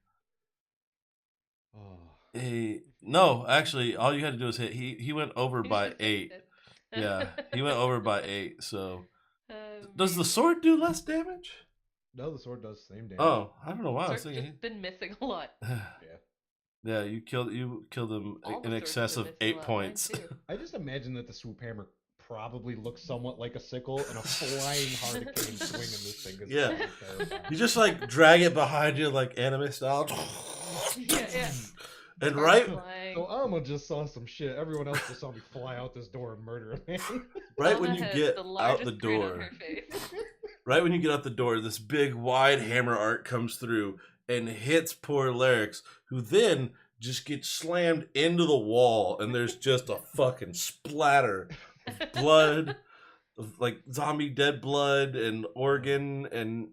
no, actually, all you had to do was hit. He went over You by should've 8. said Yeah, he went over by 8, so. it. Does the sword do less damage? No, the sword does the same damage. Oh, I don't know why I was Sword's thinking. just been missing a lot. Yeah, you killed him All the in swords excess have of been 8 missing a lot, mine points. too. I just imagine that the swoop hammer probably looks somewhat like a sickle, and a flying hurricane swinging this thing is Yeah. probably terrifying. You just like drag it behind you like anime style. Yeah. And Arms right flying. So Alma just saw some shit. Everyone else just saw me fly out this door and murder a man. right when Alma you has get the out largest the grin on door. her face. Right when you get out the door, this big wide hammer arc comes through and hits poor Larix, who then just gets slammed into the wall, and there's just a fucking splatter of blood, of like zombie dead blood and organ and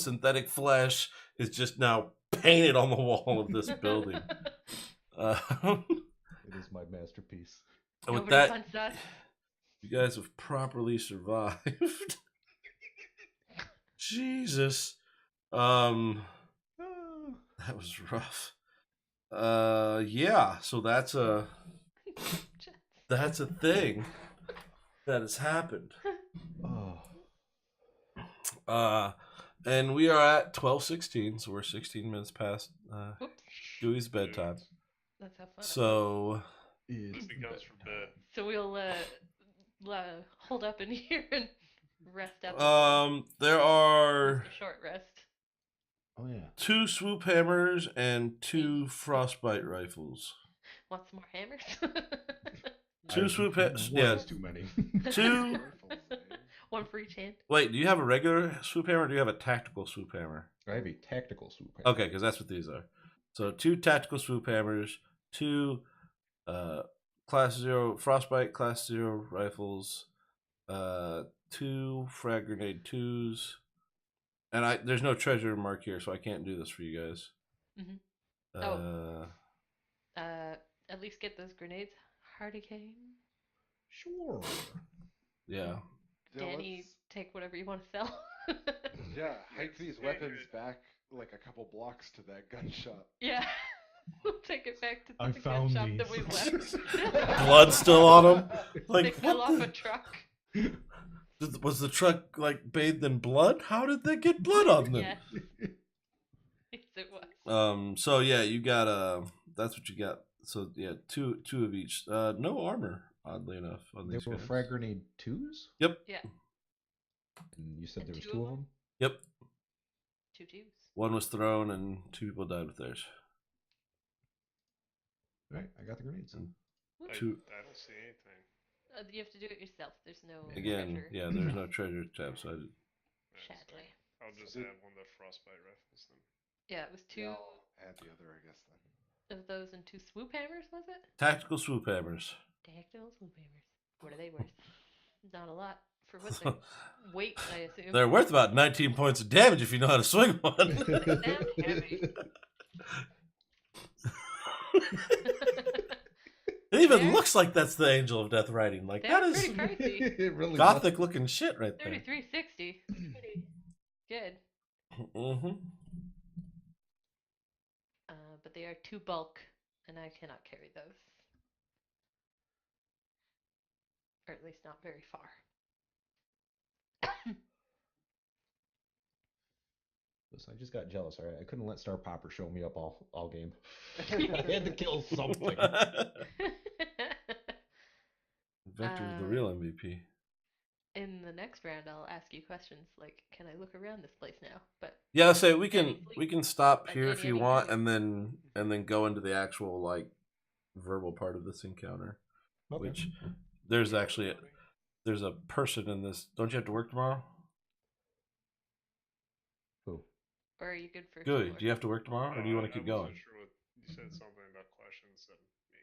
synthetic flesh is just now painted on the wall of this building. It is my masterpiece. With Nobody that, wants us. you guys have properly survived. Jesus. That was rough. Yeah, so that's a thing that has happened. Oh. And we are at 12:16, so we're 16 minutes past Whoops. Dewey's bedtime. That's how fun. So It's he goes for bed. So we'll hold up in here and rest up. there are Just a short rest. Oh yeah. 2 swoop hammers and 2 frostbite rifles. Want some more hammers? Two swoop hammers. Yeah. One's too many. Two. Rifles, eh? One for each hand. Wait, do you have a regular swoop hammer or do you have a tactical swoop hammer? I have a tactical swoop hammer. Okay, because that's what these are. So 2 tactical swoop hammers, 2 class 0 frostbite class 0 rifles, 2 frag grenade 2s, and there's no treasure mark here, so I can't do this for you guys. Mhm. At least get those grenades. Hardy came. Sure. Yeah. Danny, let's- take whatever you want to sell. Yeah, hike these weapons back like a couple blocks to that gun shop. Yeah. We'll take it back to I the gun found shop that we these. left. Blood still on them. They Like fell what off the- a truck. was the truck like bathed in blood? How did they get blood on them? Yes. Yes, it was. So yeah, you got that's what you got. So yeah, two of each. No armor, oddly enough, on They these were guys. frag grenade 2s? Yep. Yeah. And you said And there was two 2 of of them? Yep. 2 twos. One was thrown and 2 people died with theirs. Right, I got the grenades. Whoop. Two. I don't see anything. You have to do it yourself. There's no Again, treasure. yeah, there's no treasure tab, so I did. Yeah, so Sadly. I'll just So- have one of the frostbite rifles then. Yeah, it was 2 Yeah, I'll add the other, I guess, then. of those and 2 swoop hammers, was it? Tactical swoop hammers. Tactical swoop hammers. What are they worth? Not a lot for what they weight, I assume. They're worth about 19 points of damage if you know how to swing one. Sound heavy. It even They're- looks like that's the Angel of Death writing. Like They're that is pretty pricey. It really gothic looking shit right there. 3360. Pretty good. Mm-hmm. But they are 2 bulk, and I cannot carry those. Or at least not very far. Listen, I just got jealous, alright? I couldn't let Star Popper show me up all game. I had to kill something. Vector's the real MVP. In the next round, I'll ask you questions like, "Can I look around this place now?" But Yeah, say we Any can stop Like here if any you other want, game. and then go into the actual like verbal part of this encounter. Okay. Which there's actually there's a person in this. Don't you have to work tomorrow? Who? or are you good for? Good. sure? Do you have to work tomorrow, or do you want to I keep going? wasn't sure what you said something about questions and me.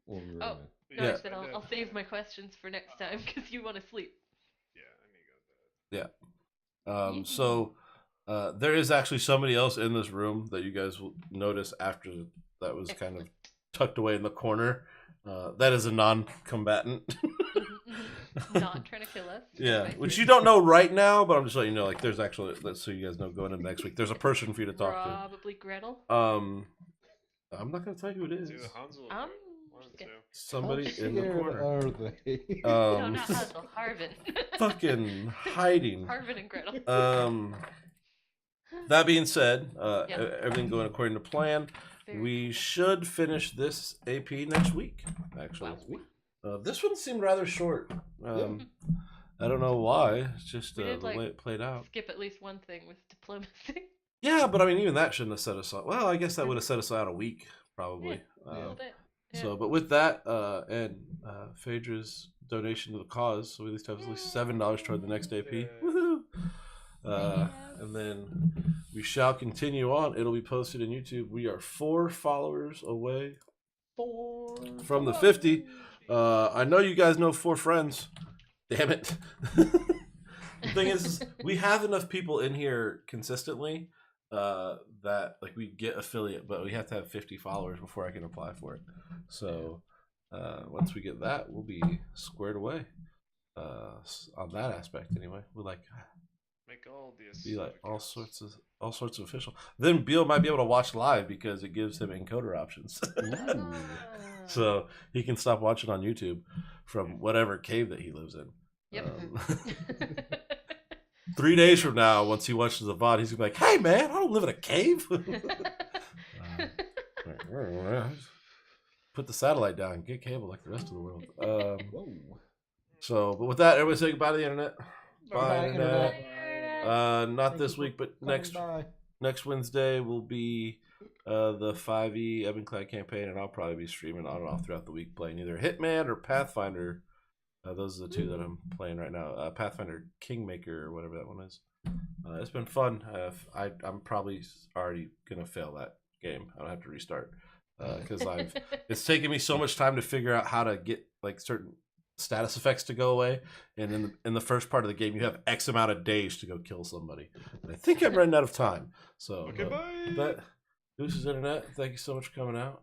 Well, we were Oh. gonna- No, I Yeah. said I'll save my questions for next time because you want to sleep. Yeah, I need to go to bed. So there is actually somebody else in this room that you guys will notice after that was kind of tucked away in the corner. That is a non-combatant. Not trying to kill us. Yeah, Right. which you don't know right now, but I'm just letting you know. Like, there's actually, so you guys know, going into next week, there's a person for you to talk Probably Gretel. to. I'm not gonna tell you who it It's is. either Hansel or Um, one of the just two. Somebody How in the scared corner, Are they? No, um, not Hansel. Harvin. fucking hiding. Harvin and Gretel. That being said, Yeah. everything going according to plan. Very We cool. should finish this AP next week. Actually, Wow. this one seemed rather short. I don't know why. It's just We the did, like, way it played out. Skip at least one thing with diplomacy. Yeah, but I mean, even that shouldn't have set us out. Well, I guess that would have set us out a week, probably. A little bit. Yeah. So, but with that, and Phaedra's donation to the cause, so we at least have at least $7 toward the next AP. Yeah. Woohoo! Yes. And then we shall continue on. It'll be posted on YouTube. We are 4 followers away from the 50. I know you guys know 4 friends. Damn it. The thing is, we have enough people in here consistently that like we get affiliate, but we have to have 50 followers before I can apply for it. So once we get that, we'll be squared away on that aspect. Anyway, we'll like Make all the be like all accounts. sorts of official. Then Beal might be able to watch live because it gives him encoder options. Ooh. So he can stop watching on YouTube from whatever cave that he lives in. Yep. 3 days from now, once he watches the VOD, he's gonna be like, "Hey man, I don't live in a cave." Put the satellite down, get cable like the rest of the world. Whoa. So, but with that, everybody say goodbye to the internet. Bye, Bye, internet. internet. Not Thank this you for week, but coming next by. next Wednesday will be the 5e Ebon-Clad campaign, and I'll probably be streaming on and off throughout the week playing either Hitman or Pathfinder. Those are the two that I'm playing right now. Pathfinder Kingmaker or whatever that one is. It's been fun. I'm probably already gonna fail that game. I don't have to restart because it's taken me so much time to figure out how to get like certain status effects to go away. And in the first part of the game, you have X amount of days to go kill somebody. And I think I'm running out of time. So Okay, bye. Deuces Internet, thank you so much for coming out.